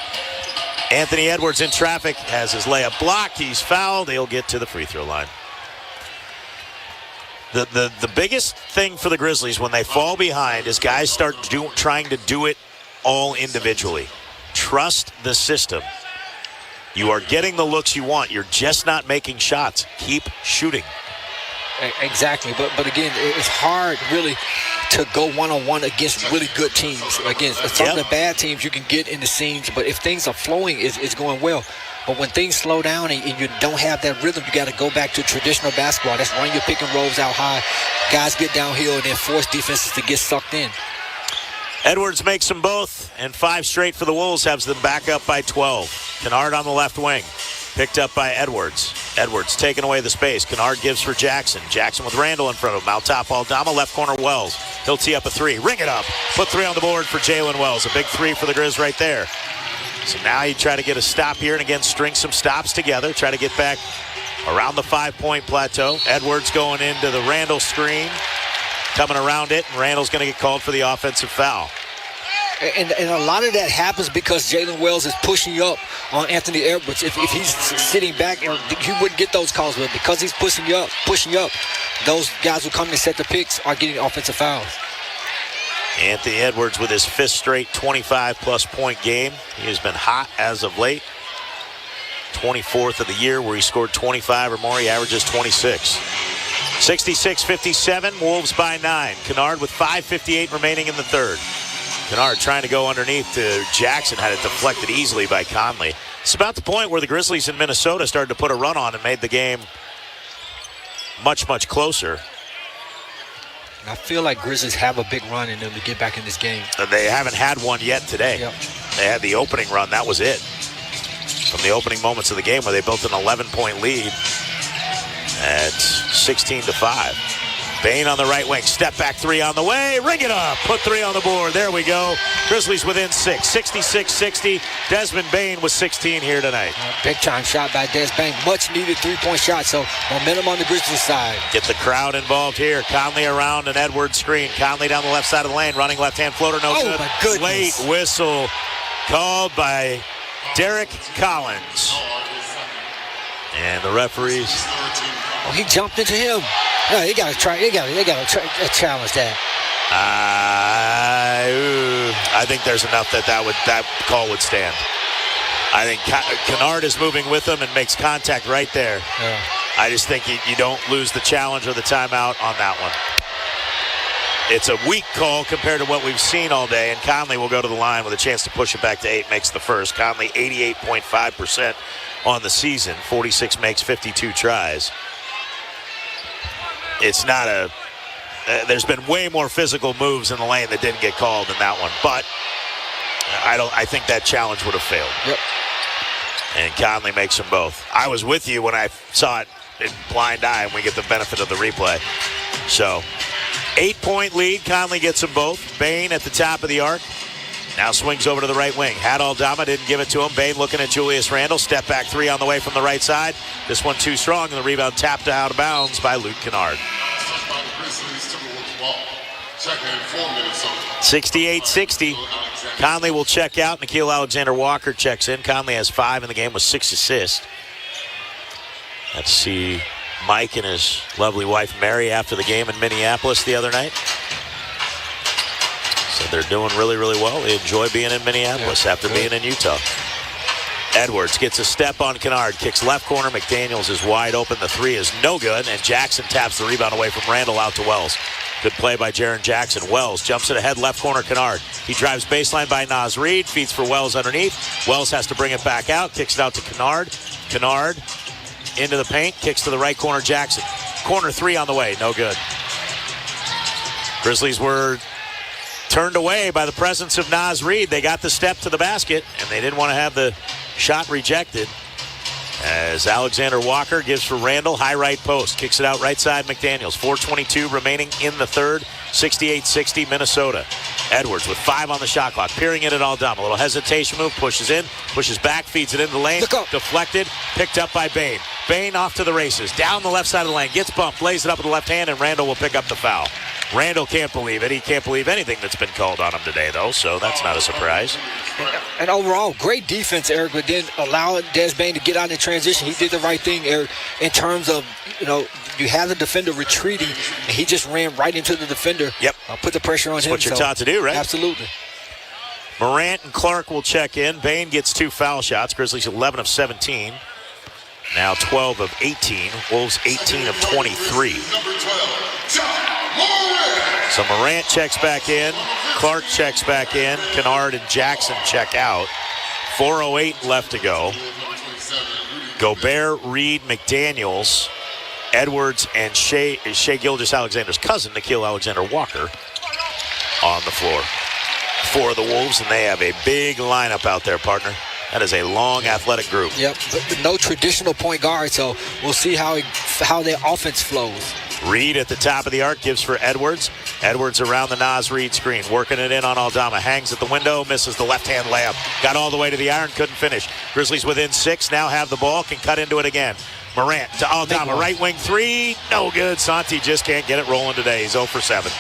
Anthony Edwards in traffic, has his layup blocked. He's fouled. He'll get to the free throw line. The biggest thing for the Grizzlies when they fall behind is guys start trying to do it all individually. Trust the system. You are getting the looks you want. You're just not making shots. Keep shooting. Exactly, but again, it's hard really to go one-on-one against really good teams. Again, some of the bad teams you can get in the scenes, but if things are flowing, it's going well. But when things slow down and you don't have that rhythm, you got to go back to traditional basketball. That's run your pick and rolls out high. Guys get downhill and then force defenses to get sucked in. Edwards makes them both, and 5 straight for the Wolves, has them back up by 12. Kennard on the left wing, picked up by Edwards. Edwards taking away the space. Kennard gives for Jackson. Jackson with Randall in front of him. Out top, Aldama, left corner, Wells. He'll tee up a three. Ring it up. Put 3 on the board for Jalen Wells. A big 3 for the Grizz right there. So now you try to get a stop here and again string some stops together. Try to get back around the 5-point plateau. Edwards going into the Randall screen. Coming around it, and Randall's going to get called for the offensive foul. And a lot of that happens because Jalen Wells is pushing up on Anthony Edwards. If he's sitting back, he wouldn't get those calls. But because he's pushing up, those guys who come and set the picks are getting offensive fouls. Anthony Edwards with his 5th straight 25-plus point game. He has been hot as of late. 24th of the year where he scored 25 or more. He averages 26. 66-57, Wolves by 9. Kennard with 5:58 remaining in the third. Kennard trying to go underneath to Jackson, had it deflected easily by Conley. It's about the point where the Grizzlies in Minnesota started to put a run on and made the game much, much closer. I feel like Grizzlies have a big run in them to get back in this game. They haven't had one yet today. Yep. They had the opening run. That was it. From the opening moments of the game where they built an 11-point lead at 16-5. Bane on the right wing. Step back 3 on the way. Ring it up. Put 3 on the board. There we go. Grizzlies within 6. 66-60. Desmond Bane with 16 here tonight. Big time shot by Des Bane. Much needed 3-point shot. So momentum on the Grizzlies side. Get the crowd involved here. Conley around an Edwards screen. Conley down the left side of the lane. Running left-hand floater. No good. My goodness. Late whistle called by Derek Collins. And the referees. Oh, he jumped into him. No, they got to try. They got to challenge that. I think there's enough that call would stand. I think Kennard is moving with him and makes contact right there. Yeah. I just think you don't lose the challenge or the timeout on that one. It's a weak call compared to what we've seen all day, and Conley will go to the line with a chance to push it back to 8, makes the first. Conley 88.5% on the season. 46 makes 52 tries. It's not there's been way more physical moves in the lane that didn't get called than that one. But I think that challenge would have failed. Yep. And Conley makes them both. I was with you when I saw it in blind eye, and we get the benefit of the replay. So, 8-point lead. Conley gets them both. Bane at the top of the arc. Now swings over to the right wing. Had Aldama, didn't give it to him. Bane looking at Julius Randle. Step back 3 on the way from the right side. This one too strong, and the rebound tapped out of bounds by Luke Kennard. 68-60. Conley will check out. Nickeil Alexander-Walker checks in. Conley has 5 in the game with 6 assists. Let's see Mike and his lovely wife Mary after the game in Minneapolis the other night. So they're doing really, really well. They enjoy being in Minneapolis after being in Utah. Edwards gets a step on Kennard. Kicks left corner. McDaniels is wide open. The 3 is no good. And Jackson taps the rebound away from Randall out to Wells. Good play by Jaren Jackson. Wells jumps it ahead. Left corner Kennard. He drives baseline by Naz Reid. Feeds for Wells underneath. Wells has to bring it back out. Kicks it out to Kennard. Kennard into the paint. Kicks to the right corner Jackson. Corner 3 on the way. No good. Grizzlies were turned away by the presence of Naz Reid. They got the step to the basket, and they didn't want to have the shot rejected. As Alexander Walker gives for Randall, high right post. Kicks it out right side, McDaniels. 4:22 remaining in the third. 68-60 Minnesota. Edwards with 5 on the shot clock. Peering it at Aldama. A little hesitation move. Pushes in. Pushes back. Feeds it into the lane. Deflected. Picked up by Bane. Bane off to the races. Down the left side of the lane. Gets bumped. Lays it up with the left hand, and Randall will pick up the foul. Randall can't believe it. He can't believe anything that's been called on him today, though, so that's not a surprise. And overall, great defense, Eric, but then allowing Des Bane to get out in transition. He did the right thing, Eric, in terms of, you have the defender retreating, and he just ran right into the defender. Yep. Put the pressure on him. That's what you're taught to do, right? Absolutely. Morant and Clark will check in. Bane gets 2 foul shots. Grizzlies 11 of 17. Now 12 of 18. Wolves 18 of 23. So Morant checks back in. Clark checks back in. Kennard and Jackson check out. 4:08 left to go. Gobert, Reed, McDaniels, Edwards, and Shea Gilgeous-Alexander's cousin, Nickeil Alexander-Walker, on the floor for the Wolves, and they have a big lineup out there, partner. That is a long, athletic group. Yep, but no traditional point guard, so we'll see how their offense flows. Reed at the top of the arc gives for Edwards. Edwards around the Naz Reid screen, working it in on Aldama. Hangs at the window, misses the left-hand layup. Got all the way to the iron, couldn't finish. Grizzlies within 6, now have the ball, can cut into it again. Morant to Aldama, right wing 3, no good. Santi just can't get it rolling today. He's 0 for 7.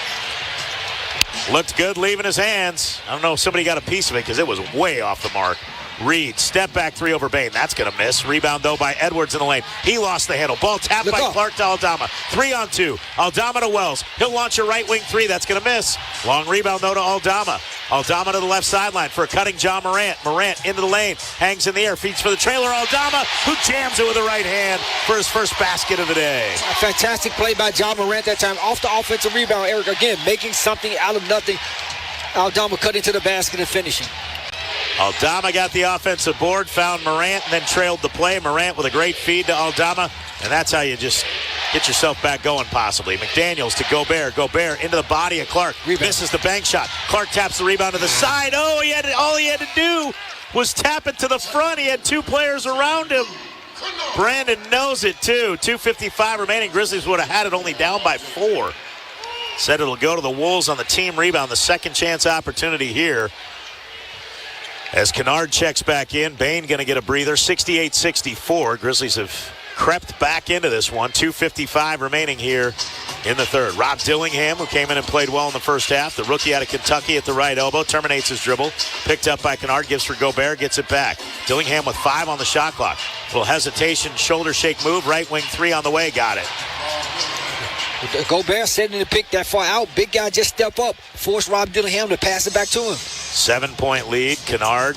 Looked good leaving his hands. I don't know if somebody got a piece of it because it was way off the mark. Reed, step back 3 over Bane. That's going to miss. Rebound, though, by Edwards in the lane. He lost the handle. Ball tapped by Clark to Aldama. 3-on-2. Aldama to Wells. He'll launch a right wing 3. That's going to miss. Long rebound, though, to Aldama. Aldama to the left sideline for a cutting John Morant. Morant into the lane. Hangs in the air. Feeds for the trailer. Aldama, who jams it with the right hand for his first basket of the day. A fantastic play by John Morant that time. Off the offensive rebound, Eric, again, making something out of nothing. Aldama cut into the basket and finishing. Aldama got the offensive board, found Morant, and then trailed the play. Morant with a great feed to Aldama, and that's how you just get yourself back going, possibly. McDaniels to Gobert. Gobert into the body of Clark. Misses the bank shot. Clark taps the rebound to the side. Oh, all he had to do was tap it to the front. He had 2 players around him. Brandon knows it, too. 2:55 remaining. Grizzlies would have had it only down by 4. Said it'll go to the Wolves on the team rebound. The second chance opportunity here. As Kennard checks back in, Bane going to get a breather. 68-64. Grizzlies have crept back into this one. 2:55 remaining here in the third. Rob Dillingham, who came in and played well in the first half, the rookie out of Kentucky at the right elbow, terminates his dribble. Picked up by Kennard, gives for Gobert, gets it back. Dillingham with 5 on the shot clock. Little hesitation, shoulder shake move, right wing 3 on the way, got it. Gobert setting the pick that far out. Big guy just step up. Force Rob Dillingham to pass it back to him. 7-point lead. Kennard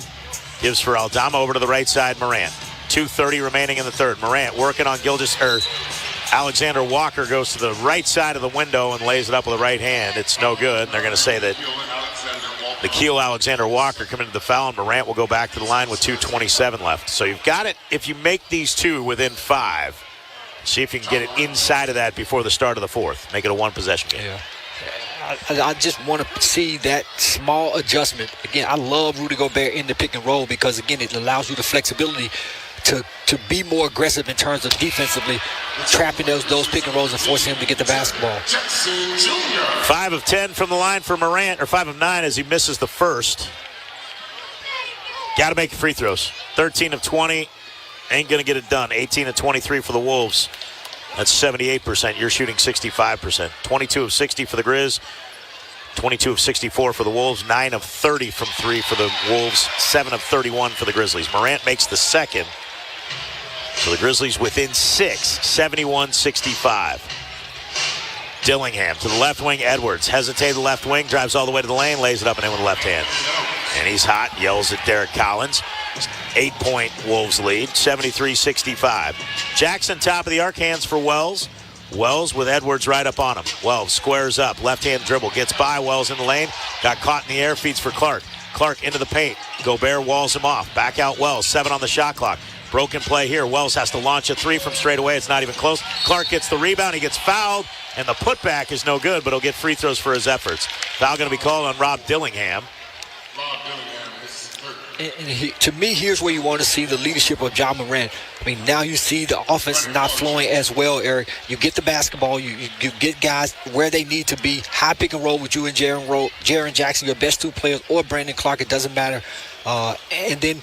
gives for Aldama over to the right side. Morant. 2:30 remaining in the third. Morant working on Alexander Walker goes to the right side of the window and lays it up with the right hand. It's no good. And they're going to say that Nickeil Alexander Walker coming to the foul, and Morant will go back to the line with 2:27 left. So you've got it. If you make these 2 within 5, see if you can get it inside of that before the start of the fourth. Make it a 1-possession game. Yeah. I just want to see that small adjustment. Again, I love Rudy Gobert in the pick and roll because, again, it allows you the flexibility to be more aggressive in terms of defensively trapping those pick and rolls and forcing him to get the basketball. 5 of 10 from the line for Morant, or 5 of 9 as he misses the first. Got to make free throws. 13 of 20. Ain't going to get it done. 18 of 23 for the Wolves. That's 78%. You're shooting 65%. 22 of 60 for the Grizz. 22 of 64 for the Wolves. 9 of 30 from 3 for the Wolves. 7 of 31 for the Grizzlies. Morant makes the second. So the Grizzlies within 6. 71-65. Dillingham to the left wing. Edwards hesitated the left wing. Drives all the way to the lane. Lays it up and in with the left hand. And he's hot. Yells at Derek Collins. 8-point Wolves lead, 73-65. Jackson top of the arc, hands for Wells. Wells with Edwards right up on him. Wells squares up, left-hand dribble, gets by Wells in the lane. Got caught in the air, feeds for Clark. Clark into the paint. Gobert walls him off. Back out Wells, 7 on the shot clock. Broken play here. Wells has to launch a 3 from straight away. It's not even close. Clark gets the rebound. He gets fouled, and the putback is no good, but he'll get free throws for his efforts. Foul going to be called on Rob Dillingham. And to me, here's where you want to see the leadership of Ja Morant. I mean, now you see the offense is not flowing as well, Eric. You get the basketball. You get guys where they need to be. High pick and roll with you and Jaren Jackson, your best two players, or Brandon Clark. It doesn't matter. And then,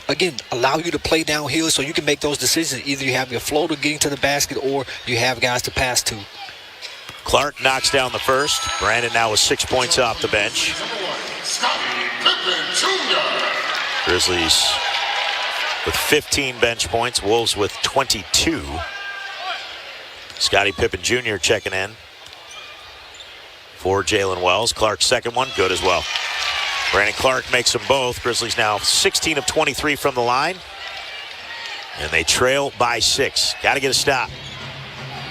again, allow you to play downhill so you can make those decisions. Either you have your floater getting to the basket or you have guys to pass to. Clark knocks down the first. Brandon now with 6 points off the bench. Grizzlies with 15 bench points. Wolves with 22. Scottie Pippen Jr. checking in for Jalen Wells. Clark's second one, good as well. Brandon Clark makes them both. Grizzlies now 16 of 23 from the line. And they trail by 6. Got to get a stop.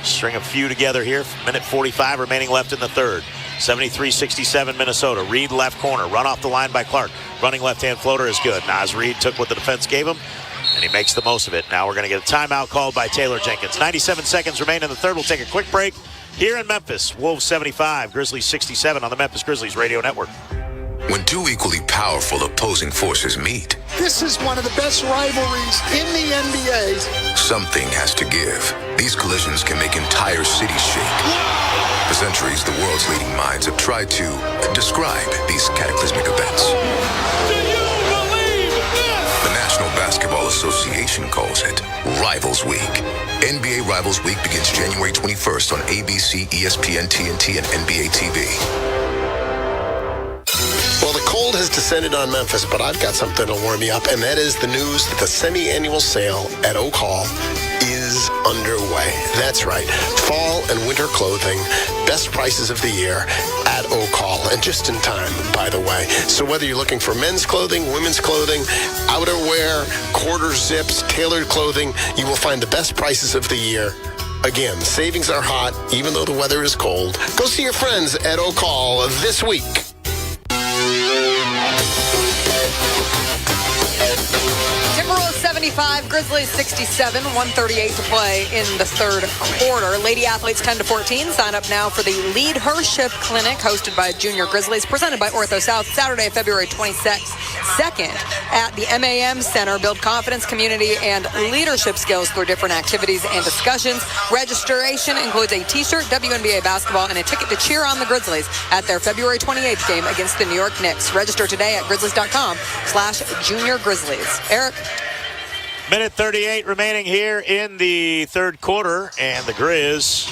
String a few together here. Minute 45 remaining left in the third. 73-67 Minnesota. Reed left corner. Run off the line by Clark. Running left-hand floater is good. Naz Reed took what the defense gave him, and he makes the most of it. Now we're going to get a timeout called by Taylor Jenkins. 97 seconds remain in the third. We'll take a quick break here in Memphis. Wolves 75, Grizzlies 67 on the Memphis Grizzlies Radio Network. When two equally powerful opposing forces meet, This is one of the best rivalries in the NBA. something has to give. These collisions can make entire cities shake. For centuries, the world's leading minds have tried to describe these cataclysmic events. The National Basketball Association calls it Rivals Week. NBA Rivals Week begins January 21st on ABC, ESPN, TNT, and NBA TV. Well, the cold has descended on Memphis, but I've got something to warm you up, and that is the news that the semi-annual sale at Oak Hall is underway. That's right. Fall and winter clothing, best prices of the year at Oak Hall, and just in time, by the way. So whether you're looking for men's clothing, women's clothing, outerwear, quarter zips, tailored clothing, you will find the best prices of the year. Again, savings are hot, even though the weather is cold. Go see your friends at Oak Hall this week. Timberwolves 75, Grizzlies 67, 138 to play in the third quarter. Lady Athletes 10 to 14. Sign up now for the Lead Her Ship Clinic hosted by Junior Grizzlies, presented by Ortho South, Saturday, February 22nd at the MAM Center. Build confidence, community, and leadership skills through different activities and discussions. Registration includes a t-shirt, WNBA basketball, and a ticket to cheer on the Grizzlies at their February 28th game against the New York Knicks. Register today at grizzlies.com/Junior Grizzlies. Eric? Minute 38 remaining here in the third quarter, and the Grizz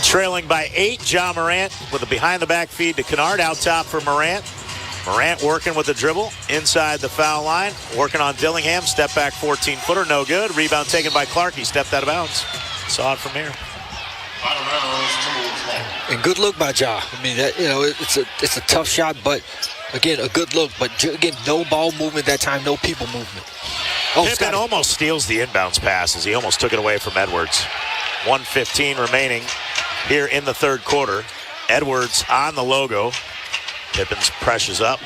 trailing by 8. Ja Morant with a behind-the-back feed to Kennard. Out top for Morant. Morant working with the dribble inside the foul line. Working on Dillingham. Step back 14-footer. No good. Rebound taken by Clark. He stepped out of bounds. Saw it from here. And good look by Ja. I mean, that, it's a tough shot, but again, a good look. But again, no ball movement that time, no people movement. Pippen almost steals the inbounds passes. He almost took it away from Edwards. 1:15 remaining here in the third quarter. Edwards on the logo. Pippen's pressures up,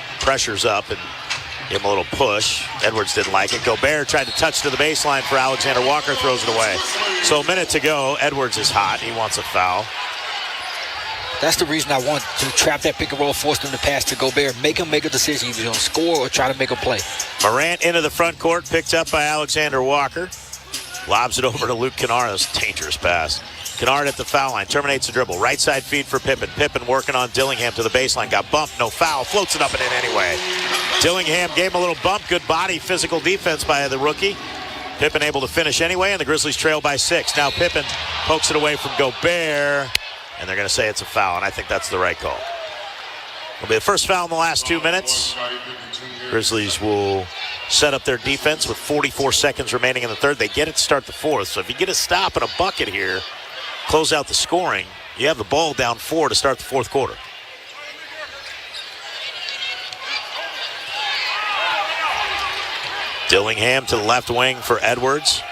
and give him a little push. Edwards didn't like it. Gobert tried to touch to the baseline for Alexander Walker, throws it away. So a minute to go. Edwards is hot. He wants a foul. That's the reason I want to trap that pick and roll, force them to pass to Gobert. Make him make a decision. Either going to score or try to make a play. Morant into the front court, picked up by Alexander Walker. Lobs it over to Luke Kennard. That's a dangerous pass. Kennard at the foul line, terminates the dribble. Right side feed for Pippen. Pippen working on Dillingham to the baseline. Got bumped, no foul. Floats it up and in anyway. Dillingham gave him a little bump. Good body, physical defense by the rookie. Pippen able to finish anyway, and the Grizzlies trail by 6. Now Pippen pokes it away from Gobert, and they're going to say it's a foul, and I think that's the right call. It'll be the first foul in the last 2 minutes. Grizzlies will set up their defense with 44 seconds remaining in the third. They get it to start the fourth, so if you get a stop and a bucket here, close out the scoring, you have the ball down 4 to start the fourth quarter. Dillingham to the left wing for Edwards.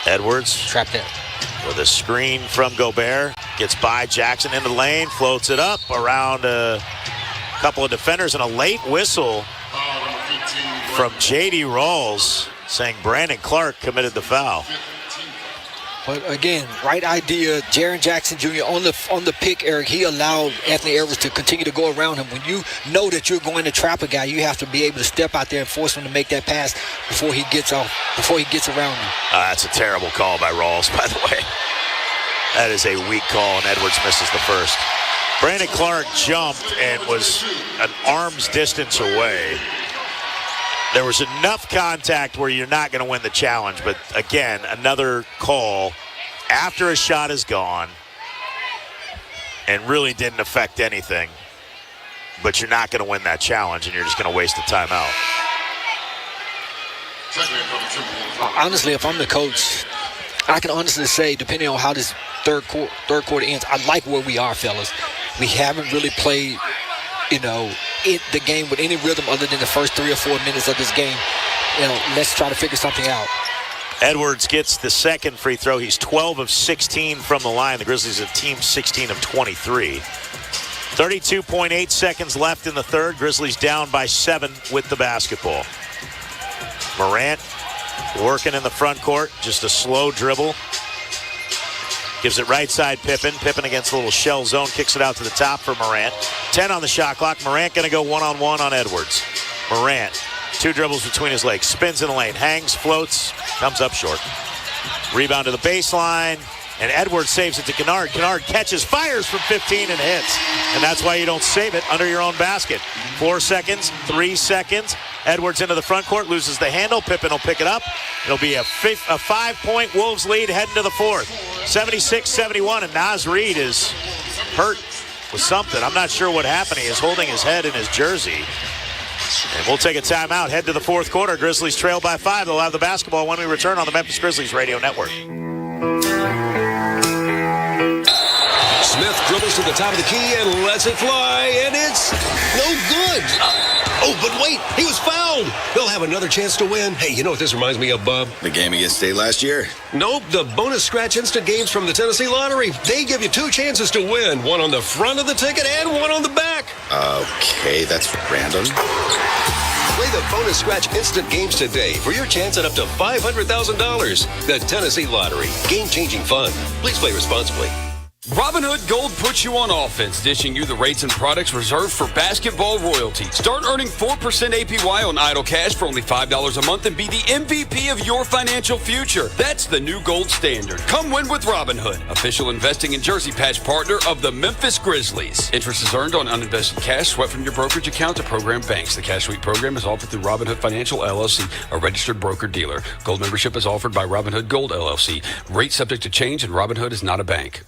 Edwards trapped it with a screen from Gobert. Gets by Jackson into the lane, floats it up around a couple of defenders, and a late whistle from J.D. Rawls saying Brandon Clark committed the foul. But again, right idea. Jaren Jackson Jr. on the pick, Eric, he allowed Anthony Edwards to continue to go around him. When you know that you're going to trap a guy, you have to be able to step out there and force him to make that pass before he gets around you. That's a terrible call by Rawls, by the way. That is a weak call, and Edwards misses the first. Brandon Clark jumped and was an arm's distance away. There was enough contact where you're not going to win the challenge, but again, another call after a shot is gone and really didn't affect anything. But you're not going to win that challenge, and you're just going to waste a timeout. Honestly, if I'm the coach, I can honestly say, depending on how this third quarter ends, I like where we are, fellas. We haven't really played, the game with any rhythm other than the first 3 or 4 minutes of this game. Let's try to figure something out. Edwards gets the second free throw. He's 12 of 16 from the line. The Grizzlies have team 16 of 23. 32.8 seconds left in the third. Grizzlies down by 7 with the basketball. Morant working in the front court. Just a slow dribble. Gives it right side Pippen. Pippen against a little shell zone. Kicks it out to the top for Morant. 10 on the shot clock. Morant going to go one-on-one on Edwards. Morant, 2 dribbles between his legs. Spins in the lane. Hangs, floats, comes up short. Rebound to the baseline. And Edwards saves it to Kennard. Kennard catches, fires from 15, and hits. And that's why you don't save it under your own basket. 4 seconds, 3 seconds. Edwards into the front court, loses the handle. Pippen will pick it up. It'll be a 5-point Wolves lead heading to the fourth. 76-71, and Naz Reid is hurt with something. I'm not sure what happened. He is holding his head in his jersey. And we'll take a timeout, head to the fourth quarter. Grizzlies trail by 5. They'll have the basketball when we return on the Memphis Grizzlies Radio Network. Smith dribbles to the top of the key and lets it fly, and it's no good. But wait, he was fouled. They'll have another chance to win. Hey, you know what this reminds me of, Bob? The game against State last year? Nope, the bonus scratch instant games from the Tennessee Lottery. They give you 2 chances to win, one on the front of the ticket and one on the back. Okay, that's random. Play the bonus scratch instant games today for your chance at up to $500,000. The Tennessee Lottery. Game-changing fun. Please play responsibly. Robinhood Gold puts you on offense, dishing you the rates and products reserved for basketball royalty. Start earning 4% APY on idle cash for only $5 a month and be the MVP of your financial future. That's the new gold standard. Come win with Robinhood, official investing and jersey patch partner of the Memphis Grizzlies. Interest is earned on uninvested cash swept from your brokerage account to program banks. The Cash Sweep program is offered through Robinhood Financial LLC, a registered broker-dealer. Gold membership is offered by Robinhood Gold LLC. Rate subject to change, and Robinhood is not a bank.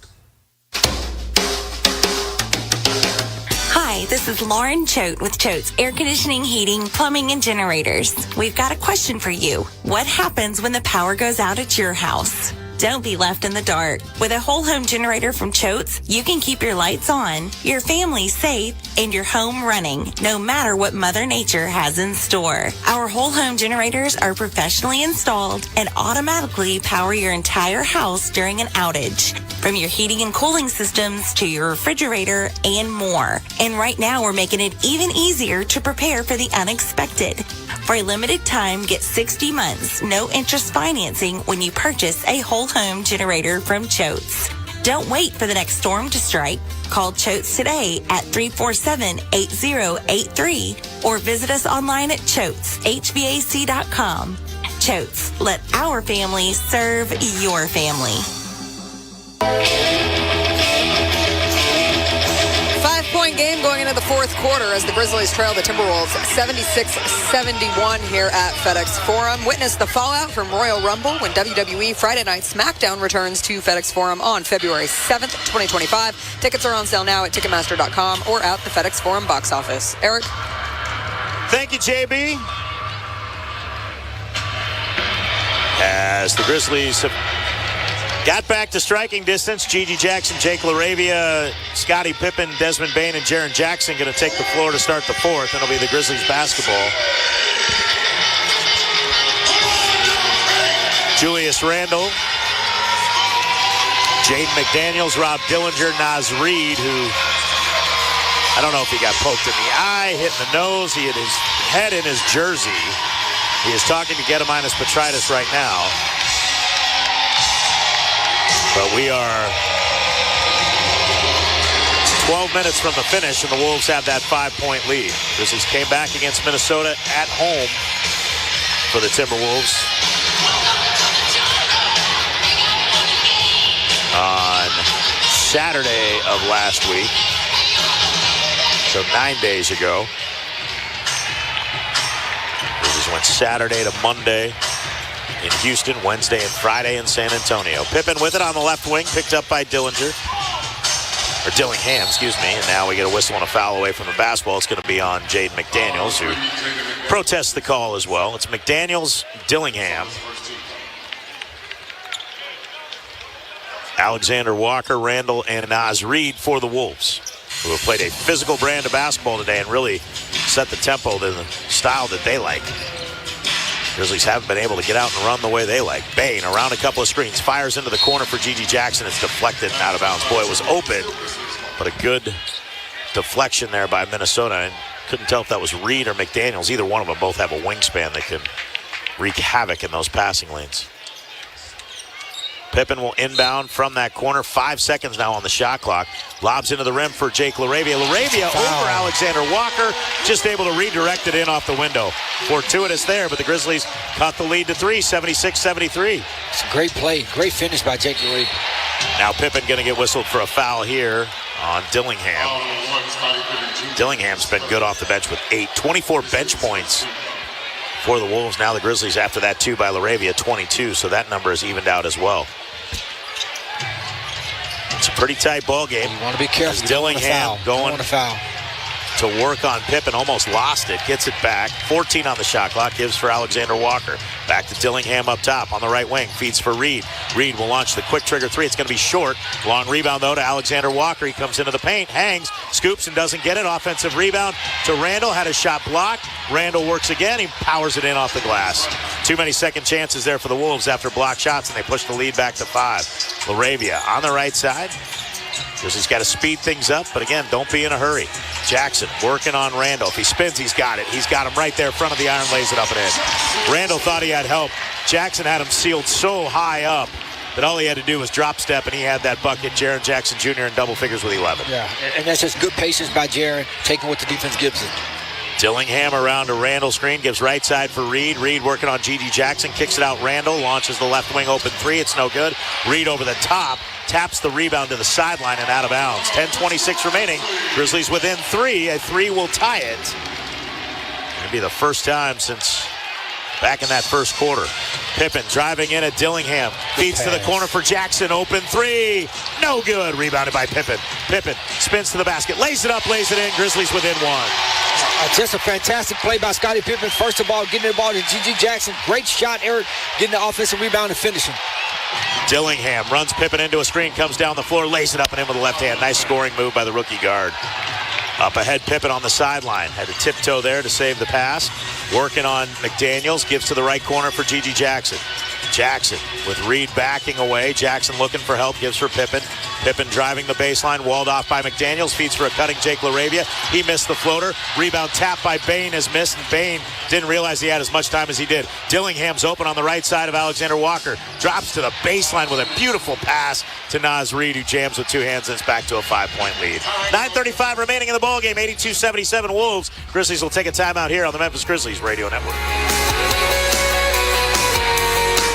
Hi, this is Lauren Choate with Choate's Air Conditioning, Heating, Plumbing, and Generators. We've got a question for you. What happens when the power goes out at your house? Don't be left in the dark. With a whole home generator from Choate's, you can keep your lights on, your family safe, and your home running, no matter what Mother Nature has in store. Our whole home generators are professionally installed and automatically power your entire house during an outage, from your heating and cooling systems to your refrigerator and more. And right now, we're making it even easier to prepare for the unexpected. For a limited time, get 60 months, no interest financing when you purchase a whole home generator from Choate's. Don't wait for the next storm to strike. Call Choate's today at 347-8083 or visit us online at choateshvac.com. Choate's, let our family serve your family. 5-point game going into the fourth quarter as the Grizzlies trail the Timberwolves 76-71 here at FedEx Forum. Witness the fallout from Royal Rumble when WWE Friday Night SmackDown returns to FedEx Forum on February 7th, 2025. Tickets are on sale now at Ticketmaster.com or at the FedEx Forum box office. Eric? Thank you, JB. As the Grizzlies have got back to striking distance, Gigi Jackson, Jake LaRavia, Scottie Pippen, Desmond Bane, and Jaren Jackson going to take the floor to start the fourth. And it'll be the Grizzlies basketball. Julius Randle, Jaden McDaniels, Rob Dillinger, Naz Reid, who I don't know if he got poked in the eye, hit in the nose. He hit his head in his jersey. He is talking to Gediminas Petritis right now. But we are 12 minutes from the finish, and the Wolves have that 5-point lead. Grizzlies came back against Minnesota at home for the Timberwolves on Saturday of last week, so 9 days ago. Grizzlies went Saturday to Monday in Houston, Wednesday and Friday in San Antonio. Pippen with it on the left wing, picked up by Dillingham, excuse me, and now we get a whistle and a foul away from the basketball. It's going to be on Jaden McDaniels, who protests the call as well. It's McDaniels, Dillingham, Alexander Walker, Randall, and Naz Reid for the Wolves, who have played a physical brand of basketball today and really set the tempo to the style that they like. Grizzlies haven't been able to get out and run the way they like. Bain around a couple of screens, fires into the corner for G.G. Jackson. It's deflected and out of bounds. Boy, it was open, but a good deflection there by Minnesota. I couldn't tell if that was Reid or McDaniels. Either one of them both have a wingspan that can wreak havoc in those passing lanes. Pippen will inbound from that corner. 5 seconds now on the shot clock. Lobs into the rim for Jake LaRavia. LaRavia over Alexander Walker. Just able to redirect it in off the window. Fortuitous there, but the Grizzlies cut the lead to 3, 76-73. It's a great play. Great finish by Jake LaRavia. Now Pippen going to get whistled for a foul here on Dillingham. Dillingham's been good off the bench with 8. 24 bench points for the Wolves. Now the Grizzlies, after that 2 by LaRavia, 22, so that number is evened out as well. It's a pretty tight ball game. You want to be careful. Dillingham going to work on Pippen. Almost lost it. Gets it back. 14 on the shot clock. Gives for Alexander Walker. Back to Dillingham up top on the right wing. Feeds for Reid. Reid will launch the quick trigger 3. It's going to be short. Long rebound, though, to Alexander Walker. He comes into the paint, hangs, scoops, and doesn't get it. Offensive rebound to Randall. Had his shot blocked. Randall works again. He powers it in off the glass. Too many second chances there for the Wolves after blocked shots, and they push the lead back to 5. LaRavia on the right side. He's got to speed things up, but again, don't be in a hurry. Jackson working on Randall. If he spins, he's got it. He's got him right there in front of the iron, lays it up and in. Randall thought he had help. Jackson had him sealed so high up that all he had to do was drop step, and he had that bucket. Jaren Jackson Jr. in double figures with 11. Yeah, and that's just good patience by Jaren, taking what the defense gives him. Dillingham around to Randall screen, gives right side for Reid. Reid working on G.G. Jackson, kicks it out Randall, launches the left wing open 3. It's no good. Reid over the top, taps the rebound to the sideline and out of bounds. 10:26 remaining. Grizzlies within 3. A 3 will tie it. It'll be the first time since back in that first quarter. Pippen driving in at Dillingham. Feeds to the corner for Jackson. Open 3. No good. Rebounded by Pippen. Pippen spins to the basket. Lays it up, lays it in. Grizzlies within 1. Just a fantastic play by Scottie Pippen. First of all, getting the ball to G.G. Jackson. Great shot, Eric, getting the offensive rebound and finishing. Dillingham runs Pippen into a screen, comes down the floor, lays it up and in with the left hand. Nice scoring move by the rookie guard. Up ahead, Pippen on the sideline. Had to tiptoe there to save the pass. Working on McDaniels. Gives to the right corner for G.G. Jackson. Jackson with Reid backing away. Jackson looking for help. Gives for Pippen. Pippen driving the baseline. Walled off by McDaniels. Feeds for a cutting Jake LaRavia. He missed the floater. Rebound tap by Bain is missed. And Bain didn't realize he had as much time as he did. Dillingham's open on the right side of Alexander Walker. Drops to the baseline with a beautiful pass to Naz Reid, who jams with 2 hands, and it's back to a 5-point lead. 9:35 remaining in the ballgame. 82-77 Wolves. Grizzlies will take a timeout here on the Memphis Grizzlies Radio Network.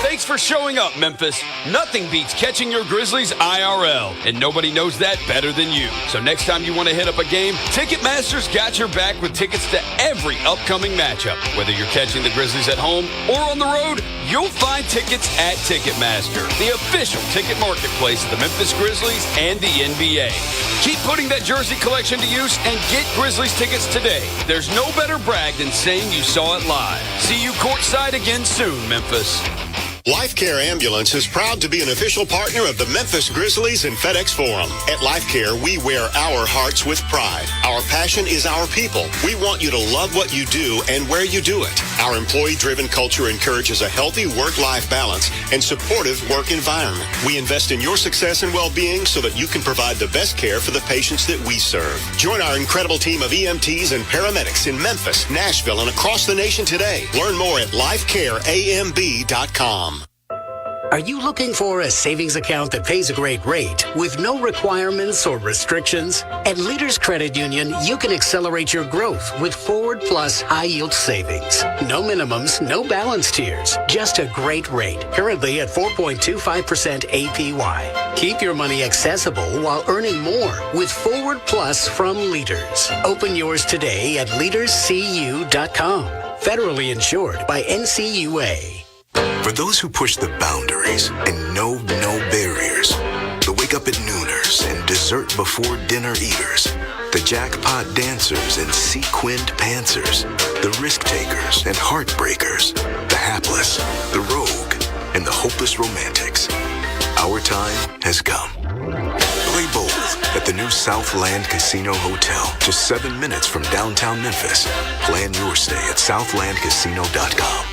Thanks for showing up, Memphis. Nothing beats catching your Grizzlies IRL, and nobody knows that better than you. So next time you want to hit up a game, Ticketmaster's got your back with tickets to every upcoming matchup. Whether you're catching the Grizzlies at home or on the road, you'll find tickets at Ticketmaster, the official ticket marketplace of the Memphis Grizzlies and the NBA. Keep putting that jersey collection to use and get Grizzlies tickets today. There's no better brag than saying you saw it live. See you courtside again soon, Memphis. Life Care Ambulance is proud to be an official partner of the Memphis Grizzlies and FedEx Forum. At Life Care, we wear our hearts with pride. Our passion is our people. We want you to love what you do and where you do it. Our employee-driven culture encourages a healthy work-life balance and supportive work environment. We invest in your success and well-being so that you can provide the best care for the patients that we serve. Join our incredible team of EMTs and paramedics in Memphis, Nashville, and across the nation today. Learn more at lifecareamb.com. Are you looking for a savings account that pays a great rate with no requirements or restrictions? At Leaders Credit Union, you can accelerate your growth with Forward Plus high-yield savings. No minimums, no balance tiers, just a great rate. Currently at 4.25% APY. Keep your money accessible while earning more with Forward Plus from Leaders. Open yours today at leaderscu.com. Federally insured by NCUA. For those who push the boundaries and know no barriers, the wake up at nooners and dessert before dinner eaters, the jackpot dancers and sequined pantsers, the risk takers and heartbreakers, the hapless, the rogue, and the hopeless romantics. Our time has come. Play bold at the new Southland Casino Hotel, just 7 minutes from downtown Memphis. Plan your stay at southlandcasino.com.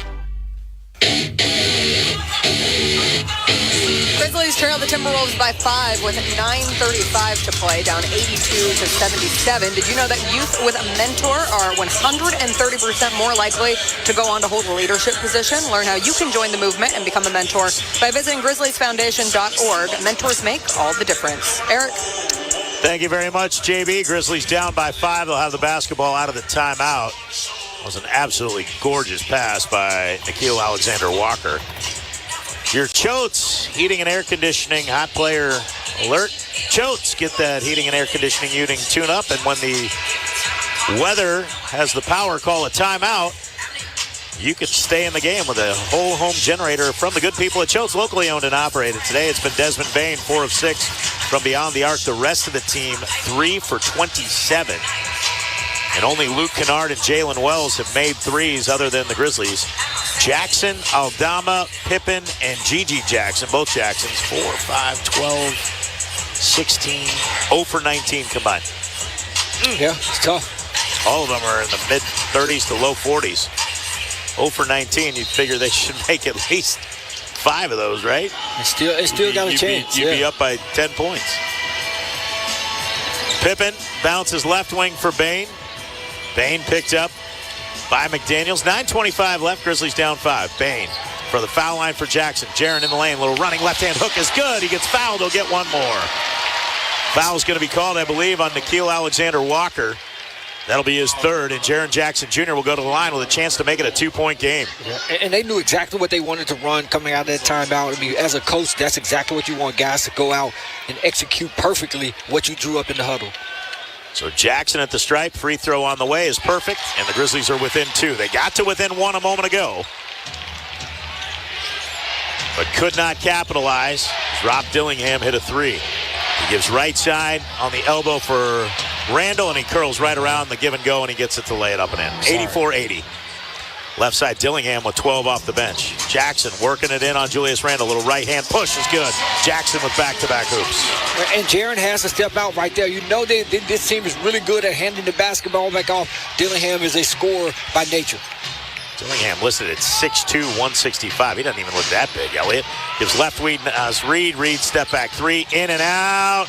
Grizzlies trail the Timberwolves by 5 with 9:35 to play, down 82-77. Did you know that youth with a mentor are 130% more likely to go on to hold a leadership position? Learn how you can join the movement and become a mentor by visiting grizzliesfoundation.org. Mentors make all the difference. Eric? Thank you very much, JB. Grizzlies down by 5. They'll have the basketball out of the timeout. It was an absolutely gorgeous pass by Nickeil Alexander-Walker. Your Choates heating and air conditioning hot player alert. Choates, get that heating and air conditioning unit tune up, and when the weather has the power, call a timeout. You can stay in the game with a whole home generator from the good people at Choates, locally owned and operated. Today it's been Desmond Bain, 4 of 6 from beyond the arc. The rest of the team, 3 for 27. And only Luke Kennard and Jalen Wells have made threes other than the Grizzlies. Jackson, Aldama, Pippen, and Gigi Jackson, both Jacksons, 4, 5, 12, 16, 0 for 19 combined. Yeah, it's tough. All of them are in the mid-30s to low 40s. 0 for 19, you'd figure they should make at least 5 of those, right? It still got a chance. You'd be up by 10 points. Pippen bounces left wing for Bain. Bain picked up by McDaniels. 9:25 left. Grizzlies down 5. Bain for the foul line for Jackson. Jaren in the lane. Little running left-hand hook is good. He gets fouled. He'll get one more. Foul's going to be called, I believe, on Nickeil Alexander-Walker. That'll be his third, and Jaren Jackson Jr. will go to the line with a chance to make it a 2-point game. Yeah, and they knew exactly what they wanted to run coming out of that timeout. I mean, as a coach, that's exactly what you want guys to go out and execute perfectly what you drew up in the huddle. So Jackson at the stripe, free throw on the way is perfect, and the Grizzlies are within 2. They got to within 1 a moment ago, but could not capitalize. Rob Dillingham hit a 3. He gives right side on the elbow for Randall, and he curls right around the give and go, and he gets it to lay it up and in. 84-80. Left side, Dillingham with 12 off the bench. Jackson working it in on Julius Randle. Little right-hand push is good. Jackson with back-to-back hoops. And Jaren has to step out right there. You know this team is really good at handing the basketball back off. Dillingham is a scorer by nature. Dillingham listed at 6'2", 165. He doesn't even look that big, Elliott. Gives left Reed, Reed step back 3, in and out.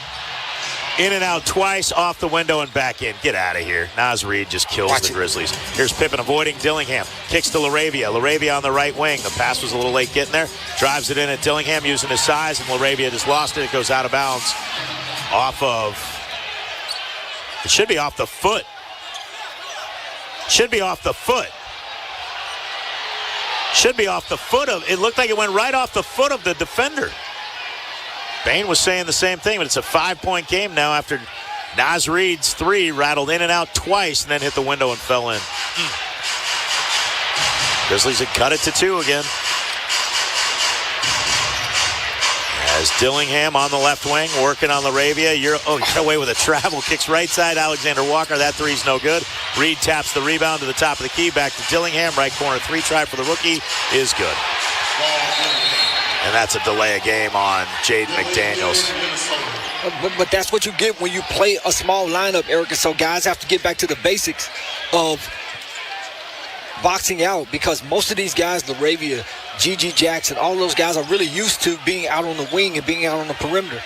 In and out twice, off the window and back in. Get out of here. Naz Reid just kills the Grizzlies. Here's Pippen avoiding Dillingham. Kicks to LaRavia. LaRavia on the right wing. The pass was a little late getting there. Drives it in at Dillingham using his size, and LaRavia just lost it. It goes out of bounds. It should be off the foot. Should be off the foot. It looked like it went right off the foot of the defender. Bain was saying the same thing, but it's a 5-point game now after Naz Reid's 3 rattled in and out twice and then hit the window and fell in. Grizzlies had cut it to 2 again. As Dillingham on the left wing, working on LaRavia. He got away with a travel. Kicks right side, Alexander Walker. That 3's no good. Reid taps the rebound to the top of the key. Back to Dillingham. Right corner 3 try for the rookie is good. And that's a delay of game on Jaden McDaniels. But that's what you get when you play a small lineup, Eric. And so guys have to get back to the basics of boxing out, because most of these guys, LaRavia, Gigi Jackson, all those guys are really used to being out on the wing and being out on the perimeter.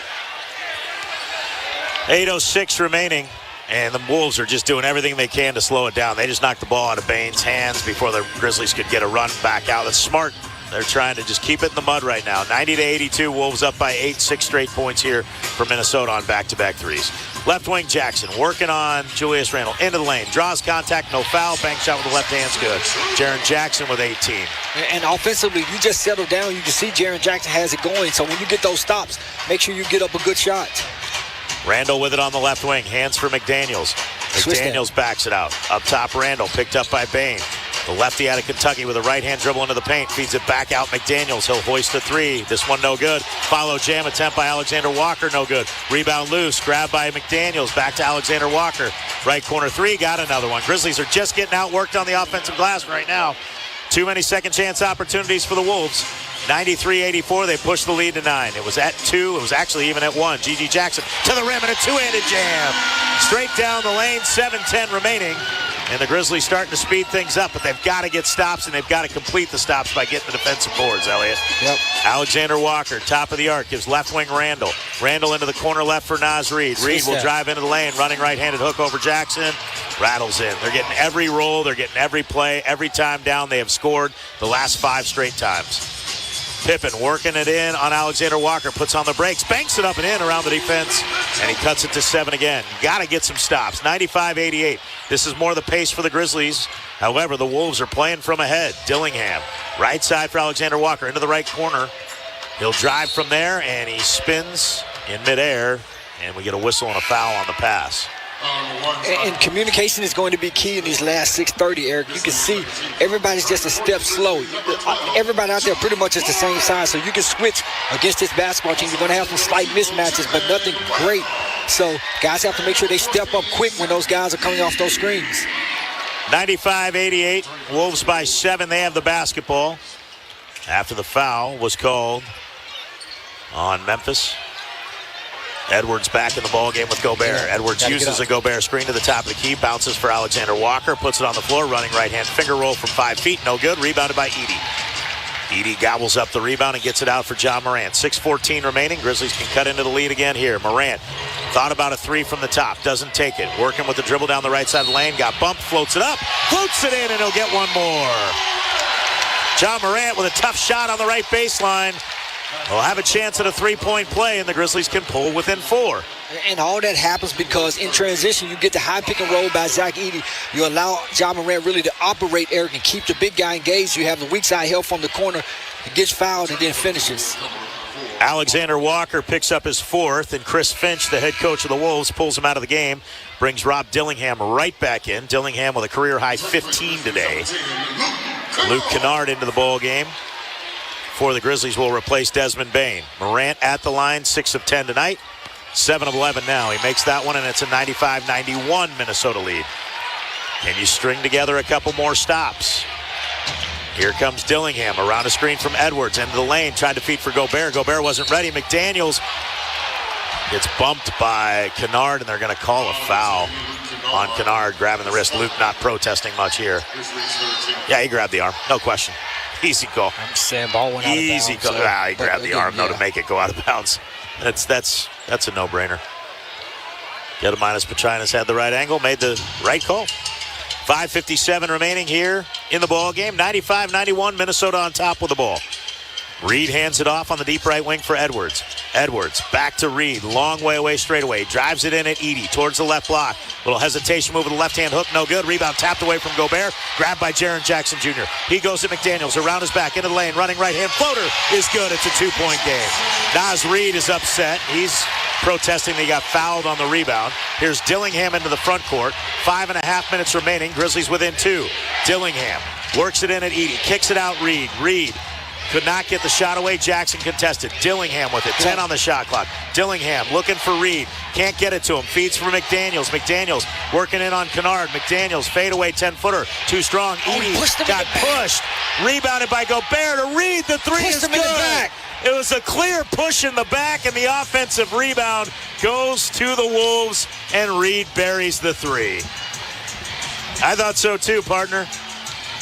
8:06 remaining, and the Wolves are just doing everything they can to slow it down. They just knocked the ball out of Bain's hands before the Grizzlies could get a run back out. That's smart They're trying to just keep it in the mud right now. 90-82, Wolves up by 8, 6 straight points here for Minnesota on back-to-back threes. Left wing Jackson working on Julius Randle. Into the lane. Draws contact, no foul. Bank shot with the left hand's good. Jaren Jackson with 18. And offensively, you just settle down. You can see Jaren Jackson has it going. So when you get those stops, make sure you get up a good shot. Randle with it on the left wing. Hands for McDaniels. McDaniels backs it out. Up top, Randle. Picked up by Bain. The lefty out of Kentucky with a right-hand dribble into the paint. Feeds it back out McDaniels. He'll hoist a three. This one no good. Follow jam attempt by Alexander Walker. No good. Rebound loose. Grab by McDaniels. Back to Alexander Walker. Right corner three. Got another one. Grizzlies are just getting outworked on the offensive glass right now. Too many second chance opportunities for the Wolves. 93-84. They pushed the lead to 9. It was at 2. It was actually even at 1. G.G. Jackson to the rim and a two-handed jam. Straight down the lane. 7:10 remaining. And the Grizzlies starting to speed things up, but they've got to get stops, and they've got to complete the stops by getting the defensive boards, Elliot. Yep. Alexander Walker, top of the arc, gives left wing Randle. Randle into the corner left for Naz Reid. Reid will drive into the lane, running right-handed hook over Jackson. Rattles in. They're getting every roll. They're getting every play. Every time down, they have scored the last 5 straight times. Pippen working it in on Alexander Walker. Puts on the brakes. Banks it up and in around the defense. And he cuts it to 7 again. Got to get some stops. 95-88. This is more the pace for the Grizzlies. However, the Wolves are playing from ahead. Dillingham. Right side for Alexander Walker. Into the right corner. He'll drive from there. And he spins in midair. And we get a whistle and a foul on the pass. And communication is going to be key in these last 6:30, Eric. You can see everybody's just a step slow. Everybody out there pretty much is the same size, so you can switch against this basketball team. You're going to have some slight mismatches, but nothing great. So guys have to make sure they step up quick when those guys are coming off those screens. 95-88, Wolves by 7. They have the basketball after the foul was called on Memphis. Edwards back in the ball game with Gobert. Edwards uses a Gobert screen to the top of the key, bounces for Alexander Walker, puts it on the floor, running right-hand finger roll from 5 feet, no good, rebounded by Edey. Edey gobbles up the rebound and gets it out for John Morant. 6:14 remaining. Grizzlies can cut into the lead again here. Morant thought about a 3 from the top, doesn't take it. Working with the dribble down the right side of the lane, got bumped, floats it up, floats it in, and he'll get one more. John Morant with a tough shot on the right baseline. Will have a chance at a 3-point play, and the Grizzlies can pull within 4. And all that happens because in transition, you get the high pick and roll by Zach Edey. You allow John Morant really to operate, Eric, and keep the big guy engaged. You have the weak side help from the corner. He gets fouled and then finishes. Alexander Walker picks up his 4th, and Chris Finch, the head coach of the Wolves, pulls him out of the game. Brings Rob Dillingham right back in. Dillingham with a career-high 15 today. Luke Kennard into the ball game for the Grizzlies will replace Desmond Bain. Morant at the line, 6 of 10 tonight. 7 of 11 now. He makes that one, and it's a 95-91 Minnesota lead. Can you string together a couple more stops? Here comes Dillingham around a screen from Edwards into the lane, tried to feed for Gobert. Gobert wasn't ready. McDaniels gets bumped by Kennard, and they're going to call a foul on Kennard, grabbing the wrist. Luke not protesting much here. Yeah, he grabbed the arm, no question. Easy call. I'm saying ball went out of bounds. Easy call. He grabbed the arm, though, to make it go out of bounds. That's a no-brainer. Gediminas Petrinas had the right angle, made the right call. 5:57 remaining here in the ball game. 95-91, Minnesota on top with the ball. Reid hands it off on the deep right wing for Edwards. Edwards back to Reid, long way away straightaway. Drives it in at Edey towards the left block. Little hesitation move with the left-hand hook, no good. Rebound tapped away from Gobert. Grabbed by Jaren Jackson Jr. He goes at McDaniels around his back into the lane. Running right-hand floater is good. It's a 2-point game. Naz Reid is upset. He's protesting that he got fouled on the rebound. Here's Dillingham into the front court. 5.5 minutes remaining. Grizzlies within 2. Dillingham works it in at Edey. Kicks it out Reid. Reid could not get the shot away. Jackson contested. Dillingham with it. 10 on the shot clock. Dillingham looking for Reid. Can't get it to him. Feeds for McDaniels. McDaniels working in on Kennard. McDaniels fadeaway 10-footer. Too strong. Edey got pushed. Rebounded by Gobert to Reid. The 3 is good. It was a clear push in the back, and the offensive rebound goes to the Wolves, and Reid buries the 3. I thought so too, partner.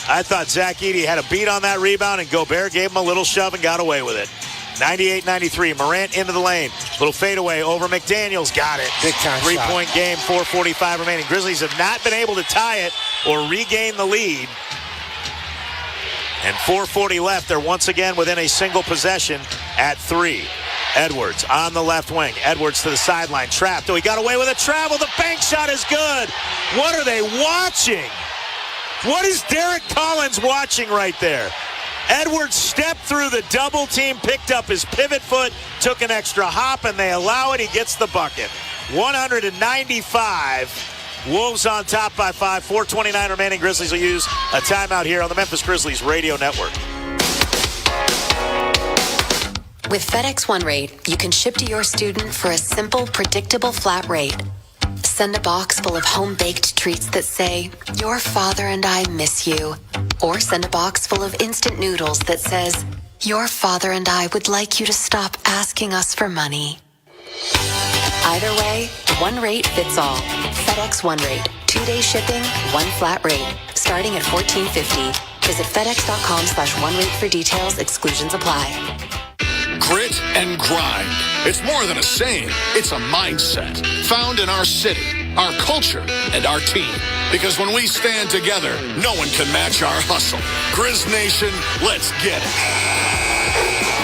I thought Zach Edey had a beat on that rebound, and Gobert gave him a little shove and got away with it. 98-93, Morant into the lane. Little fadeaway over McDaniels. Got it. Big time 3-point game, 4:45 remaining. Grizzlies have not been able to tie it or regain the lead. And 4:40 left. They're once again within a single possession at 3. Edwards on the left wing. Edwards to the sideline. Trapped. Oh, he got away with a travel. The bank shot is good. What are they watching? What is Derek Collins watching right there? Edwards stepped through the double team, picked up his pivot foot, took an extra hop, and they allow it. He gets the bucket. 195. Wolves on top by 5. 4:29 remaining. Grizzlies will use a timeout here on the Memphis Grizzlies Radio Network. With FedEx One Rate, you can ship to your student for a simple, predictable flat rate. Send a box full of home-baked treats that say, "Your father and I miss you." Or send a box full of instant noodles that says, "Your father and I would like you to stop asking us for money." Either way, one rate fits all. FedEx One Rate. 2-day shipping, one flat rate. Starting at $14.50. Visit FedEx.com/OneRate for details. Exclusions apply. Grit and grind. It's more tan a saying. It's a mindset found in our city, our culture, and our team. Because when we stand together, no one can match our hustle. Grizz Nation, let's get it.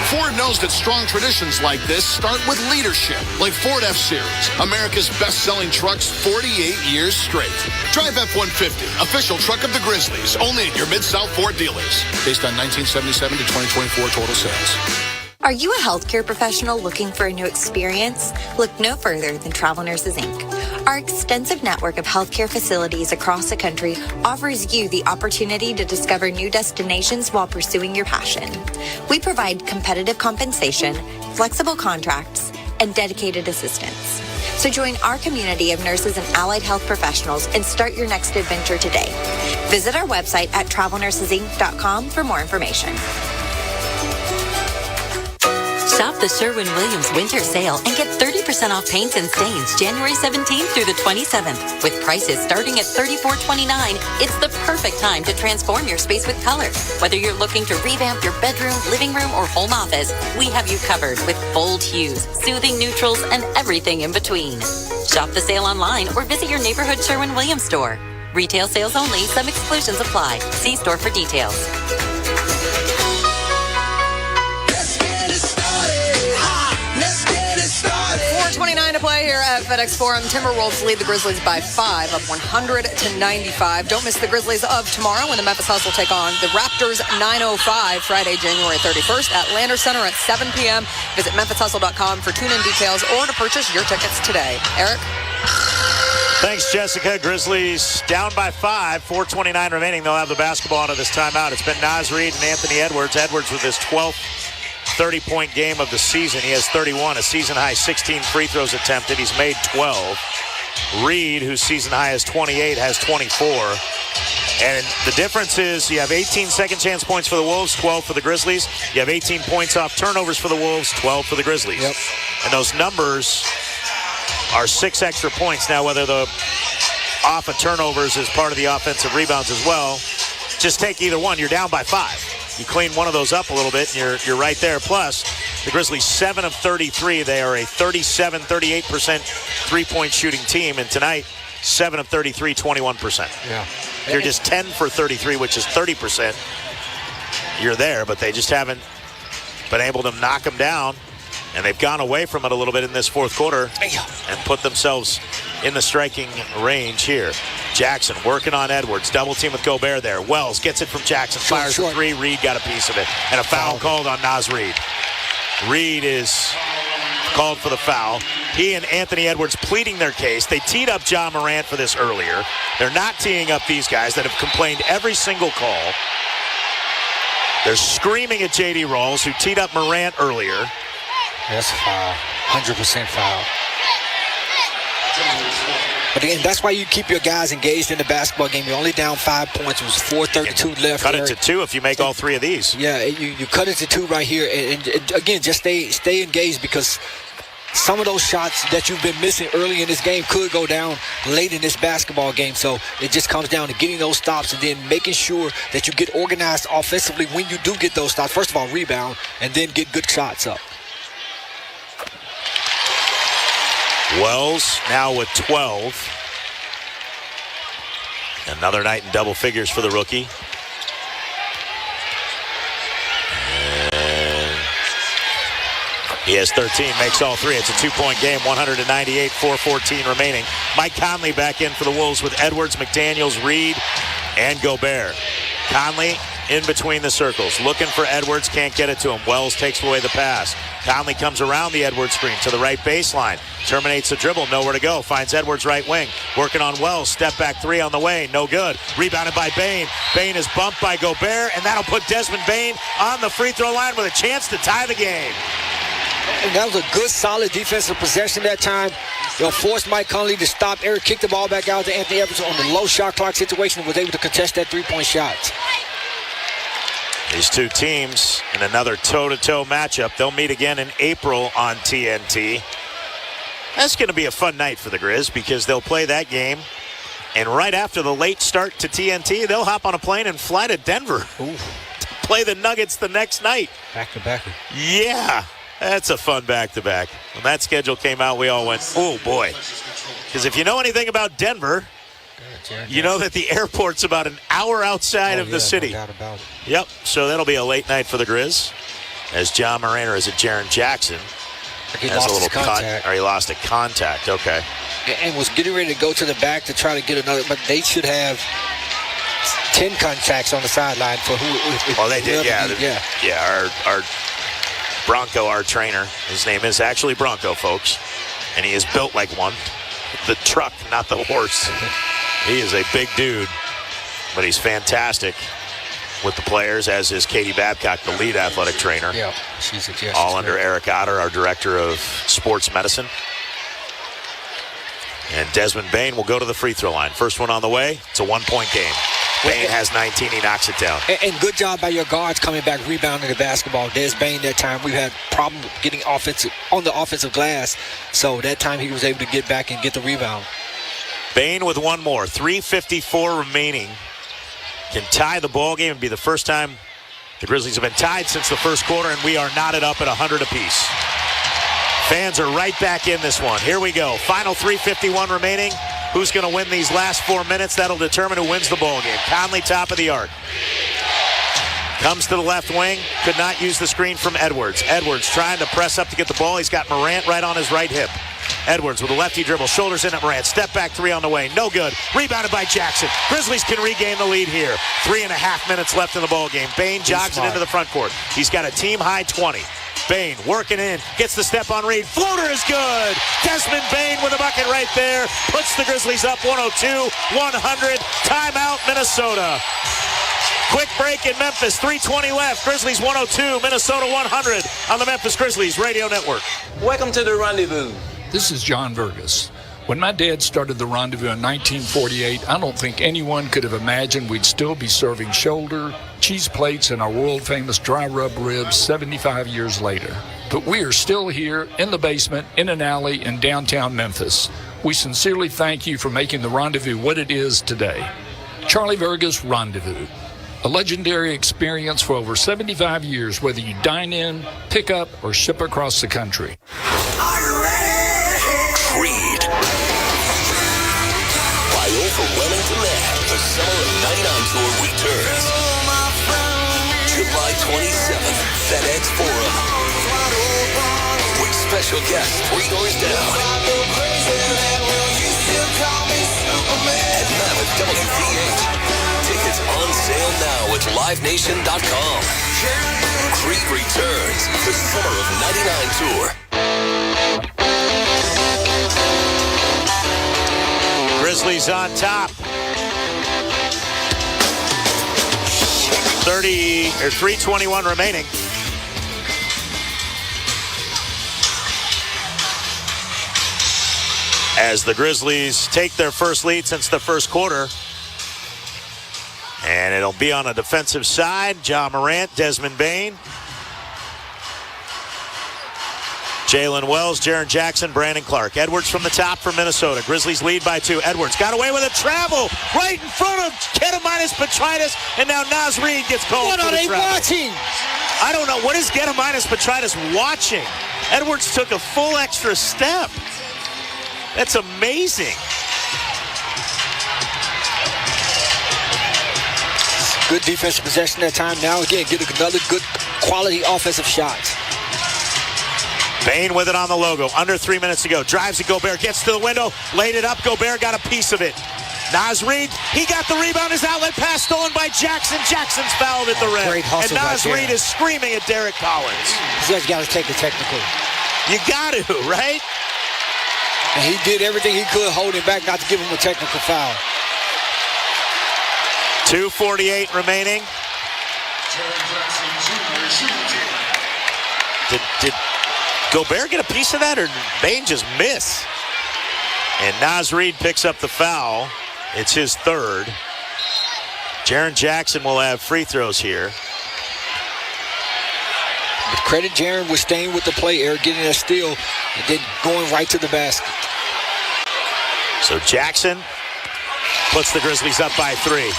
Ford knows that strong traditions like this start with leadership, like Ford F-Series, America's best-selling trucks 48 years straight. Drive F-150, official truck of the Grizzlies, only at your Mid-South Ford dealers. Based on 1977 to 2024 total sales. Are you a healthcare professional looking for a new experience? Look no further than Travel Nurses, Inc. Our extensive network of healthcare facilities across the country offers you the opportunity to discover new destinations while pursuing your passion. We provide competitive compensation, flexible contracts, and dedicated assistance. So join our community of nurses and allied health professionals and start your next adventure today. Visit our website at travelnursesinc.com for more information. Shop the Sherwin-Williams winter sale and get 30% off paints and stains January 17th through the 27th. With prices starting at $34.29, it's the perfect time to transform your space with color. Whether you're looking to revamp your bedroom, living room, or home office, we have you covered with bold hues, soothing neutrals, and everything in between. Shop the sale online or visit your neighborhood Sherwin-Williams store. Retail sales only. Some exclusions apply. See store for details. 4:29 to play here at FedEx Forum. Timberwolves lead the Grizzlies by 5, up 100-95. Don't miss the Grizzlies of tomorrow when the Memphis Hustle take on the Raptors 9:05 Friday, January 31st at Landers Center at 7 p.m. Visit memphishustle.com for tune-in details or to purchase your tickets today. Eric? Thanks, Jessica. Grizzlies down by 5. 4:29 remaining. They'll have the basketball out of this timeout. It's been Naz Reid and Anthony Edwards. Edwards with his 12th 30-point game of the season. He has 31, a season-high 16 free throws attempted. He's made 12. Reed, whose season-high is 28, has 24. And the difference is you have 18 second-chance points for the Wolves, 12 for the Grizzlies. You have 18 points off turnovers for the Wolves, 12 for the Grizzlies. Yep. And those numbers are 6 extra points. Now, whether the off of turnovers is part of the offensive rebounds as well, just take either one. You're down by 5. You clean one of those up a little bit, and you're right there. Plus, the Grizzlies 7 of 33. They are a 38% three-point shooting team, and tonight 7 of 33, 21%. Yeah, you're just 10 for 33, which is 30%. You're there, but they just haven't been able to knock them down, and they've gone away from it a little bit in this fourth quarter and put themselves in the striking range here. Jackson working on Edwards. Double team with Gobert there. Wells gets it from Jackson. Fires a three. Reed got a piece of it. And a foul called on Naz Reid. Reid is called for the foul. He and Anthony Edwards pleading their case. They teed up John Morant for this earlier. They're not teeing up these guys that have complained every single call. They're screaming at J.D. Rawls, who teed up Morant earlier. That's a foul. 100% foul. But again, that's why you keep your guys engaged in the basketball game. You're only down 5 points. It was 4:32 left. Cut it to 2 if you make all 3 of these. Yeah, you cut it to 2 right here. And again, just stay engaged, because some of those shots that you've been missing early in this game could go down late in this basketball game. So it just comes down to getting those stops and then making sure that you get organized offensively when you do get those stops. First of all, rebound, and then get good shots up. Wells now with 12. Another night in double figures for the rookie. He has 13, makes all three. It's a 2-point game, 198, 4:14 remaining. Mike Conley back in for the Wolves with Edwards, McDaniels, Reed, and Gobert. Conley in between the circles, looking for Edwards, can't get it to him. Wells takes away the pass. Conley comes around the Edwards screen to the right baseline, terminates the dribble, nowhere to go, finds Edwards right wing, working on Wells, step back three on the way, no good. Rebounded by Bane. Bane is bumped by Gobert, and that'll put Desmond Bane on the free throw line with a chance to tie the game. And that was a good, solid defensive possession that time. They'll force Mike Conley to stop. Eric kicked the ball back out to Anthony Edwards on the low shot clock situation and was able to contest that three-point shot. These two teams in another toe-to-toe matchup. They'll meet again in April on TNT. That's going to be a fun night for the Grizz because they'll play that game. And right after the late start to TNT, they'll hop on a plane and fly to Denver. Ooh. To play the Nuggets the next night. Back-to-back. Yeah. That's a fun back-to-back. When that schedule came out, we all went, oh, boy. Because if you know anything about Denver, you know that the airport's about an hour outside of the city. No doubt about it. Yep, so that'll be a late night for the Grizz. As John Moran, or is it Jaren Jackson? He has lost a little his contact. Or he lost a contact, okay. And was getting ready to go to the back to try to get another, but they should have 10 contacts on the sideline for who. Well, they did, yeah. Yeah, our Bronco, our trainer, his name is actually Bronco, folks, and he is built like one. The truck, not the horse. He is a big dude, but he's fantastic with the players, as is Katie Babcock, the lead athletic trainer. Yeah, she's all under Eric Otter, our director of sports medicine. And Desmond Bane will go to the free throw line. First one on the way. It's a 1-point game. Bane has 19. He knocks it down. And good job by your guards coming back, rebounding the basketball. Des Bane that time, we had problems getting on the offensive glass. So that time he was able to get back and get the rebound. Bane with one more. 3:54 remaining. Can tie the ball game and be the first time the Grizzlies have been tied since the first quarter, and we are knotted up at 100 apiece. Fans are right back in this one. Here we go. Final 3:51 remaining. Who's going to win these last 4 minutes? That'll determine who wins the ball game. Conley, top of the arc. Comes to the left wing. Could not use the screen from Edwards. Edwards trying to press up to get the ball. He's got Morant right on his right hip. Edwards with a lefty dribble. Shoulders in at Morant. Step back three on the way. No good. Rebounded by Jackson. Grizzlies can regain the lead here. 3.5 minutes left in the ball game. Bane jogs it into the front court. He's got a team-high 20. Bane working in, gets the step on Reed. Floater is good. Desmond Bane with a bucket right there. Puts the Grizzlies up 102-100. Timeout, Minnesota. Quick break in Memphis. 3:20 left. Grizzlies 102, Minnesota 100 on the Memphis Grizzlies Radio Network. Welcome to the Rendezvous. This is John Vergas. When my dad started the Rendezvous in 1948, I don't think anyone could have imagined we'd still be serving shoulder, cheese plates, and our world-famous dry rub ribs 75 years later. But we are still here in the basement, in an alley in downtown Memphis. We sincerely thank you for making the Rendezvous what it is today. Charlie Vergas Rendezvous. A legendary experience for over 75 years, whether you dine in, pick up, or ship across the country. Creed. By overwhelming demand, the Summer of '99 tour returns. July 27th, FedEx Forum. With special guests 3 doors down. At Mammoth WV8. Tickets on sale now at LiveNation.com. Creed returns, the Summer of '99 tour. Grizzlies on top. 3:21 remaining. As the Grizzlies take their first lead since the first quarter. And it'll be on a defensive side. John Morant, Desmond Bane. Jalen Wells, Jaren Jackson, Brandon Clark. Edwards from the top for Minnesota. Grizzlies lead by 2. Edwards got away with a travel right in front of Gediminas Petritis, and now Naz Reid gets called What for are the they travel. watching? I don't know. What is Gediminas Petritis watching? Edwards took a full extra step. That's amazing. Good defensive possession that time. Now again, get another good quality offensive shot. Bane with it on the logo. Under 3 minutes to go. Drives it. Gobert gets to the window. Laid it up. Gobert got a piece of it. Naz Reid, he got the rebound. His outlet pass stolen by Jackson. Jackson's fouled at the rim. Great hustle and Naz right Reid is screaming at Derek Collins. He just got to take the technical. You got to, right? And he did everything he could, hold him back, not to give him a technical foul. 2:48 remaining. Did Gobert get a piece of that, or did Bane just miss? And Naz Reid picks up the foul. It's his third. Jaren Jackson will have free throws here. But credit Jaren with staying with the play, Eric, getting that steal, and then going right to the basket. So Jackson puts the Grizzlies up by 3.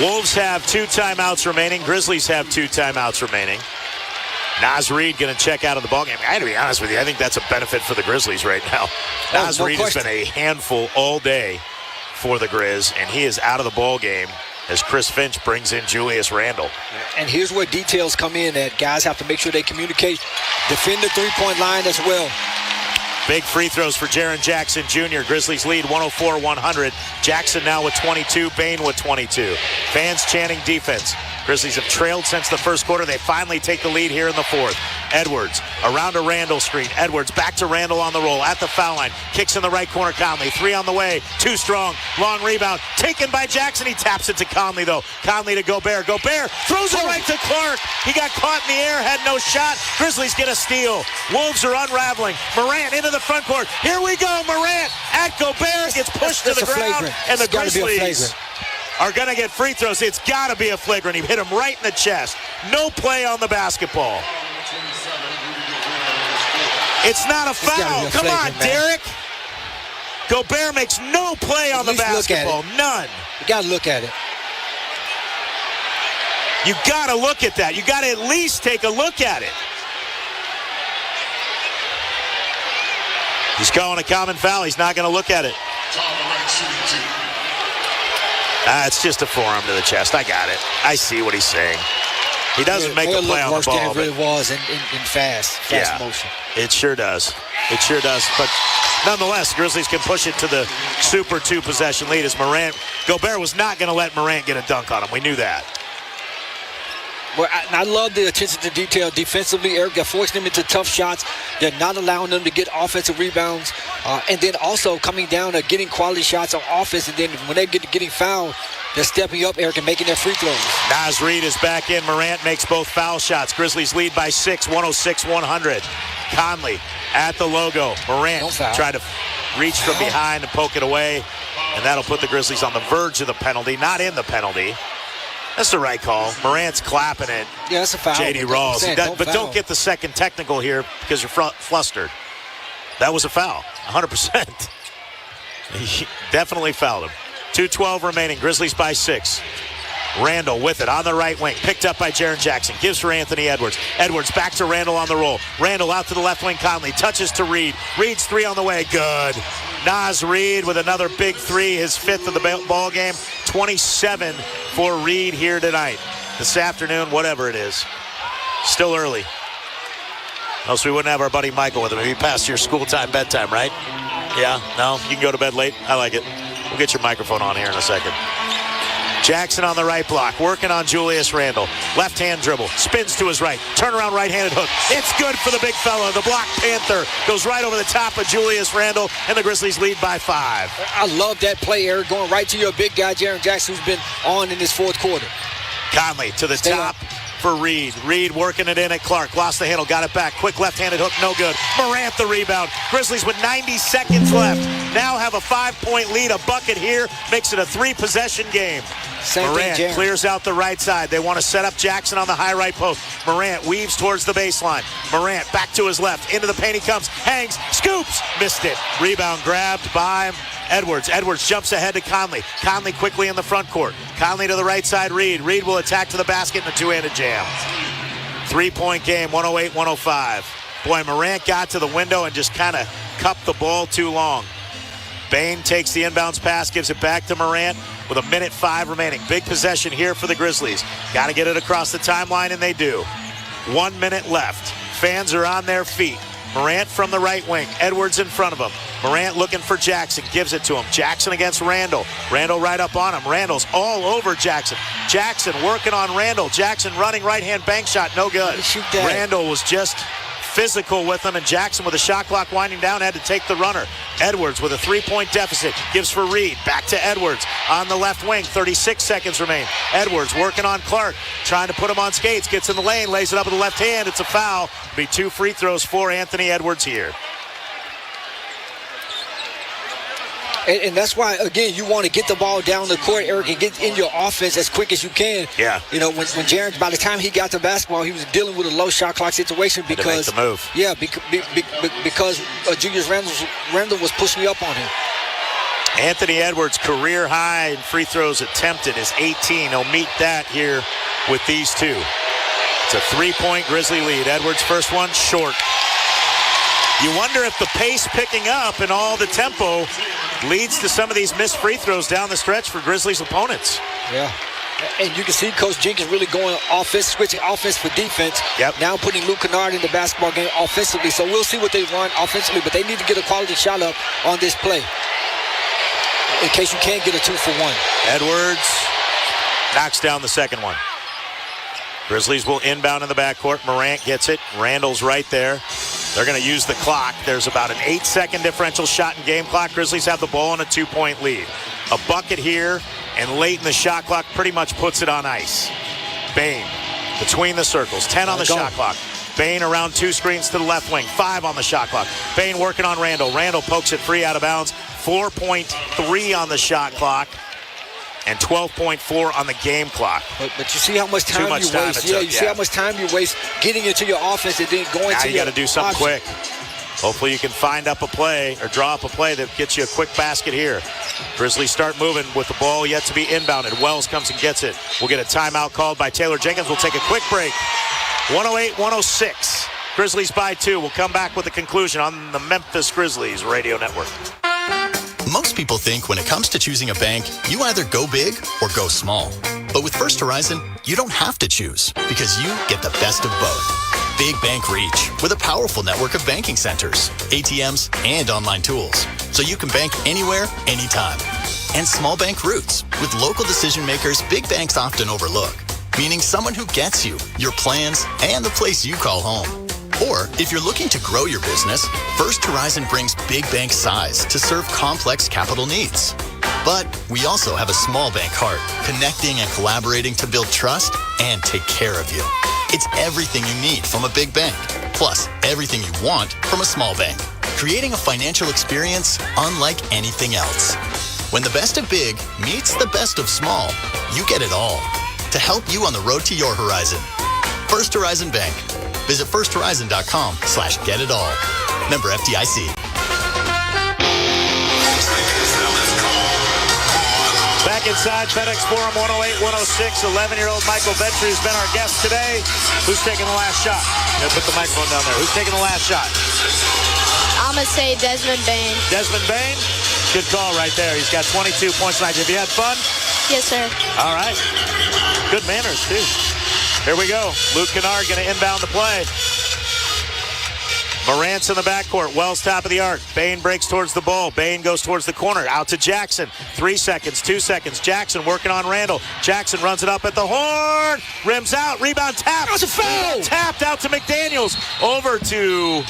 Wolves have 2 timeouts remaining. Grizzlies have 2 timeouts remaining. Naz Reid going to check out of the ballgame. I got to be honest with you, I think that's a benefit for the Grizzlies right now. Naz Reid has been a handful all day for the Grizz, and he is out of the ballgame as Chris Finch brings in Julius Randle. And here's where details come in that guys have to make sure they communicate. Defend the three-point line as well. Big free throws for Jaren Jackson Jr. Grizzlies lead 104-100. Jackson now with 22, Bane with 22. Fans chanting defense. Grizzlies have trailed since the first quarter. They finally take the lead here in the fourth. Edwards around a Randle screen. Edwards back to Randle on the roll at the foul line. Kicks in the right corner. Conley, 3 on the way. Too strong. Long rebound. Taken by Jackson. He taps it to Conley, though. Conley to Gobert. Gobert throws it right to Clark. He got caught in the air, had no shot. Grizzlies get a steal. Wolves are unraveling. Morant into the front court. Here we go. Morant at Gobert. Gets pushed to the ground. And the Grizzlies are going to get free throws. It's got to be a flagrant. He hit him right in the chest. No play on the basketball. It's not a foul. Come on, Derek. Gobert makes no play on the basketball. None. You got to look at it. You got to look at that. You got to at least take a look at it. He's calling a common foul. He's not going to look at it. It's just a forearm to the chest. I got it. I see what he's saying. He doesn't make a play on the ball. Than it really was in fast motion. It sure does. It sure does. But nonetheless, Grizzlies can push it to the super 2-possession lead as Morant. Gobert was not going to let Morant get a dunk on him. We knew that. Well, I love the attention to detail defensively. Eric, they're forcing them into tough shots. They're not allowing them to get offensive rebounds. And then also coming down to getting quality shots on offense. And then when they get getting fouled, they're stepping up, Eric, and making their free throws. Naz Reid is back in. Morant makes both foul shots. Grizzlies lead by 6, 106-100. Conley at the logo. Morant tried to reach from behind and poke it away. And that'll put the Grizzlies on the verge of the penalty, not in the penalty. That's the right call. Morant's clapping it. Yeah, that's a foul. J.D. Rawls. Don't get the second technical here because you're flustered. That was a foul, 100%. He definitely fouled him. 2:12 remaining. Grizzlies by 6. Randle with it on the right wing. Picked up by Jaren Jackson. Gives for Anthony Edwards. Edwards back to Randle on the roll. Randle out to the left wing. Conley touches to Reid. Reid's 3 on the way. Good. Naz Reid with another big 3. His 5th of the ball game. 27 for Reid here tonight. This afternoon, whatever it is. Still early. Else we wouldn't have our buddy Michael with him. He passed your school time bedtime, right? Yeah? No? You can go to bed late? I like it. We'll get your microphone on here in a second. Jackson on the right block, working on Julius Randle. Left-hand dribble, spins to his right, turnaround right-handed hook. It's good for the big fella. The block Panther goes right over the top of Julius Randle, and the Grizzlies lead by 5. I love that play, Eric, going right to your big guy, Jaren Jackson, who's been on in this fourth quarter. Conley to the top for Reid. Reid working it in at Clark. Lost the handle, got it back. Quick left-handed hook, no good. Morant the rebound. Grizzlies with 90 seconds left. Now have a 5-point lead. A bucket here makes it a 3-possession game. Morant clears out the right side. They want to set up Jackson on the high right post. Morant weaves towards the baseline. Morant back to his left. Into the paint he comes. Hangs. Scoops. Missed it. Rebound grabbed by Edwards. Edwards jumps ahead to Conley. Conley quickly in the front court. Conley to the right side. Reid. Reid will attack to the basket in a 2-handed jam. 3-point game. 108-105. Boy, Morant got to the window and just kind of cupped the ball too long. Bane takes the inbounds pass, gives it back to Morant with 1:05 remaining. Big possession here for the Grizzlies. Got to get it across the timeline, and they do. 1 minute left. Fans are on their feet. Morant from the right wing. Edwards in front of him. Morant looking for Jackson. Gives it to him. Jackson against Randall. Randall right up on him. Randall's all over Jackson. Jackson working on Randall. Jackson running right-hand bank shot. No good. Randall was just physical with him, and Jackson with a shot clock winding down had to take the runner. Edwards with a 3-point deficit. Gives for Reed. Back to Edwards on the left wing. 36 seconds remain. Edwards working on Clark. Trying to put him on skates. Gets in the lane. Lays it up with the left hand. It's a foul. Be 2 free throws for Anthony Edwards here. And that's why, again, you want to get the ball down the court, Eric, and get in your offense as quick as you can. Yeah. You know, when Jaren, by the time he got the basketball, he was dealing with a low shot clock situation because to make the move. Yeah, because Julius Randle was pushing up on him. Anthony Edwards' career high in free throws attempted is 18. He'll meet that here with these two. It's a 3-point Grizzly lead. Edwards' first one, short. You wonder if the pace picking up and all the tempo leads to some of these missed free throws down the stretch for Grizzlies opponents. Yeah. And you can see Coach Jenkins really going offense, switching offense for defense. Yep. Now putting Luke Kennard in the basketball game offensively. So we'll see what they run offensively, but they need to get a quality shot up on this play in case you can't get a 2-for-1. Edwards knocks down the second one. Grizzlies will inbound in the backcourt. Morant gets it. Randall's right there. They're going to use the clock. There's about an 8-second differential shot in game clock. Grizzlies have the ball and a 2-point lead. A bucket here, and late in the shot clock pretty much puts it on ice. Bane between the circles. 10 on the shot clock. Bane around 2 screens to the left wing. 5 on the shot clock. Bane working on Randall. Randall pokes it free out of bounds. 4.3 on the shot clock. And 12.4 on the game clock. But you see how much time you waste. You see how much time you waste getting into your offense and then going now to you got to do something quick. Hopefully you can find up a play or draw up a play that gets you a quick basket here. Grizzlies start moving with the ball yet to be inbounded. Wells comes and gets it. We'll get a timeout called by Taylor Jenkins. We'll take a quick break. 108-106. Grizzlies by 2. We'll come back with a conclusion on the Memphis Grizzlies Radio Network. Most people think when it comes to choosing a bank, you either go big or go small. But with First Horizon, you don't have to choose because you get the best of both. Big bank reach with a powerful network of banking centers, ATMs, and online tools. So you can bank anywhere, anytime. And small bank roots with local decision makers big banks often overlook. Meaning someone who gets you, your plans, and the place you call home. Or if you're looking to grow your business, First Horizon brings big bank size to serve complex capital needs. But we also have a small bank heart, connecting and collaborating to build trust and take care of you. It's everything you need from a big bank, plus everything you want from a small bank. Creating a financial experience unlike anything else. When the best of big meets the best of small, you get it all. To help you on the road to your horizon. First Horizon Bank. Visit firsthorizon.com/getitall. Member FDIC. Back inside FedEx Forum 108-106, 11-year-old Michael Ventry has been our guest today. Who's taking the last shot? Put the microphone down there. Who's taking the last shot? I'm going to say Desmond Bane. Desmond Bane? Good call right there. He's got 22 points tonight. Have you had fun? Yes, sir. All right. Good manners, too. Here we go. Luke Kennard going to inbound the play. Morant's in the backcourt. Wells top of the arc. Bane breaks towards the ball. Bane goes towards the corner. Out to Jackson. 3 seconds, 2 seconds. Jackson working on Randall. Jackson runs it up at the horn. Rims out. Rebound tapped. That's a foul. Tapped out to McDaniels. Over to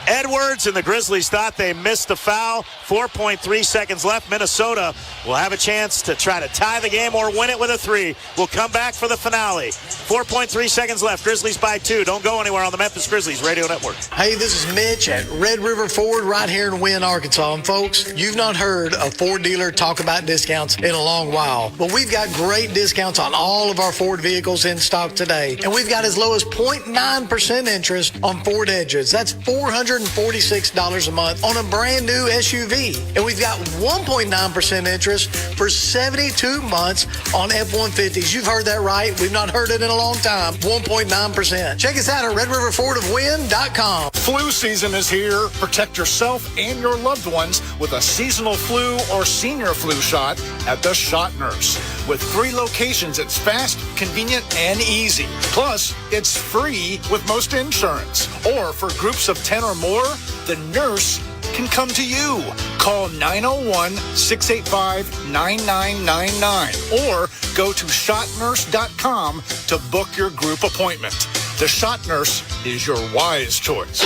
Edwards, and the Grizzlies thought they missed the foul. 4.3 seconds left. Minnesota will have a chance to try to tie the game or win it with a 3. We'll come back for the finale. 4.3 seconds left. Grizzlies by 2. Don't go anywhere on the Memphis Grizzlies Radio Network. Hey, this is Mitch at Red River Ford right here in Wynn, Arkansas. And folks, you've not heard a Ford dealer talk about discounts in a long while. But we've got great discounts on all of our Ford vehicles in stock today. And we've got as low as 0.9% interest on Ford Edges. That's $446 a month on a brand new SUV. And we've got 1.9% interest for 72 months on F-150s. You've heard that right. We've not heard it in a long time. 1.9%. Check us out at RedRiverFordOfWynn.com. Flu season is here. Protect yourself and your loved ones with a seasonal flu or senior flu shot at the Shot Nurse. With 3 locations, it's fast, convenient, and easy. Plus, it's free with most insurance. Or for groups of 10 or more, the nurse can come to you. Call 901-685-9999 or go to shotnurse.com to book your group appointment. The Shot Nurse is your wise choice.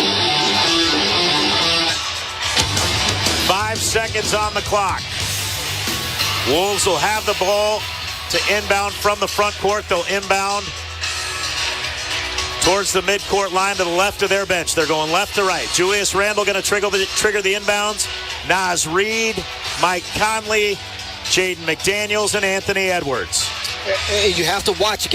5 seconds on the clock. Wolves will have the ball to inbound from the front court. They'll inbound towards the midcourt line to the left of their bench. They're going left to right. Julius Randle going to trigger the inbounds. Naz Reid, Mike Conley, Jaden McDaniels, and Anthony Edwards. You have to watch. You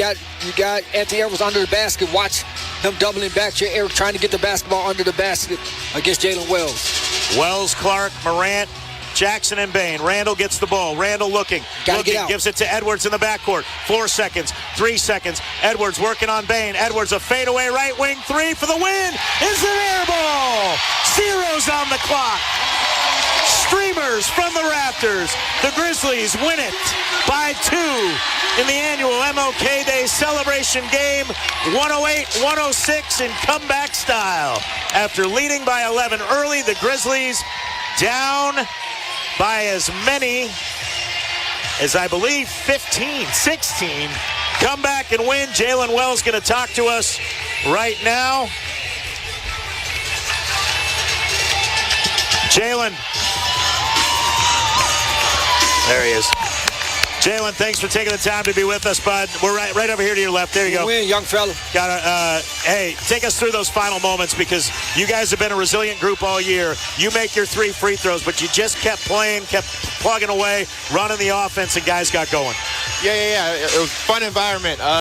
got Anthony Edwards under the basket. Watch him doubling back. Eric trying to get the basketball under the basket against Jalen Wells. Wells, Clark, Morant, Jackson, and Bain. Randle gets the ball. Randle looking, gives it to Edwards in the backcourt. 4 seconds, 3 seconds. Edwards working on Bain. Edwards, a fadeaway right wing 3 for the win. It's an air ball. Zeros on the clock. Streamers from the rafters. The Grizzlies win it by 2 in the annual MLK Day celebration game. 108-106 in comeback style. After leading by 11 early, the Grizzlies down by as many as, I believe, 15, 16. Come back and win. Jalen Wells going to talk to us right now. Jalen. There he is. Jalen, thanks for taking the time to be with us, bud. We're right over here to your left. There you go. Win, young fella. Hey, take us through those final moments, because you guys have been a resilient group all year. You make your 3 free throws, but you just kept playing, kept plugging away, running the offense, and guys got going. Yeah. It was a fun environment.